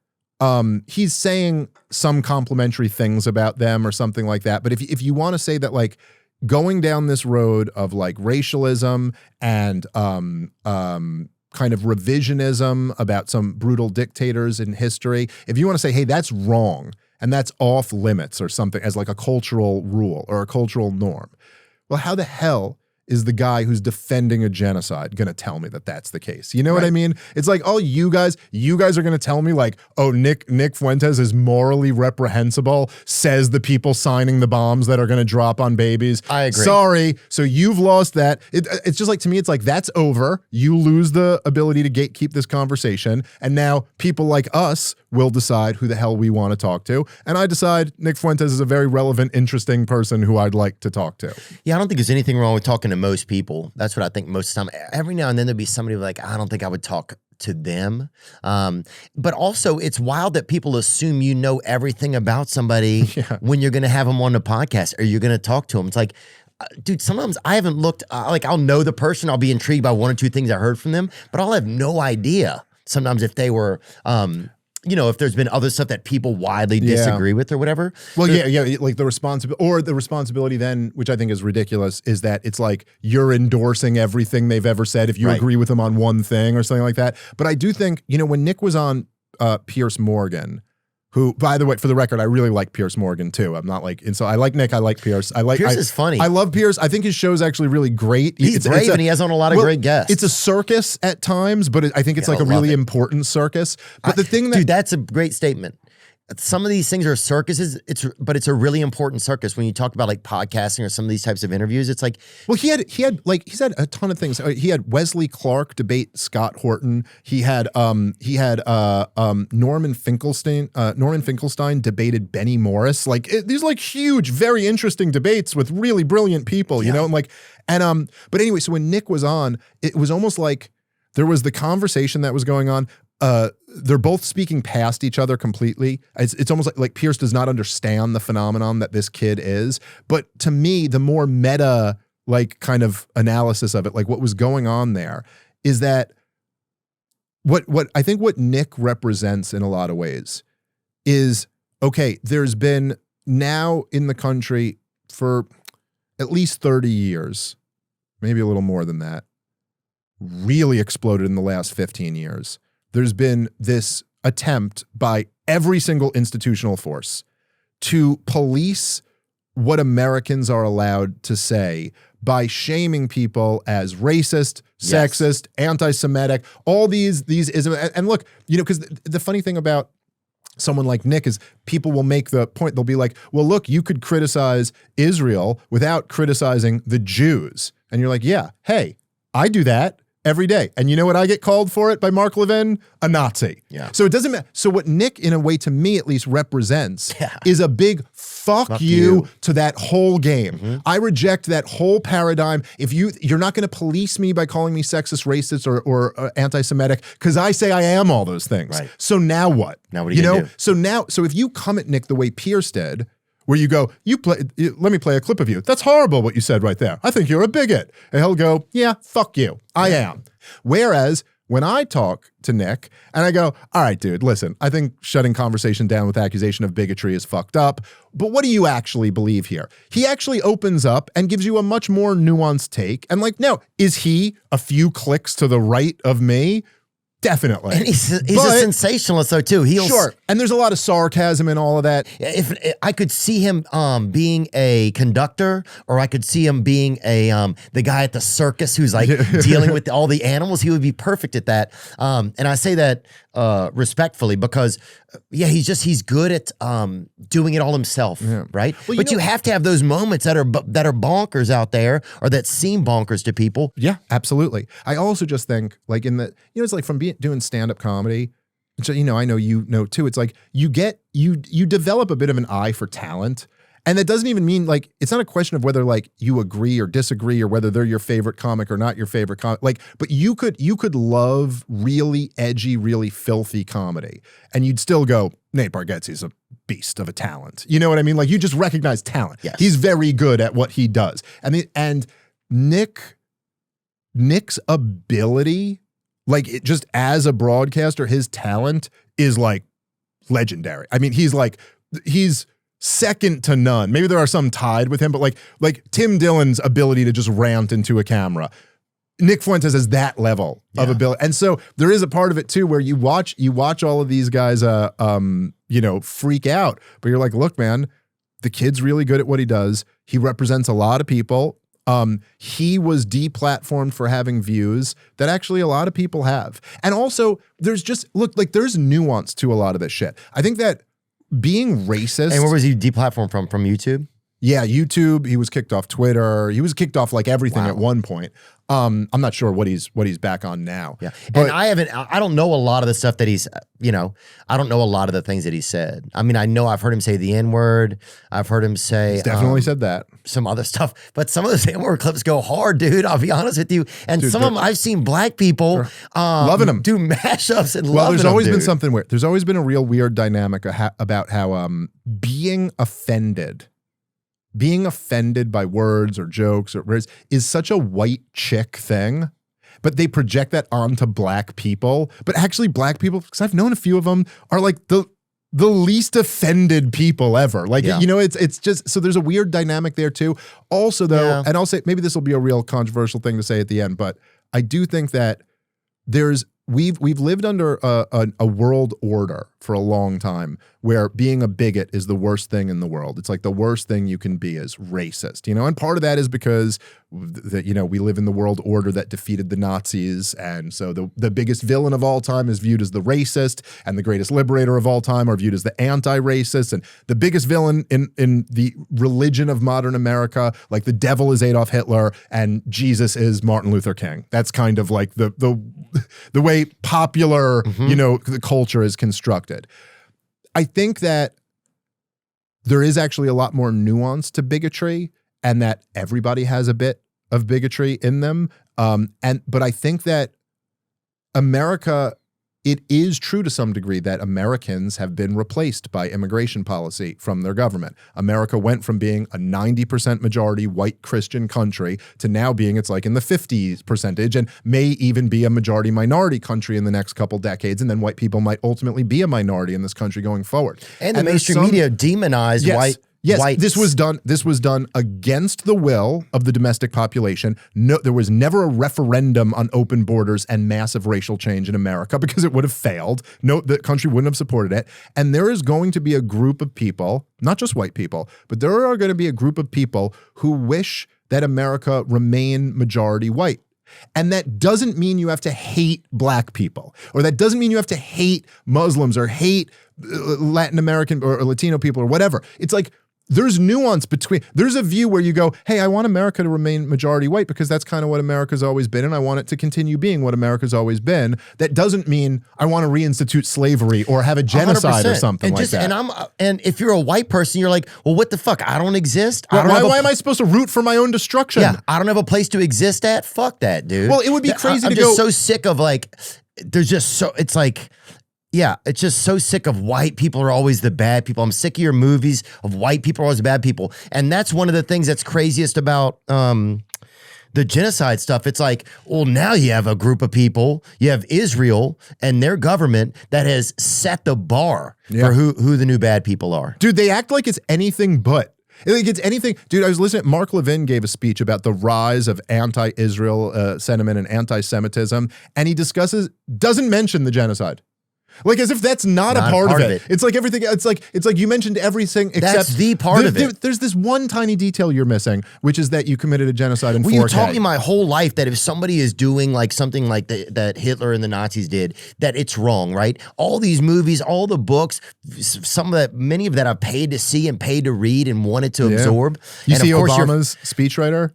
He's saying some complimentary things about them or something like that. But if you want to say that like going down this road of like racialism and kind of revisionism about some brutal dictators in history, if you want to say, hey, that's wrong and that's off limits or something as like a cultural rule or a cultural norm, well, how the hell is the guy who's defending a genocide going to tell me that that's the case? You know what I mean? It's like, oh, you guys are going to tell me like, oh, Nick Fuentes is morally reprehensible, says the people signing the bombs that are going to drop on babies. I agree. Sorry. So you've lost that. It's just like, to me, it's like, that's over. You lose the ability to gatekeep this conversation. And now people like us will decide who the hell we want to talk to. And I decide Nick Fuentes is a very relevant, interesting person who I'd like to talk to. Yeah, I don't think there's anything wrong with talking to most people. That's what I think most of the time. Every now and then there'll be somebody like, I don't think I would talk to them. But also it's wild that people assume you know everything about somebody when you're going to have them on the podcast or you're going to talk to them. It's like, dude, sometimes I haven't looked, like I'll know the person, I'll be intrigued by one or two things I heard from them, but I'll have no idea sometimes if they were, if there's been other stuff that people widely disagree with or whatever. Well, like the responsibility then, which I think is ridiculous, is that it's like you're endorsing everything they've ever said if you agree with them on one thing or something like that. But I do think, when Nick was on Piers Morgan, who, by the way, for the record, I really like Piers Morgan too. I'm not like, and so I like Nick, I like Piers. Piers is funny. I love Piers. I think his show's actually really great. He's brave and he has on a lot of great guests. It's a circus at times, but I think it's like a really important circus. But the thing that... Dude, that's a great statement. some of these things are circuses. But it's a really important circus when you talk about like podcasting or some of these types of interviews. It's like, well, he's had a ton of things. He had Wesley Clark debate Scott Horton. He had Norman Finkelstein debated Benny Morris. Like these like huge, very interesting debates with really brilliant people, you know, and but anyway, so when Nick was on, it was almost like there was the conversation that was going on. They're both speaking past each other completely. It's almost like Pierce does not understand the phenomenon that this kid is. But to me, the more meta, like kind of analysis of it, like what was going on there is that what I think what Nick represents in a lot of ways is, okay, there's been now in the country for at least 30 years, maybe a little more than that, really exploded in the last 15 years. There's been this attempt by every single institutional force to police what Americans are allowed to say by shaming people as racist, sexist, anti-Semitic, all these isms. And look, you know, because the funny thing about someone like Nick is people will make the point, they'll be like, well, look, you could criticize Israel without criticizing the Jews. And you're like, yeah, hey, I do that every day. And you know what I get called for it by Mark Levin? A Nazi. Yeah. So it doesn't matter. So what Nick, in a way, to me at least, represents is a big fuck you to that whole game. I reject that whole paradigm. If you're not going to police me by calling me sexist, racist, or anti-Semitic, because I say I am all those things. Right. So now what? Now what are you gonna do? So if you come at Nick the way Pierce did, where you go, let me play a clip of you. That's horrible what you said right there. I think you're a bigot. And he'll go, yeah, fuck you. I am. Whereas when I talk to Nick and I go, all right, dude, listen, I think shutting conversation down with accusation of bigotry is fucked up. But what do you actually believe here? He actually opens up and gives you a much more nuanced take. And like, no, is he a few clicks to the right of me? Definitely. And he's a sensationalist though too. Sure. And there's a lot of sarcasm in all of that. If I could see him being a conductor, or I could see him being the guy at the circus who's like dealing with all the animals, he would be perfect at that. And I say that respectfully because he's good at doing it all himself, right? Well, but you have to have those moments that are bonkers out there, or that seem bonkers to people. Yeah, absolutely. I also just think, like, it's like from doing stand-up comedy, so, I know you know too, it's like you develop a bit of an eye for talent. And that doesn't even mean, like, it's not a question of whether, like, you agree or disagree or whether they're your favorite comic or not your favorite comic. Like, but you could love really edgy, really filthy comedy, and you'd still go, Nate Bargatze's a beast of a talent. You know what I mean? Like, you just recognize talent. Yes. He's very good at what he does. And Nick's ability, like, just as a broadcaster, his talent is, like, legendary. I mean, he's second to none. Maybe there are some tied with him, but like Tim Dillon's ability to just rant into a camera, Nick Fuentes has that level of ability. And so there is a part of it too where you watch all of these guys freak out, but you're like, look, man, the kid's really good at what he does. He represents a lot of people. He was deplatformed for having views that actually a lot of people have. And also there's nuance to a lot of this shit. I think that being racist. And where was he deplatformed from? From YouTube? Yeah, YouTube. He was kicked off Twitter. He was kicked off like everything at one point. I'm not sure what he's back on now. Yeah, but and I don't know a lot of the stuff that he's, I don't know a lot of the things that he said. I mean, I know I've heard him say the N-word. I've heard him say he's definitely said that. Some other stuff, but some of those N-word clips go hard, dude. I'll be honest with you. And some of them I've seen black people loving them, do mashups and loving them. Well, there's always been something weird. There's always been a real weird dynamic about how being offended by words or jokes or words is such a white chick thing, but they project that onto black people. But actually black people, because I've known a few of them, are like the least offended people ever. Like, it's just, so there's a weird dynamic there too. Also though, and I'll say, maybe this will be a real controversial thing to say at the end, but I do think that we've lived under a world order for a long time where being a bigot is the worst thing in the world. It's like the worst thing you can be is racist, and part of that is because that, you know, we live in the world order that defeated the Nazis. And so the biggest villain of all time is viewed as the racist, and the greatest liberator of all time are viewed as the anti-racist. And the biggest villain in the religion of modern America, like the devil is Adolf Hitler and Jesus is Martin Luther King. That's kind of like the way popular, you know, the culture is constructed. I think that there is actually a lot more nuance to bigotry, and that everybody has a bit of bigotry in them. But I think that America, it is true to some degree that Americans have been replaced by immigration policy from their government. America went from being a 90% majority white Christian country to now being, it's like in the 50s%, and may even be a majority minority country in the next couple decades. And then white people might ultimately be a minority in this country going forward. And the mainstream media demonized whites. This was done against the will of the domestic population. No, there was never a referendum on open borders and massive racial change in America because it would have failed. No, the country wouldn't have supported it. And there is going to be a group of people, not just white people, but there are going to be a group of people who wish that America remain majority white. And that doesn't mean you have to hate black people, or that doesn't mean you have to hate Muslims or hate Latin American or Latino people or whatever. It's like, there's nuance between, there's a view where you go, hey, I want America to remain majority white because that's kind of what America's always been, and I want it to continue being what America's always been. That doesn't mean I want to reinstitute slavery or have a genocide 100%. or something and like just, that. And if you're a white person, you're like, well, what the fuck? I don't exist. Why am I supposed to root for my own destruction? Yeah, I don't have a place to exist at. Fuck that, dude. Well, it would be crazy I'm to just go. so sick of like, there's just so, it's like, yeah, it's just so sick of white people are always the bad people. I'm sick of your movies of white people are always the bad people. And that's one of the things that's craziest about the genocide stuff. It's like, well, now you have a group of people, you have Israel and their government that has set the bar for who the new bad people are. Dude, they act like it's anything but. Like it's anything. Dude, I was listening. Mark Levin gave a speech about the rise of anti-Israel sentiment and anti-Semitism, and he doesn't mention the genocide. Like as if that's not a part of it. It's like everything. It's like you mentioned everything except that's the part of it. There's this one tiny detail you're missing, which is that you committed a genocide in 4K. You taught me my whole life that if somebody is doing like something like that Hitler and the Nazis did, that it's wrong, right? All these movies, all the books, many of that I've paid to see and paid to read and wanted to absorb. You and see of course Obama's speechwriter?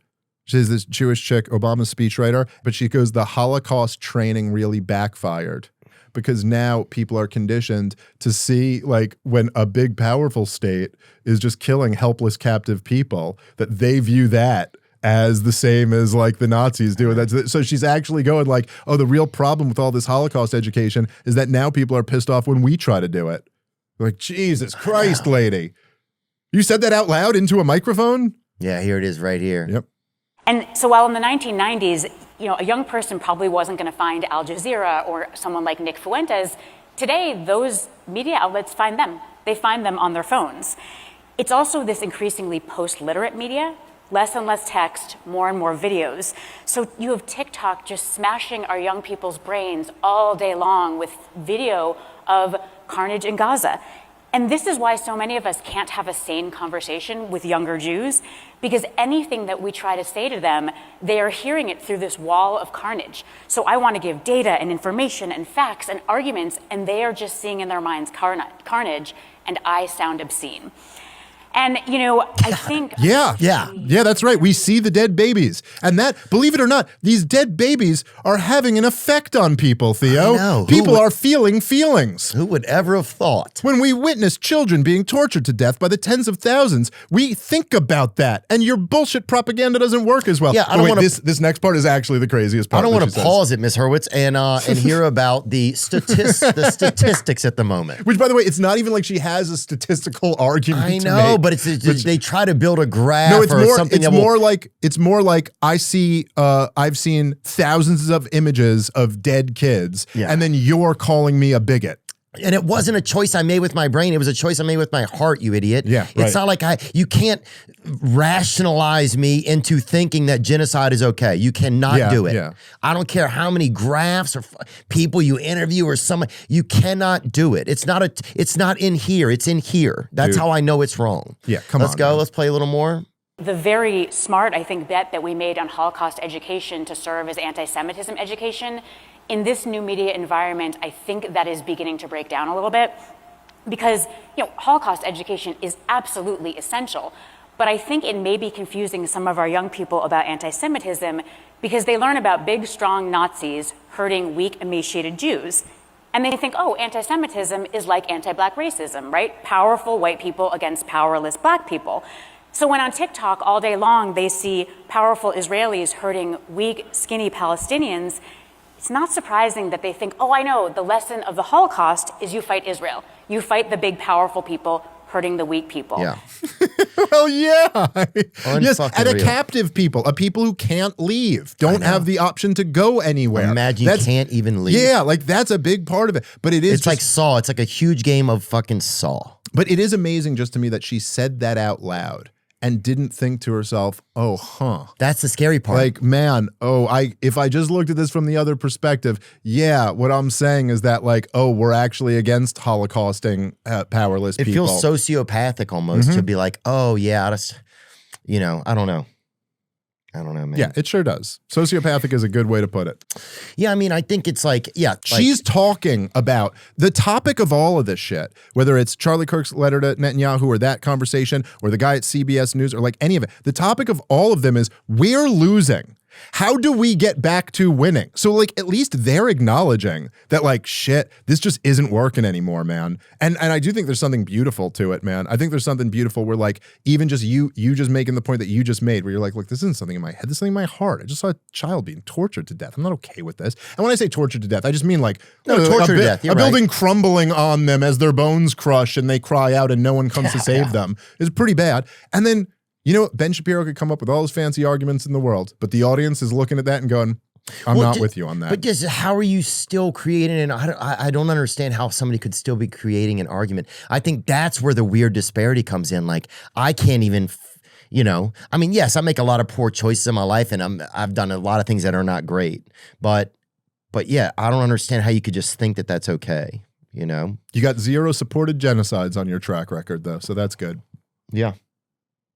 She's this Jewish chick, Obama's speechwriter, but she goes, the Holocaust training really backfired. Because now people are conditioned to see, like, when a big, powerful state is just killing helpless, captive people, that they view that as the same as, like, the Nazis do. So she's actually going, like, oh, the real problem with all this Holocaust education is that now people are pissed off when we try to do it. Like, Jesus Christ, lady. You said that out loud into a microphone? Yeah, here it is right here. Yep. And so while in the 1990s, you know, a young person probably wasn't going to find Al Jazeera or someone like Nick Fuentes, today those media outlets find them. They find them on their phones. It's also this increasingly post-literate media, less and less text, more and more videos. So you have TikTok just smashing our young people's brains all day long with video of carnage in Gaza. And this is why so many of us can't have a sane conversation with younger Jews, because anything that we try to say to them, they are hearing it through this wall of carnage. So I want to give data and information and facts and arguments, and they are just seeing in their minds carnage, and I sound obscene. And, you know, I think... Yeah, that's right. We see the dead babies. And that, believe it or not, these dead babies are having an effect on people, Theo. I know. People are feeling feelings. Who would ever have thought? When we witness children being tortured to death by the tens of thousands, we think about that. And your bullshit propaganda doesn't work as well. Yeah, I don't want to... This next part is actually the craziest part. I don't want to pause it, Ms. Hurwitz, and hear about the statistics at the moment. Which, by the way, it's not even like she has a statistical argument I know, to make. but they try to build a graph. No, it's or more. something. It's more like I see. I've seen thousands of images of dead kids, and then you're calling me a bigot. And it wasn't a choice I made with my brain. It was a choice I made with my heart, you idiot. Yeah, It's not like you can't rationalize me into thinking that genocide is okay. You cannot do it. Yeah. I don't care how many graphs or people you interview or someone, you cannot do it. It's not in here. It's in here. That's Dude. how I know it's wrong. Yeah, come on. Let's go. Man. Let's play a little more. The very smart, I think, bet that we made on Holocaust education to serve as anti-Semitism education, in this new media environment, I think that is beginning to break down a little bit. Because, Holocaust education is absolutely essential. But I think it may be confusing some of our young people about anti-Semitism because they learn about big, strong Nazis hurting weak, emaciated Jews. And they think, oh, anti-Semitism is like anti-black racism, right? Powerful white people against powerless black people. So when on TikTok all day long they see powerful Israelis hurting weak, skinny Palestinians, it's not surprising that they think, oh, I know, the lesson of the Holocaust is you fight Israel. You fight the big, powerful people hurting the weak people. Yeah. Well, yeah. Yes, and a real. captive people, a people who can't leave, don't have the option to go anywhere. Imagine you can't even leave. Yeah, like that's a big part of it. But it is It's like Saw. It's like a huge game of fucking Saw. But it is amazing just to me that she said that out loud and didn't think to herself, oh, huh. That's the scary part. Like, man, if I just looked at this from the other perspective, yeah, what I'm saying is that, like, oh, we're actually against holocausting powerless people. It feels sociopathic almost to be like, oh, yeah, I don't know. I don't know, man. Yeah, it sure does. Sociopathic is a good way to put it. Yeah, I mean, I think it's like, she's talking about the topic of all of this shit, whether it's Charlie Kirk's letter to Netanyahu or that conversation or the guy at CBS News or like any of it. The topic of all of them is we're losing. How do we get back to winning? So like at least they're acknowledging that like shit, this just isn't working anymore, man. And I do think there's something beautiful to it, man. I think there's something beautiful where like even just you just making the point that you just made where you're like, look, this isn't something in my head, this is something in my heart. I just saw a child being tortured to death. I'm not okay with this. And when I say tortured to death, I just mean like tortured to death. You're a building right. crumbling on them as their bones crush and they cry out and no one comes to save them. It's pretty bad. And then Ben Shapiro could come up with all his fancy arguments in the world, but the audience is looking at that and going, I'm not with you on that. But just how are you still creating an? I don't understand how somebody could still be creating an argument. I think that's where the weird disparity comes in. Like I can't even, I mean, yes, I make a lot of poor choices in my life, and I've done a lot of things that are not great. But yeah, I don't understand how you could just think that that's okay. You got 0 supported genocides on your track record, though, so that's good. Yeah.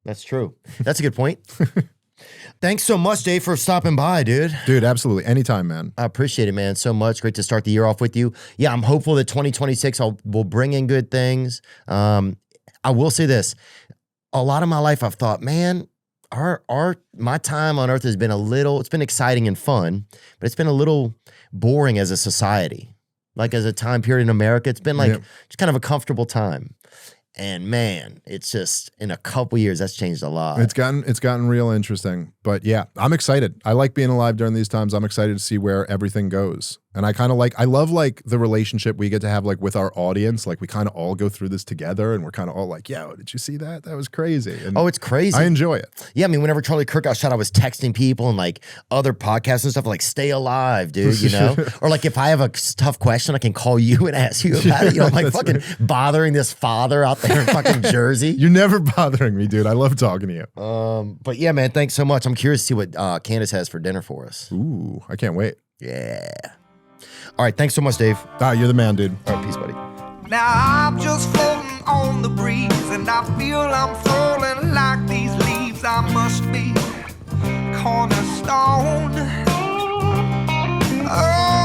That's true. That's a good point. Thanks so much, Dave, for stopping by, dude. Dude, absolutely. Anytime, man. I appreciate it, man, so much. Great to start the year off with you. Yeah, I'm hopeful that 2026 will bring in good things. I will say this. A lot of my life I've thought, man, my time on Earth has been it's been exciting and fun, but it's been a little boring as a society. Like as a time period in America, it's been like just kind of a comfortable time. And man, it's just in a couple years that's changed a lot. It's gotten real interesting. But yeah, I'm excited. I like being alive during these times. I'm excited to see where everything goes. And I love like the relationship we get to have like with our audience. Like we kind of all go through this together and we're kind of all like, yo, did you see that? That was crazy. And it's crazy. I enjoy it. Yeah, I mean, whenever Charlie Kirk got shot, I was texting people and like other podcasts and stuff like, stay alive, dude, Or like if I have a tough question, I can call you and ask you about it. I'm like fucking bothering this father out there in fucking Jersey. You're never bothering me, dude. I love talking to you. But yeah, man, thanks so much. I'm curious to see what Candace has for dinner for us. Ooh, I can't wait. Yeah. All right, thanks so much, Dave. You're the man, dude. All right, peace, buddy. Now I'm just floating on the breeze, and I feel I'm falling like these leaves. I must be cornerstone. Oh.